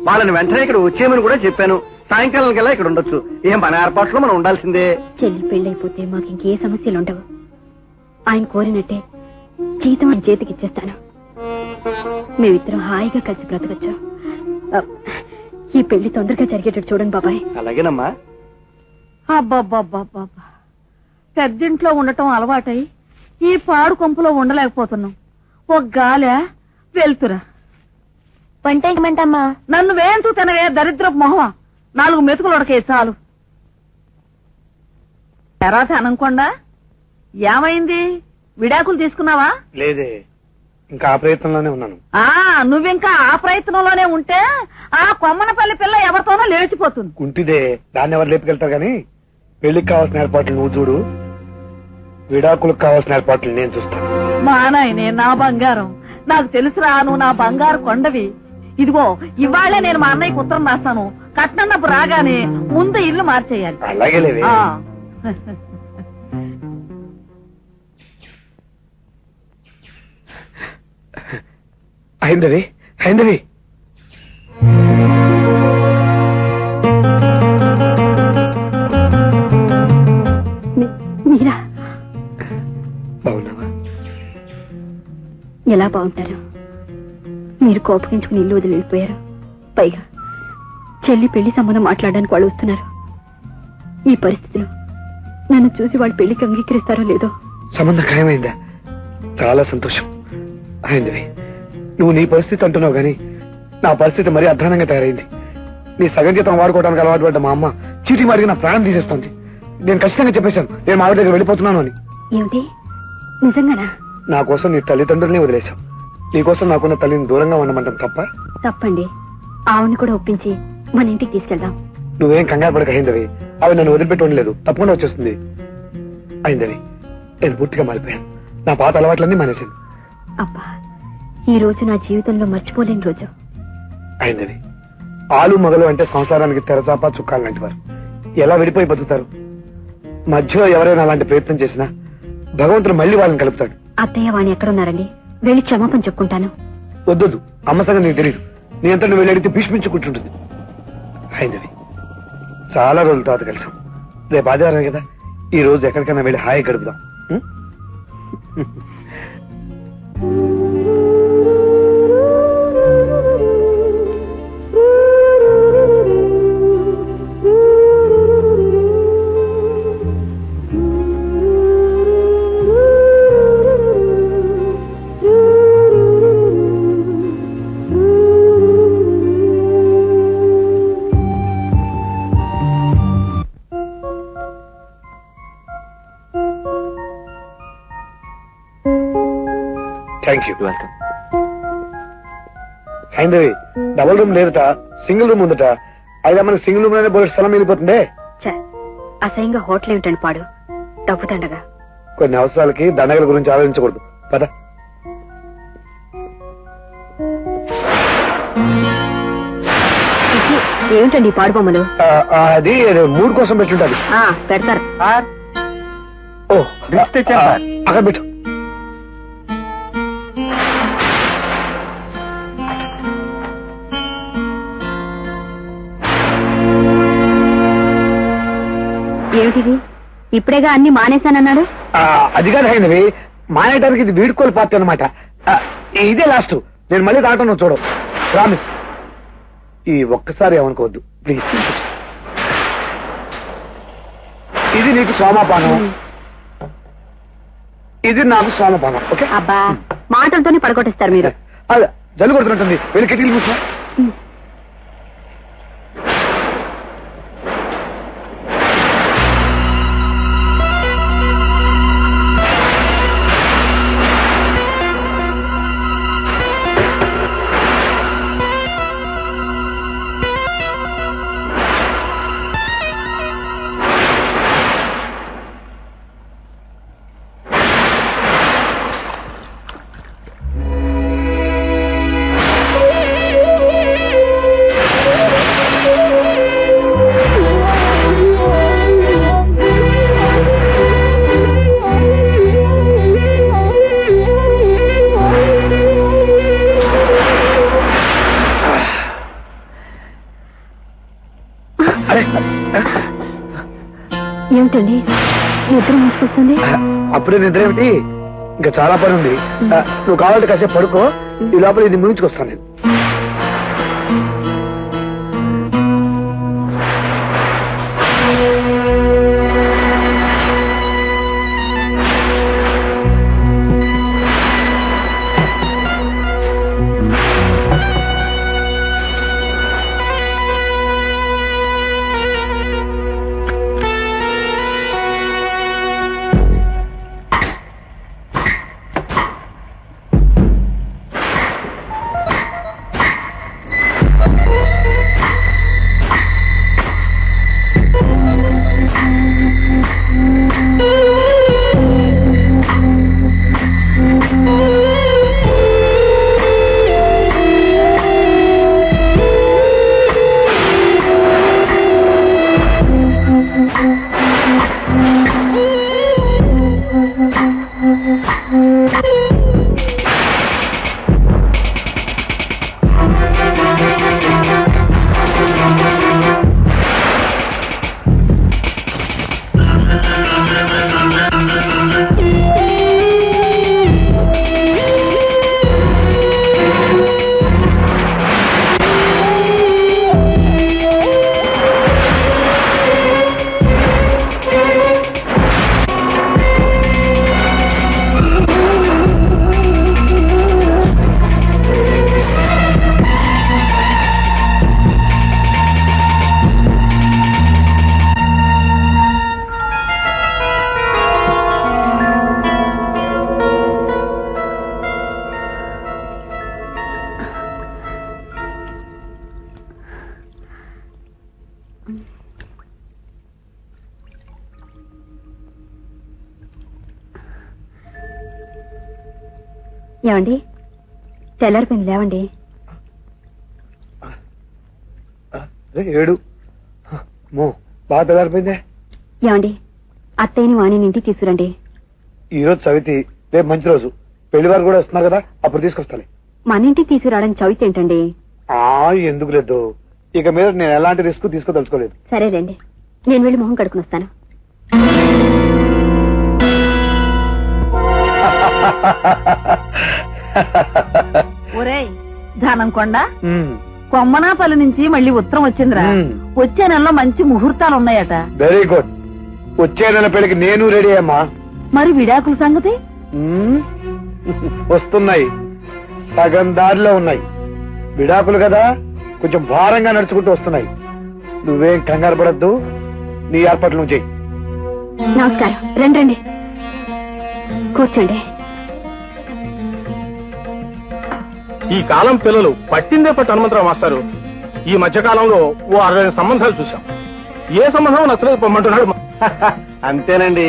వాళ్ళని వెంటనే ఇక్కడ వచ్చేయమని కూడా చెప్పాను. సాయంకాలం కల్లా ఇక్కడ ఉండొచ్చు. ఏం మన ఏర్పాట్లో మనం ఉండాల్సిందే. చెల్లి పెళ్ళైపోతే మాకు ఇంకే సమస్యలు ఉండవు. ఆయన కోరినట్టే జీతం ఆయన చేతికి ఇచ్చేస్తాను. మేమిద్దరం హాయిగా కలిసి బ్రతకచ్చు. ఈ పెళ్లి తొందరగా జరిగేటట్టు చూడండి బాబాయ్. అలాగేనమ్మా. అబ్బబ్బబ్బబ్బబ్బా, పెద్దింట్లో ఉండటం అలవాటై ఈ పాడు కొంపులో ఉండలేకపోతున్నాం. ఒక గాలే వెళ్తురా. వంట ఏమంటమ్మా? నన్ను వేంచు తినవే దరిద్రపు మొహమా. 4 మెతుకులు ఉడకే చాలు. ఎరా అనకుండా ఏమైంది? విడాకులు తీసుకున్నావా? లేదే, ఇంకా ఆ ప్రయత్నంలోనే ఉన్నాను. నువ్వింకా ఆ ప్రయత్నంలోనే ఉంటే ఆ కొమ్మనపల్లి పిల్ల ఎవరితోనో లేచిపోతుంది. కుంటిదే, దాన్ని ఎవరు లేపుకెళ్తారు గాని పెళ్లికి కావాల్సిన ఏర్పాట్లు నువ్వు చూడు, విడాకులకు కావాల్సిన ఏర్పాట్లు నేను చూస్తాను. మా నాయనే నా బంగారం, నాకు తెలుసురా నువ్వు నా బంగారు కొండవి. ఇదిగో ఇవాళ్లే నేను మా అన్నయ్యకి ఉత్తరం రాస్తాను. కట్నం డబ్బు రాగానే ముందు ఇల్లు మార్చేయాలి. అలాగే లేవే. హైందవి, హైందవి, మీరా? బాగున్నావా? ఎలా బాగుంటారు? మీరు కోపగించుకుని ఇల్లు వదిలి వెళ్ళిపోయారు. పైగా చెల్లి పెళ్లి సంబంధం మాట్లాడడానికి వాళ్ళు వస్తున్నారు. ఈ పరిస్థితిలో నన్ను చూసి వాళ్ళు పెళ్లికి అంగీకరిస్తారో లేదో. సంబంధం ఖాయమైందా? చాలా సంతోషం. హైందవి, నువ్వు నీ పరిస్థితి అంటున్నావు గాని నా పరిస్థితి మరీ అధ్వానంగా తయారైంది. నీ సగం జీతం వాడుకోవడానికి అలవాటు పడ్డ మా అమ్మ చీటీ మారిగి నా ప్రాణం తీసేస్తోంది. నేను ఖచ్చితంగా చెప్పేశాను, నేను మా ఆవిడ దగ్గర వెళ్ళిపోతున్నాను అని. ఏమిటి, నిజంగానా? నా కోసం నీ తల్లిదండ్రుల్ని వదిలేశావు. నీకోసం నాకున్న తల్లిని దూరంగా ఉండమంటాం తప్ప? తప్పండి. ఆవిడ్ని కూడా ఒప్పించి మన ఇంటికి తీసుకెళ్దాం. నువ్వేం కంగారు పడక హైందవి, ఆవిడ నన్ను వదిలిపెట్టి ఉండలేదు, తప్పకుండా వచ్చేస్తుంది. హైందవి, నేను పూర్తిగా మారిపోయాను. నా పాత అలవాట్లన్నీ మానేశాను. అబ్బా, ఈ రోజు నా జీవితంలో మర్చిపోలేని రోజు. హైందవి, ఆలు మగలు అంటే సంసారానికి తెరచాప చుక్కాలు లాంటి వారు. ఎలా విడిపోయి బతుకుతారు? మధ్యలో ఎవరైనా అలాంటి ప్రయత్నం చేసినా భగవంతుడు మళ్ళీ వాళ్ళని కలుపుతాడు. అత్తయ్య వాణి ఎక్కడున్నారండి? వెళ్ళి క్షమాపణ చెప్పుకుంటాను. వద్దొద్దు, అమ్మ సంగతి నీకు తెలియదు. నీ అంతా నువ్వు వెళ్ళి అడిగితే భీష్మించుకుంటుంటుంది. హైందవి, చాలా రోజుల తర్వాత కలిసాం. రేపు ఆదివారం కదా, ఈ రోజు ఎక్కడికైనా వెళ్ళి హాయి గడుపుదాం. Thank you. Welcome. Haindavi, double room లేదట, సింగిల్ రూమ్ ఉందట. అయితే మనకి సింగిల్ రూమ్ లోనే బోర్డు స్థలం మిగిలిపోతుంది. అసహ్యంగా హోటల్ ఏమిటండి పాడు, డబ్బు దండగా. కొన్ని అవసరాలకి దండగల గురించి ఆలోచించకూడదు. పద. ఏమిటండి ఈ పాడు బొమ్మలు? అది మూడు కోసం పెట్టుంటది. పెడతారు. ఓ, అక్కడ పెట్టు. ఏమిటిది? ఇప్పుడేగా అన్ని మానేశానన్నాడు. అది కాదు హైందవి, మానేయడానికి ఇది వీడుకోలు పార్టీ అనమాట. ఇదే లాస్ట్. నేను మళ్ళీ దాంట్లో నువ్వు చూడవు. ప్రామిస్. ఈ ఒక్కసారి ఏమనుకోవద్దు ప్లీజ్. ఇది నీకు సోమపానం, ఇది నాకు సోమపానం. ఓకే? అబ్బా, మాటలతోనే పడగొట్టిస్తారు మీరు. జల్లు కొడుతున్నట్టుంది, వెళ్ళి కిటికీలు కూర్చో. ఏమిటండి నిద్ర ముంచుకొస్తుంది? అప్పుడే నిద్ర ఏమిటి? ఇంకా చాలా పని ఉంది. నువ్వు కావాలంటే కాసేపు పడుకో, ఈ లోపల ఇది ముగించుకొస్తాను నేను. ఏమండి తెల్లారిపోయింది లేవండి. 7 బాగా తెల్లారిపోయిందే. ఏమండి అత్తయ్యని వాణిని ఇంటికి తీసుకురండి. ఈ రోజు చవితి, రేపు మంచి రోజు, పెళ్లి వారు కూడా వస్తున్నారు కదా, అప్పుడు తీసుకొస్తాను. మన ఇంటికి తీసుకురావడానికి చవితి ఏంటండి? ఎందుకు లేదు, ఇక మీద నేను ఎలాంటి రిస్క్ తీసుకోదలుచుకోలేదు. సరేలేండి, నేను వెళ్ళి మొహం కడుకుని వస్తాను. ఒరేయ్ ధనంకొండ, కొమ్మనాపల్లి నుంచి మళ్ళీ ఉత్తరం వచ్చిందిరా. వచ్చే నెలలో మంచి ముహూర్తాలు ఉన్నాయట. Very good. వచ్చే నెల పెళ్లికి నేను రెడీ అమ్మా. మరి విడాకుల సంగతి? వస్తున్నాయి, సగం దారిలో ఉన్నాయి. విడాకులు కదా, కొంచెం భారంగా నడుచుకుంటూ వస్తున్నాయి. నువ్వేం కంగారు పడద్దు, నీ ఏర్పాట్లు నువ్వు చెయ్యి. నమస్కారం. రండి రండి, కూర్చోండి. ఈ కాలం పిల్లలు పట్టిందే పట్టు హనుమంతరావు మాస్టారు. ఈ మధ్య కాలంలో ఓ 60 సంబంధాలు చూశాం. ఏ సంబంధం నచ్చలేదు పొమ్మంటున్నాడు. అంతేనండి,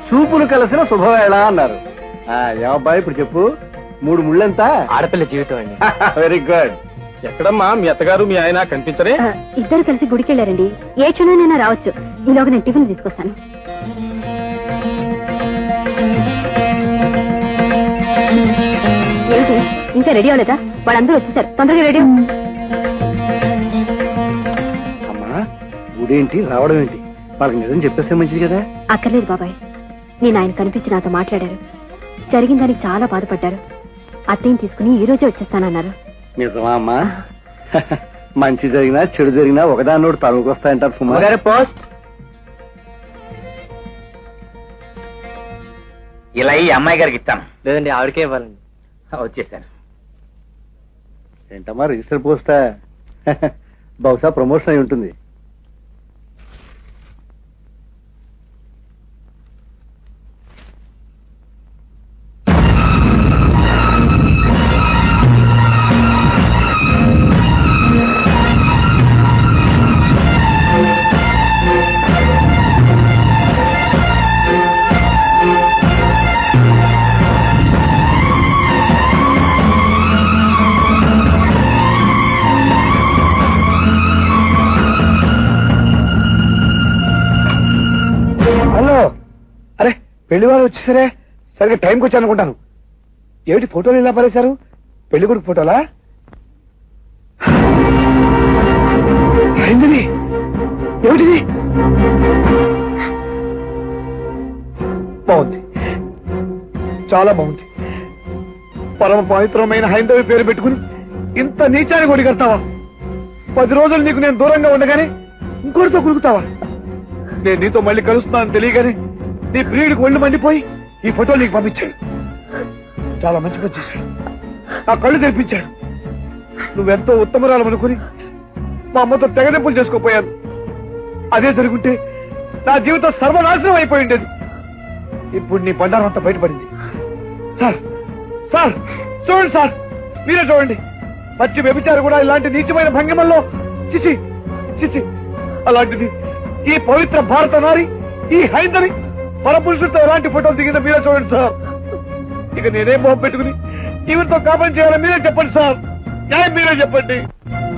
చూపులు కలిసిన శుభవేళ అన్నారు. ఏమబ్బాయి ఇప్పుడు చెప్పు, 3 ముళ్ళెంత? ఆడపిల్ల జీవితం అండి. Very good. ఎక్కడమ్మా మీ అత్తగారు మీ ఆయన కనిపించరే? ఇద్దరు కలిసి గుడికి వెళ్ళారండి. ఏ క్షణమైనా రావచ్చు. ఈలోగా నేను టిఫిన్ తీసుకొస్తాను. ఏమిటి ఇంకా రెడీ అవ్వలేదా? వాళ్ళందరూ వచ్చేసారు, తొందరగా రెడీ. అమ్మా గుడేంటి రావడం ఏంటి? వాళ్ళకి నిజం చెప్పేస్తే మంచిది కదా. అక్కర్లేదు బాబాయ్, నేను ఆయన కనిపించి నాతో మాట్లాడారు. జరిగిన దానికి చాలా బాధపడ్డారు. అత్తయ్యని తీసుకుని ఈ రోజే వచ్చేస్తానన్నారు. నిజమా అమ్మా? మంచి జరిగినా చెడు జరిగినా ఒకదాన్నోడు తరువుకొస్తాయంటారు సుమారు. పోస్ట్ ఇలా ఈ అమ్మాయి గారికి ఇస్తాను. లేదండి, ఆవిడకే ఇవ్వాలండి. వచ్చేసాను. ఏంటమ్మా రిజిస్టర్ పోస్టా? బహుశా ప్రమోషన్ అయి ఉంటుంది. హలో, అరే పెళ్లి వారు వచ్చేసరే, సరిగ్గా టైంకి వచ్చాను అనుకుంటాను. ఏమిటి ఫోటోలు ఇలా పడేశారు? పెళ్లి కొడుకు ఫోటోలా? అయింది ఏమిటిది? బాగుంది, చాలా బాగుంది. పరమ పవిత్రమైన హైందవి పేరు పెట్టుకుని ఇంత నీచాన్ని కొడి కడతావా? 10 రోజులు నీకు నేను దూరంగా ఉండగానే ఇంకోటితో కురుకుతావా? నేను నీతో మళ్ళీ కలుస్తున్నాను తెలియగానే నీ ప్రియుడికి ఒళ్ళు మండిపోయి ఈ ఫోటోలు నీకు పంపించాడు. చాలా మంచి పని చేశాడు, నా కళ్ళు తెరిపించాడు. నువ్వెంతో ఉత్తమరాలు అనుకుని మా అమ్మతో తెగదెంపులు చేసుకోపోయాను. అదే జరుగుంటే నా జీవితం సర్వనాశనం అయిపోయి ఉండేది. ఇప్పుడు నీ బండారం అంతా బయటపడింది. సార్ సార్ చూడండి సార్, మీరే చూడండి. పచ్చి వ్యభిచారి కూడా ఇలాంటి నీచమైన భంగిమల్లో చిచి చిచి. అలాంటిది ఈ పవిత్ర భారత నారి, ఈ హైందవి పరపురుషులతో ఎలాంటి ఫోటోలు దిగిందో మీరే చూడండి సార్. ఇక నేనేం మొహం పెట్టుకుని ఈవిడతో కాపం చేయాలని మీరే చెప్పండి సార్. న్యాయం మీరే చెప్పండి.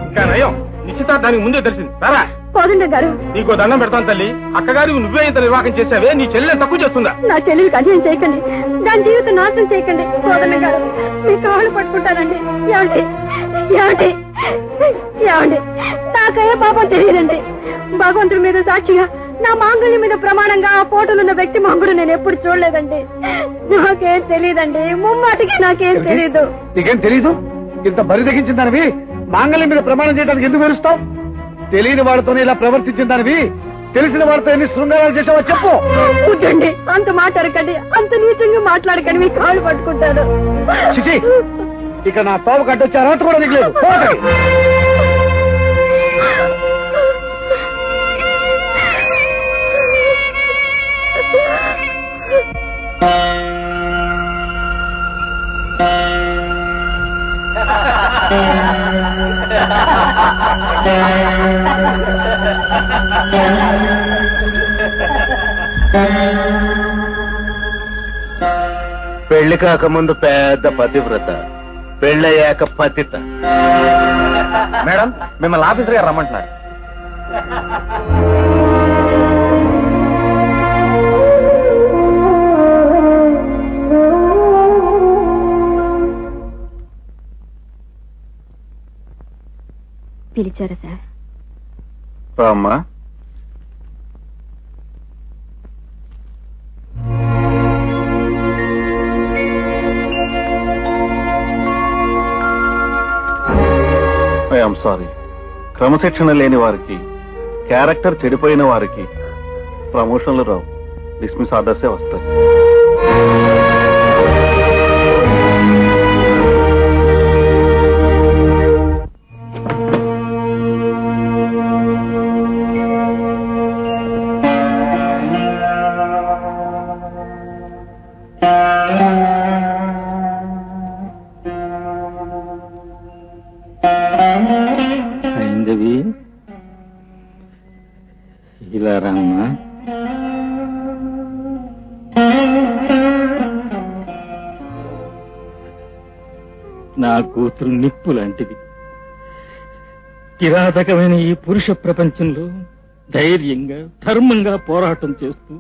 ఇంకా నయం, నిశ్చితార్థానికి ముందే తెలిసింది. రారా కోదండ గారు, నీకో దండం పెడతాను తల్లి. అక్కగారికి నువ్వే ఇంత నిర్వాహకం చేసావే, నీ చెల్లెని తక్కువ చేస్తుందా? నా చెల్లెలికి అన్యాయం చేయకండి, దాని జీవితం నాశనం చేయకండి. కోదండ గారు, మీ కాళ్ళు పట్టుకుంటానండి. ఏమండి ఏమండి ఏమండి, నాకయ్యే పాపం తెలియదండి. భగవంతుడి మీద సాక్షిగా, నా మాంగళ్యం మీద ప్రమాణంగా ఆ ఫోటోలున్న వ్యక్తి మంగుడు నేను ఎప్పుడు చూడలేదండి. నాకేం తెలియదండి, ముమ్మాటికి నాకేం తెలీదు. నీకేం తెలీదు? ఇంత బరి తెగించిన దానివి మాంగళ్యం మీద ప్రమాణం చేయడానికి ఎందుకు వెలుస్తావు? తెలియని వాళ్ళతోనే ఇలా ప్రవర్తించిన దానివి తెలిసిన వాళ్ళతో ఎన్ని శృంగారాలు చేసావో చెప్పు. వద్దండి, అంత మాట్లాడకండి, అంత నీచంగా మాట్లాడకండి, మీ కాళ్ళు పట్టుకుంటాను. చిచి, ఇక నా తోవ కట్టొచ్చే అర్హత కూడా నీకు లేదు. పెళ్లి కాకముందు పెద్ద పతివ్రత, పెళ్ళయ్యాక పతిత. మేడం, మిమ్మల్ని ఆఫీసర్ గారు రమ్మంటున్నారు. పిలిచారా సార్? రామ్మా. I'm sorry. క్రమశిక్షణ లేని వారికి, క్యారెక్టర్ చెడిపోయిన వారికి ప్రమోషన్లు రావు, డిస్మిస్ ఆర్డర్సే వస్తాయి. హైందవి, ఇలా రామ్మా. నా కూతురు నిప్పు లాంటిది. కిరాతకమైన ఈ పురుష ప్రపంచంలో ధైర్యంగా, ధర్మంగా పోరాటం చేస్తూ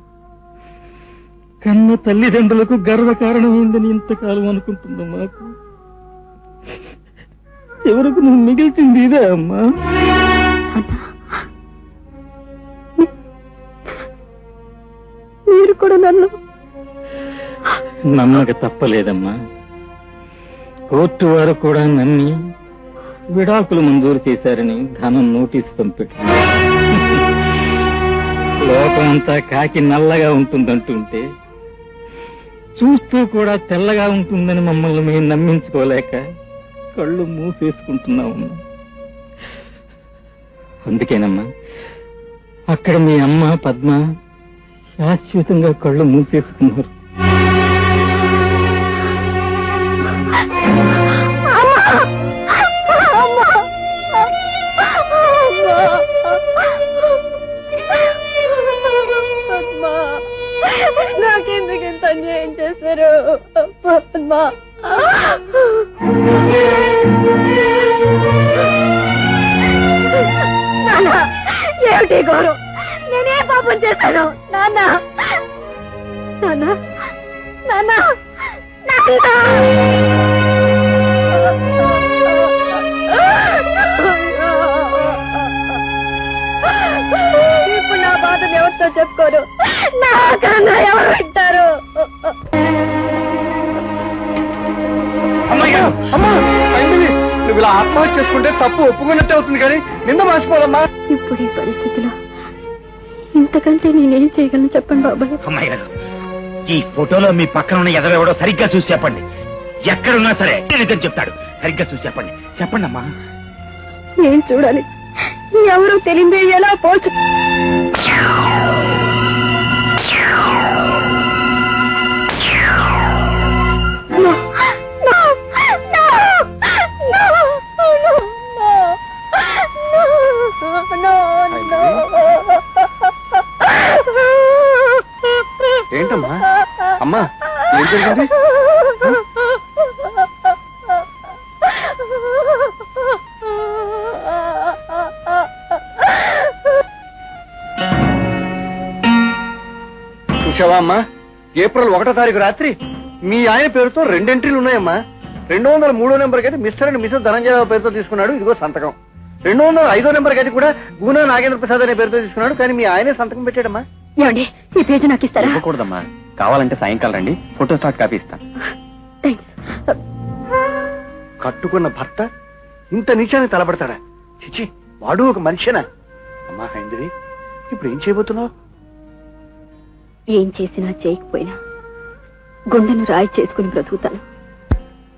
కన్న తల్లిదండ్రులకు గర్వకారణమైందని ఇంతకాలం అనుకుంటున్నా. మాకు ఎవరికి నువ్వు మిగిల్చింది ఇదే అమ్మా. మీరు కూడా నన్ను నమ్మక తప్పలేదమ్మా. కోర్టు వారు కూడా నమ్మి విడాకులు మంజూరు చేశారని ధనం నోటీసు పంపెట్టు. లోకం అంతా కాకి నల్లగా ఉంటుందంటుంటే చూస్తూ కూడా తెల్లగా ఉంటుందని మమ్మల్ని మేము నమ్మించుకోలేక కళ్ళు మూసేసుకుంటున్నామమ్మా. అందుకేనమ్మా అక్కడ మీ అమ్మ పద్మ శాశ్వతంగా కళ్ళు మూసేసుకున్నారు. నాకెందుకు ఇంత అన్యాయం చేశారు పద్మా? ఏమిటి గౌరవ్, నేనే పాపం చేశాను? నాన్న నాన్న నాన్న ఇప్పుడు నా బాధను ఎవరితో చెప్పుకోరు, నాకన్నా ఎవరు వింటారు? ఇలా ఆత్మహత్య చేసుకుంటే తప్పు ఒప్పుకున్నట్టే అవుతుంది కానీ నింద మర్చిపోదమ్మా. ఇప్పుడు ఈ పరిస్థితిలో ఇంతకంటే నేనేం చేయగలను చెప్పండి బాబాయ్. అమ్మాయి గారు, ఈ ఫోటోలో మీ పక్కన ఉన్న ఎదవెవడో సరిగ్గా చూసి చెప్పండి. ఎక్కడున్నా సరే నిజం చెప్తాడు. సరిగ్గా చూసి చెప్పండి. చెప్పండి అమ్మా. ఏం చూడాలి? ఎవరూ తెలియదే ఎలా పోల్చు. ఏంటమ్మా అమ్మా, ఏం జరిగింది? చూసావా అమ్మా, ఏప్రిల్ 1వ తారీఖు రాత్రి మీ ఆయన పేరుతో 2 ఎంట్రీలు ఉన్నాయమ్మా. 203వ నెంబర్కి అయితే మిస్టర్ అండ్ మిసెస్ ధనంజయ పేరుతో తీసుకున్నాడు, ఇదిగో సంతకం. 205వ నెంబర్కి అయితే కూడా గూనా నాగేంద్ర ప్రసాద్ అనే పేరుతో తీసుకున్నాడు, కానీ మీ ఆయనే సంతకం పెట్టాడమ్మా. ఏమండి, ఈ పేజీ నాకు ఇస్తారా? ఇవ్వకూడదమ్మా, కావాలంటే సాయంకాలం రండి, ఫోటో స్టాట్ కాపీ ఇస్తాను. థ్యాంక్స్. కట్టుకున్న భర్త ఇంత నీచాన్ని తలబడతాడా? చిచి, వాడు ఒక మనిషేనా? అమ్మా హైందవి, ఇప్పుడు ఏం చేయబోతున్నావు? ఏం చేసినా చేయకపోయినా గుండెను రాయి చేసుకుని బ్రతుకుతాను.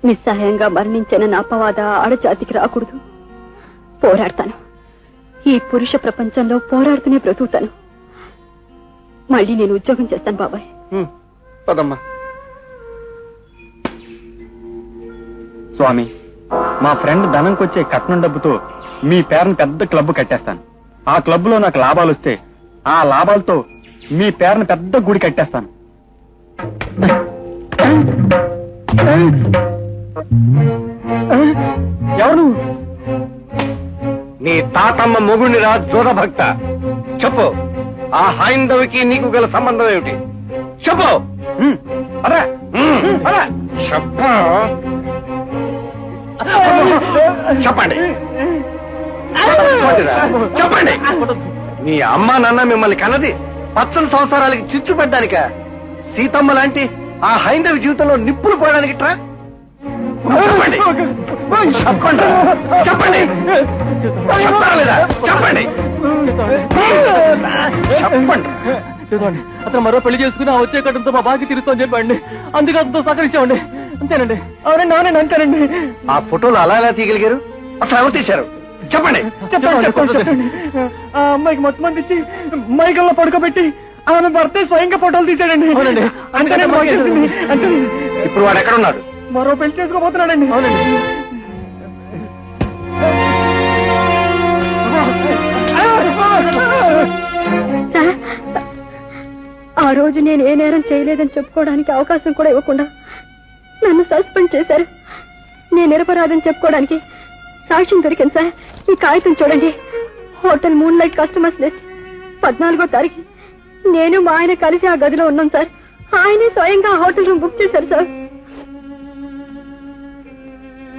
నిస్సహాయంగా మరణించిన నా అపవాద ఆడజాతికి రాకూడదు. పోరాడతాను. ఈ పురుష ప్రపంచంలో పోరాడుతూనే బ్రతుకుతాను. మళ్ళీ నేను ఉద్యోగం చేస్తాను బాబాయ్. పదమ్మా. స్వామి, మా ఫ్రెండ్ ధనంకొచ్చే కట్నం డబ్బుతో మీ పేరును పెద్ద క్లబ్ కట్టేస్తాను. ఆ క్లబ్ లో నాకు లాభాలు వస్తే ఆ లాభాలతో మీ పేరును పెద్ద గుడి కట్టేస్తాను. ఎవరు? నీ తాతమ్మ మొగుడిని రా జోద భక్త. చెప్పు, ఆ హైందవికి నీకు గల సంబంధం ఏమిటి? చెప్పు. అరే చెప్పు. చెప్పండి చెప్పండి. మీ అమ్మ నాన్న మిమ్మల్ని కన్నది పచ్చని సంవత్సరాలకి చిచ్చు పెట్టడానిక? సీతమ్మ లాంటి ఆ హైందవి జీవితంలో నిప్పులు పోయడానికి ట్రా? చెప్పండి చెప్పండి చెప్పండి. చెప్తారా లేదా? చెప్పండి చెప్పండి. చూడండి, అతను మరో పెళ్లి చేసుకుని ఆ వచ్చే కట్టంతో మా బాకి తీరుస్తామని చెప్పండి. అందుకే అతనితో సహకరించామండి. అంతేనండి. అవునండి అవునండి అంతేనండి. ఆ ఫోటోలు అలా ఎలా తీయగలిగారు? అసలు ఎవరు తీశారు? చెప్పండి చెప్పండి. ఆ అమ్మాయికి మొత్తం మంది ఇచ్చి మైకల్లో పడుకోబెట్టి ఆమె భర్తే స్వయంగా ఫోటోలు తీశాడండి. అవునండి. ఇప్పుడు వాడు ఎక్కడున్నాడు? మరో పెళ్లి చేసుకోబోతున్నాడండి. అవునండి. ఆ రోజు నేను ఏ నేరం చేయలేదని చెప్పుకోవడానికి అవకాశం కూడా ఇవ్వకుండా నన్ను సస్పెండ్ చేశారు. నేను నిరపరాధని చెప్పుకోవడానికి సాక్ష్యం దొరికింది సార్. ఈ కాగితం చూడండి. Hotel moonlight customers list 14వ తారీఖు నేను మా ఆయన కలిసి ఆ గదిలో ఉన్నాం సార్. ఆయనే స్వయంగా ఆ హోటల్ రూమ్ బుక్ చేశారు సార్.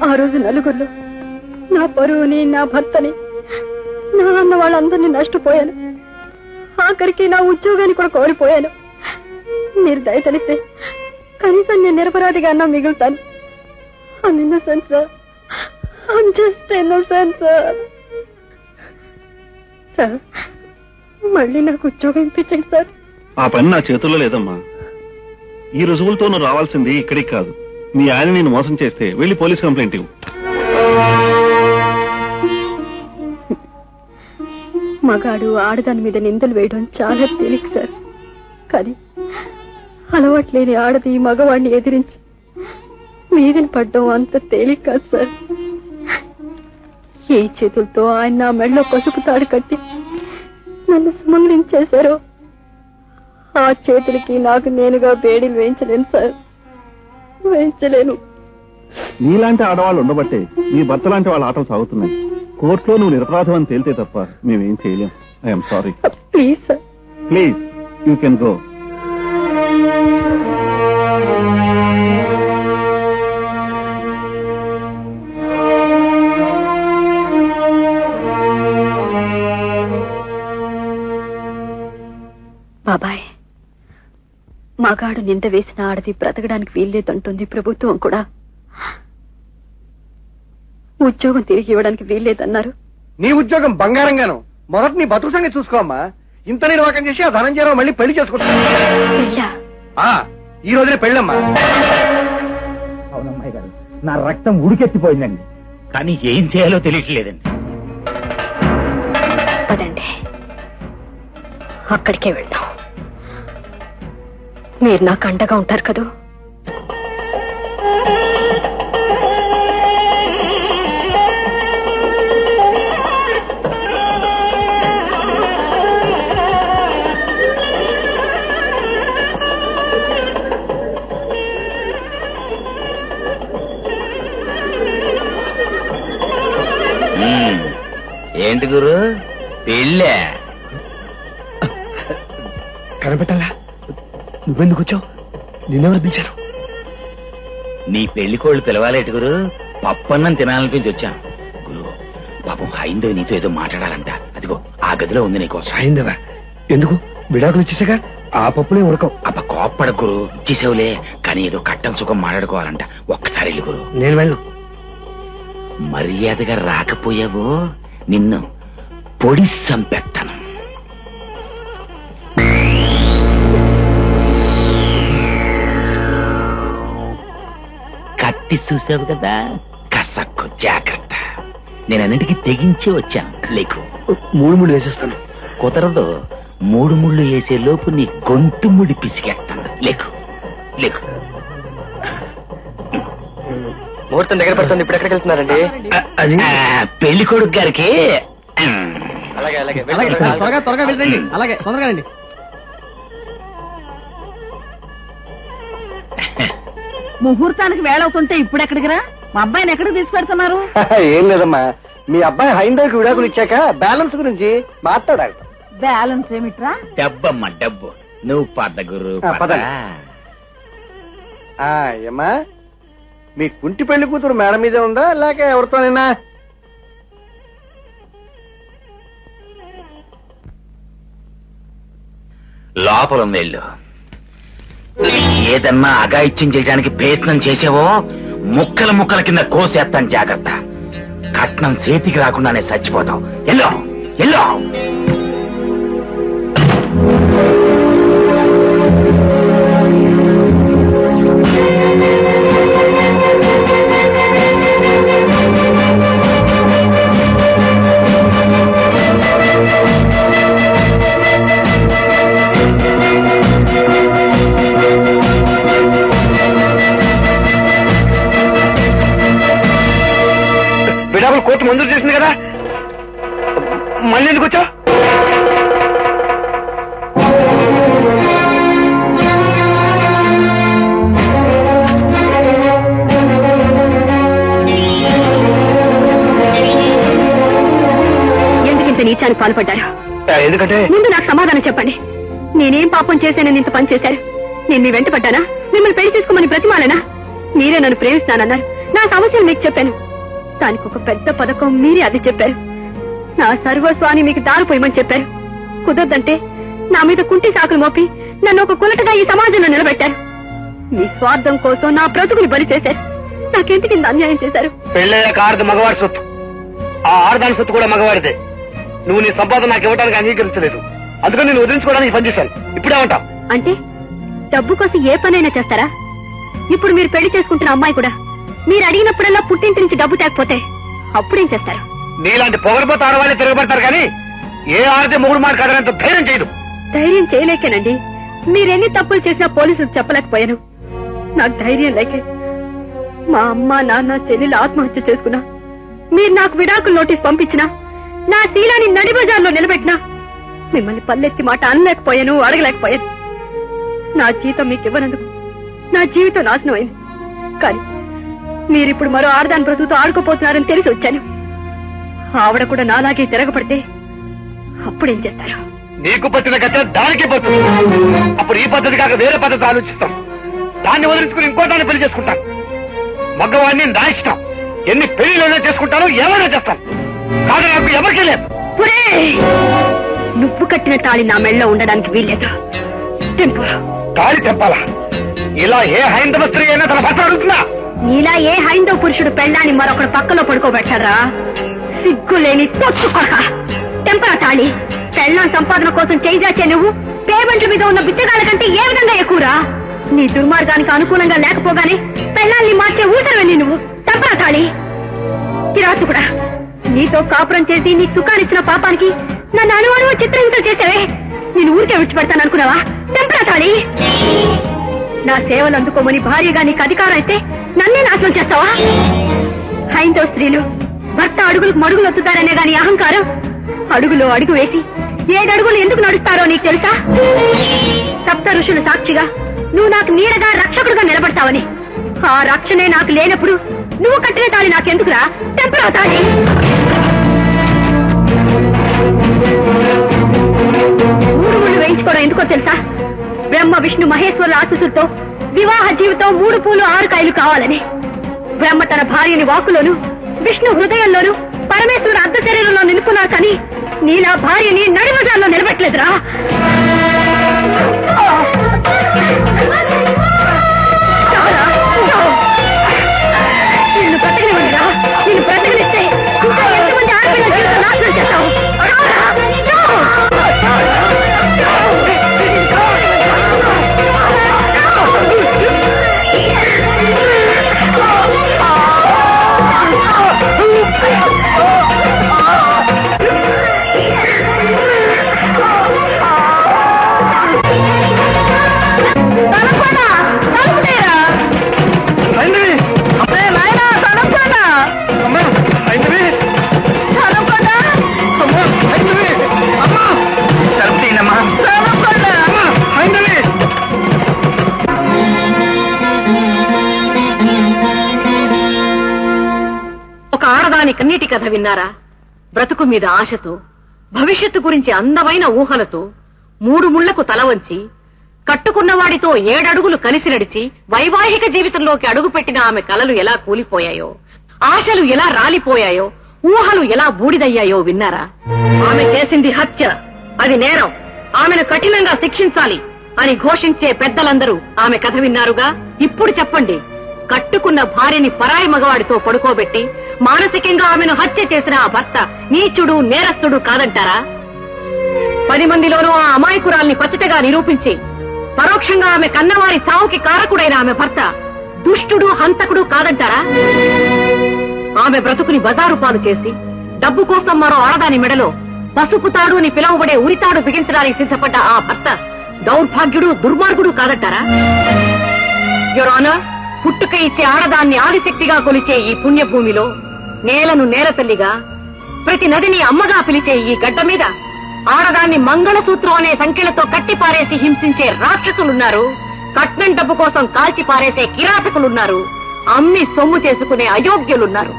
ఆ రోజు నలుగురిలో నా పరువుని, నా భర్తని, నా అన్న వాళ్ళందరినీ నష్టపోయాను. ఆఖరికి నా ఉద్యోగాన్ని కూడా కోల్పోయాను. మీరు దయతలిస్తే కనీసం నేను నిరపరాధిగా అన్నా మిగులుతాను. I'm innocent, sir. I'm just innocent, sir. Sir, మళ్ళీ నాకు ఉద్యోగం ఇప్పించండి సార్. ఆ పని నా చేతుల్లో లేదమ్మా. ఈ రుజువులతో నువ్వు రావాల్సింది ఇక్కడికి కాదు. మీ ఆయన నేను మోసం చేస్తే వెళ్ళి పోలీస్ కంప్లైంట్ ఇవ్వు. మగాడు ఆడదాని మీద నిందలు వేయడం చాలా తేలిక సార్. కానీ అలవాట్లేని ఆడది మగవాడిని ఎదిరించి మీదని పడ్డం అంత తేలిక కాదు సార్. ఏ చేతులతో ఆయన నా మెడలో పసుపు తాడు కట్టి నన్ను సుమంగళించేశారో ఆ చేతులకి నాకు నేనుగా బేడీలు వేయించలేను సార్. వేయించలేను. నీలాంటి ఆడవాళ్ళు ఉండబట్టే నీ భర్త లాంటి వాళ్ళ ఆటలు సాగుతున్నాయి. కోర్టులో నువ్వు నిరపరాధం అని తేలితే తప్ప మేమేం చేయలేం. I'm sorry. Please sir. Please, you can go. బాబాయ్, మగాడు నింద వేసిన ఆడది బ్రతకడానికి వీల్లేదంటుంది ప్రభుత్వం కూడా. ఉద్యోగం తిరిగి ఇవ్వడానికి వీల్లేదన్నారు. నీ ఉద్యోగం బంగారంగాను. మొదట నీ బతుకు సంగతి చూసుకోమ్మా. ఇంత నిర్వాహకం చేసి ఆ ధనంజయరావు మళ్ళీ పెళ్లి చేసుకుంటా. పెళ్ళా? ఈ రోజునే పెళ్ళమ్మా. అవునమ్మాయి గారు, నా రక్తం ఉడికెత్తిపోయిందండి. కానీ ఏం చేయాలో తెలియట్లేదండి. పదండి, అక్కడికే వెళ్దాం. మీరు నాకు అండగా ఉంటారు కదూ? ఏంటి గురు పెళ్ళే? కనిపెట్టాలా? నువ్వెందుకు వచ్చావు? నిన్నెవరు పిలిచారు? నీ పెళ్లి కోళ్ళు పిలవాలేటి గురు? పప్పన్నం తినాలనిపించి వచ్చాను గురు. పాపం హైందవి నీతో ఏదో మాట్లాడాలంట. అదిగో ఆ గదిలో ఉంది నీకోసం. అయిందవా? ఎందుకు? విడాకులు వచ్చేసాగా ఆ పప్పులే ఉడకవు. అబ్బ కోప్పడ గురు, ఇచ్చేసావులే. కానీ ఏదో కట్టం సుఖం మాట్లాడుకోవాలంట. ఒక్కసారి వెళ్ళి గురు. నేను వెళ్ళను. మర్యాదగా రాకపోయావు నిన్ను పొడి సంపెట్టాను. కత్తి చూసావు కదా, కసక్కు జాగ్రత్త. నేను అన్నిటికీ తెగించి వచ్చాను. లేకు 3 ముళ్ళు వేసేస్తాను. కుదరదు. 3 ముళ్ళు వేసే లోపు నీ గొంతు ముడి పిసికేస్తాను. లేకు లేకు. ముహూర్తం దగ్గర పడుతుంది. ఇప్పుడు ఎక్కడికి వెళ్తున్నారండి? అది పెళ్లి కొడుకు గారికి. త్వరగా వెళ్ళండి. అలాగే తొందరగా రండి. ముహూర్తానికి వేళ అవుతుంటే ఇప్పుడు ఎక్కడికి రా? మా అబ్బాయిని ఎక్కడికి తీసుకెడుతున్నారు? ఏం లేదమ్మా, మీ అబ్బాయి హైందవికి విడాకులు ఇచ్చాక బ్యాలెన్స్ గురించి మాట్లాడాలి. బ్యాలెన్స్ ఏమిట్రా? డబ్బమ్మ డబ్బు. నువ్వు పద గురు. పదండి. ఏమ్మా, మీ కుంటి పెళ్లి కూతురు మేడ మీదే ఉందా లేక ఎవరితోనైనా? లోపల వెళ్ళు. ఏదన్నా అగాయిత్యం చేయడానికి ప్రయత్నం చేసావో ముక్కల ముక్కల కింద కోసేస్తాను. జాగ్రత్త. కట్నం చేతికి రాకుండానే చచ్చిపోతావు. Yellow yellow. విడాకులు కోర్టు మంజూరు చేసింది కదా, మళ్ళీ ఎందుకు వచ్చావు? ఎందుకింత నీచానికి పాల్పడ్డారు? ఎందుకంటే ముందు నాకు సమాధానం చెప్పండి. నేనేం పాపం చేశానని ఇంత పని చేశారు? నేను మీ వెంట పడ్డానా? మిమ్మల్ని పెళ్లి చేసుకోమని బ్రతిమాలనా? మీరే నన్ను ప్రేమిస్తానన్నారు. నా సమస్యలు మీకు చెప్పాను. దానికి ఒక పెద్ద పథకం మీరే అది చెప్పారు. నా సర్వస్వాన్ని మీకు దారిపోయమని చెప్పారు. కుదరదంటే నా మీద కుంటి సాకులు మోపి నన్ను ఒక కులటగా ఈ సమాజంలో నిలబెట్టారు. మీ స్వార్థం కోసం నా బ్రతుకుని బలి చేశారు. నాకెందుకు ఇంత అన్యాయం చేశారు? పెళ్ళయ్యాక ఆడది మగవాడి సొత్తు, ఆ ఆడదాని సొత్తు కూడా మగవాడిదే. నువ్వు నీ సంపాదన నాకు ఇవ్వడానికి అంగీకరించలేదు. అందుకని నేను వదిలించుకోవడానికి పనిచేశాను. ఇప్పుడేమంటావు? అంటే డబ్బు కోసం ఏ పనైనా చేస్తారా? ఇప్పుడు మీరు పెళ్లి చేసుకుంటున్న అమ్మాయి కూడా మీరు అడిగినప్పుడల్లా పుట్టింటి నుంచి డబ్బు తేకపోతే అప్పుడేం చేస్తారు? నీలాంటి పొగరపోతే ఆడవాళ్ళే తిరగబడతారు కానీ ఏ ఆడదే మొగుడు మాట కాదనంత ధైర్యం చేయదు. ధైర్యం చేయలేకేనండి. మీరెన్ని తప్పులు చేసినా పోలీసులకు చెప్పలేకపోయాను. నాకు ధైర్యం లేకే మా అమ్మ నాన్న చెల్లెలు ఆత్మహత్య చేసుకున్నా, మీరు నాకు విడాకులు నోటీస్ పంపించినా, నా శీలాన్ని నడిబజార్లో నిలబెట్టినా మిమ్మల్ని పల్లెత్తి మాట అనలేకపోయాను, అడగలేకపోయాను. నా జీతం మీకు ఇవ్వనందుకు నా జీవితం నాశనం అయింది. కానీ మీరిప్పుడు మరో ఆడదాని బ్రతుకుతో ఆడుకోపోతున్నారని తెలిసి వచ్చాను. ఆవిడ కూడా నాలాగే తిరగబడితే అప్పుడేం చేస్తారు? నీకు పట్టిన గత దానికి పడుతుంది. అప్పుడు ఈ పద్ధతి కాక వేరే పద్ధతి ఆలోచిస్తాం. దాన్ని వదిలించుకుని ఇంకో దాన్ని పెళ్లి చేసుకుంటాను. మగవాడిని నా ఇష్టం. ఎన్ని పెళ్లిలోనే చేసుకుంటాను, ఏమైనా చేస్తాను. కాదు నాకు ఎవరికీ లేదు. నువ్వు కట్టిన తాళి నా మెళ్ళలో ఉండడానికి వీల్లేదు. తాళి తెంపాలా? ఇలా ఏ హైందవ స్త్రీ అయినా తన భర్త అడుగుతున్నా? నీలా ఏ హైందవ పురుషుడు పెళ్ళాన్ని మరొకడు పక్కలో పడుకోబెట్టారా? సిగ్గులేని తొచ్చుకొక టెంపరా తాళి. పెళ్ళాం సంపాదన కోసం చేయిజాచే నువ్వు పేమెంట్ల మీద ఉన్న బిచ్చగాళ్ళ కంటే ఏ విధంగా ఎక్కువరా? నీ దుర్మార్గానికి అనుకూలంగా లేకపోగానే పెళ్ళాన్ని మార్చే ఊసరవెళ్ళి నువ్వు టెంపరా తాళి. కిరాతుకుడా, నీతో కాపురం చేసి నీ సుఖాన్నిచ్చిన పాపానికి నన్ను అనుమానం చిత్రహింస చేసావే. నేను ఊరికే విడిచిపెడతాను అనుకున్నావా? టెంపరా తాళి. నా సేవలు అందుకోమని భార్యగా నీకు అధికారం అయితే నన్నే నాశనం చేస్తావా? హైందవ స్త్రీలు భర్త అడుగులకు మడుగులు వస్తుంటారనే గాని అహంకారం, అడుగులో అడుగు వేసి 7 అడుగులు ఎందుకు నడుస్తారో నీకు తెలుసా? సప్త ఋషులు సాక్షిగా నువ్వు నాకు నీడగా రక్షకుడుగా నిలబడతావని. ఆ రక్షణే నాకు లేనప్పుడు నువ్వు కట్టిన తాళి నాకెందుకురా? టెంపరా తాళి. మూడు వేయించుకోవడం ఎందుకో తెలుసా? బ్రహ్మ విష్ణు మహేశ్వరుల ఆశీస్సులతో వివాహ జీవితం 3 పూలు 6 కాయలు కావాలని. బ్రహ్మ తన భార్యని వాకులోను, విష్ణు హృదయంలోను, పరమేశ్వరుడు అర్ధ శరీరంలో నిలుపున్నారు కానీ నీలా భార్యని నడిమజాల్లో నిలబెట్టలేదురా. నిన్ను బ్రతకనివ్వండిరా. నిన్ను బ్రతకనిస్తే ఇంకా ఎంతమంది ఆడపిల్లల జీవితం నాశనం చేస్తావు? కన్నీటి కథ విన్నారా? బ్రతుకు మీద ఆశతో, భవిష్యత్తు గురించి అందమైన ఊహలతో 3 ముళ్లకు తల వంచి కట్టుకున్నవాడితో 7 అడుగులు కలిసి నడిచి వైవాహిక జీవితంలోకి అడుగుపెట్టిన ఆమె కలలు ఎలా కూలిపోయాయో, ఆశలు ఎలా రాలిపోయాయో, ఊహలు ఎలా బూడిదయ్యాయో విన్నారా? ఆమె చేసింది హత్య, అది నేరం, ఆమెను కఠినంగా శిక్షించాలి అని ఘోషించే పెద్దలందరూ ఆమె కథ విన్నారుగా. ఇప్పుడు చెప్పండి, కట్టుకున్న భార్యని పరాయి మగవాడితో పడుకోబెట్టి మానసికంగా ఆమెను హత్య చేసిన ఆ భర్త నీచుడు, నేరస్తుడు కాదంటారా? 10 మందిలోనూ ఆ అమాయకురాల్ని పతితగా నిరూపించి పరోక్షంగా ఆమె కన్నవారి చావుకి కారకుడైన ఆమె భర్త దుష్టుడు, హంతకుడు కాదంటారా? ఆమె బ్రతుకుని బజారు పాలు చేసి డబ్బు కోసం మరో ఆడదాని మెడలో పసుపు తాడు అని పిలువబడే ఉరితాడు బిగించడానికి సిద్ధపడ్డ ఆ భర్త దౌర్భాగ్యుడు, దుర్మార్గుడు కాదంటారా? యువర్ ఆనర్, పుట్టుక ఇచ్చే ఆడదాన్ని ఆదిశక్తిగా కొలిచే ఈ పుణ్యభూమిలో, నేలను నేలతల్లిగా, ప్రతి నదిని అమ్మగా పిలిచే ఈ గడ్డ మీద ఆడదాన్ని మంగళసూత్రం అనే సంఖ్యలతో కట్టిపారేసి హింసించే రాక్షసులున్నారు, కట్నం డబ్బు కోసం కాల్చి పారేసే కిరాతకులున్నారు, అమ్మి సొమ్ము చేసుకునే అయోగ్యులున్నారు.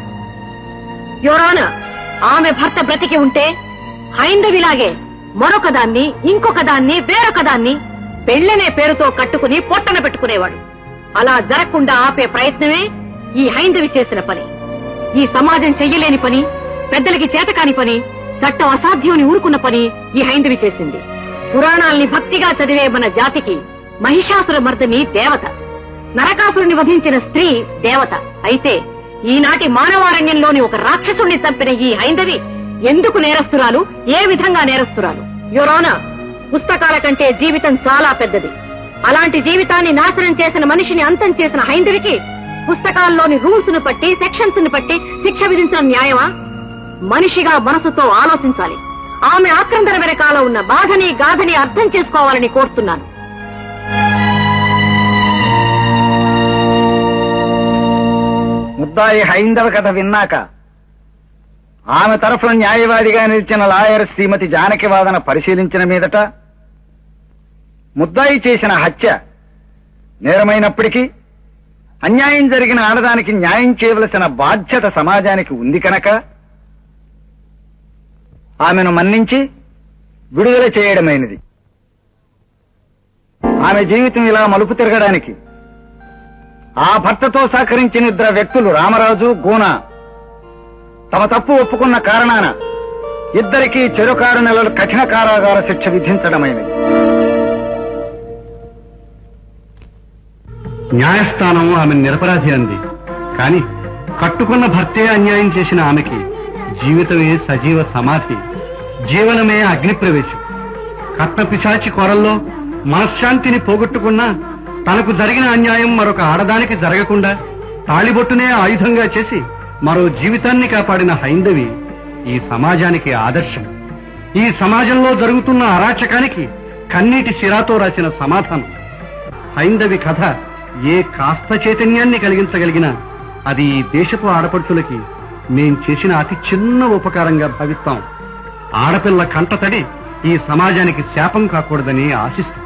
యోరాన, ఆమె భర్త బ్రతికి ఉంటే హైందవిలాగే మరొకదాన్ని, ఇంకొకదాన్ని, వేరొకదాన్ని పెళ్లనే పేరుతో కట్టుకుని పొట్టన పెట్టుకునేవాడు. అలా జరగకుండా ఆపే ప్రయత్నమే ఈ హైందవి చేసిన పని. ఈ సమాజం చెయ్యలేని పని, పెద్దలకి చేతకాని పని, చట్టం అసాధ్యం ఊరుకున్న పని ఈ హైందవి చేసింది. పురాణాల్ని భక్తిగా చదివే మన జాతికి మహిషాసుర మర్దని దేవత, నరకాసురుని వధించిన స్త్రీ దేవత. అయితే ఈనాటి మానవారణ్యంలోని ఒక రాక్షసుణ్ణి చంపిన ఈ హైందవి ఎందుకు నేరస్తురాలు, ఏ విధంగా నేరస్తురాలు? యోరానా, పుస్తకాల కంటే జీవితం చాలా పెద్దది. అలాంటి జీవితాన్ని నాశనం చేసిన మనిషిని అంతం చేసిన హైందవికి పుస్తకాల్లోని రూల్స్ ను బట్టి, సెక్షన్స్ ను బట్టి శిక్ష విధించడం న్యాయమా? మనిషిగా మనసుతో ఆలోచించాలి. ఆమె ఆక్రందన వెనకాల ఉన్న బాధని, గాథని అర్థం చేసుకోవాలని కోరుతున్నాను. ముద్దాయి హైందవ కథ విన్నాక ఆమె తరఫున న్యాయవాదిగా నిలిచిన లాయర్ శ్రీమతి జానకి వాదన పరిశీలించిన మీదట ముద్దాయి చేసిన హత్య నేరమైనప్పటికీ అన్యాయం జరిగిన ఆడదానికి న్యాయం చేయవలసిన బాధ్యత సమాజానికి ఉంది కనుక ఆమెను మన్నించి విడుదల చేయడమైనది. ఆమె జీవితం ఇలా మలుపు తిరగడానికి ఆ భర్తతో సహకరించిన 2 వ్యక్తులు రామరాజు, గూన తమ తప్పు ఒప్పుకున్న కారణాన ఇద్దరికీ చెరు 6 నెలలు కఠిన కారాగార శిక్ష విధించడమైనది. న్యాయస్థానం ఆమె నిరపరాధి అంది. కాని కట్టుకున్న భర్తే అన్యాయం చేసిన ఆమెకి జీవితమే సజీవ సమాధి, జీవనమే అగ్నిప్రవేశం. కట్న పిశాచి కొరల్లో మనశ్శాంతిని పోగొట్టుకున్నా తనకు జరిగిన అన్యాయం మరొక ఆడదానికి జరగకుండా తాళిబొట్టునే ఆయుధంగా చేసి మరో జీవితాన్ని కాపాడిన హైందవి ఈ సమాజానికి ఆదర్శం. ఈ సమాజంలో జరుగుతున్న అరాచకానికి కన్నీటి సిరాతో రాసిన సమాధానం. హైందవి కథ ఏ కాస్త చైతన్యాన్ని కలిగించగలిగినా అది ఈ దేశపు ఆడపడుచులకి మేం చేసిన అతి చిన్న ఉపకారంగా భావిస్తాం. ఆడపిల్ల కంటతడి ఈ సమాజానికి శాపం కాకూడదని ఆశిస్తాం.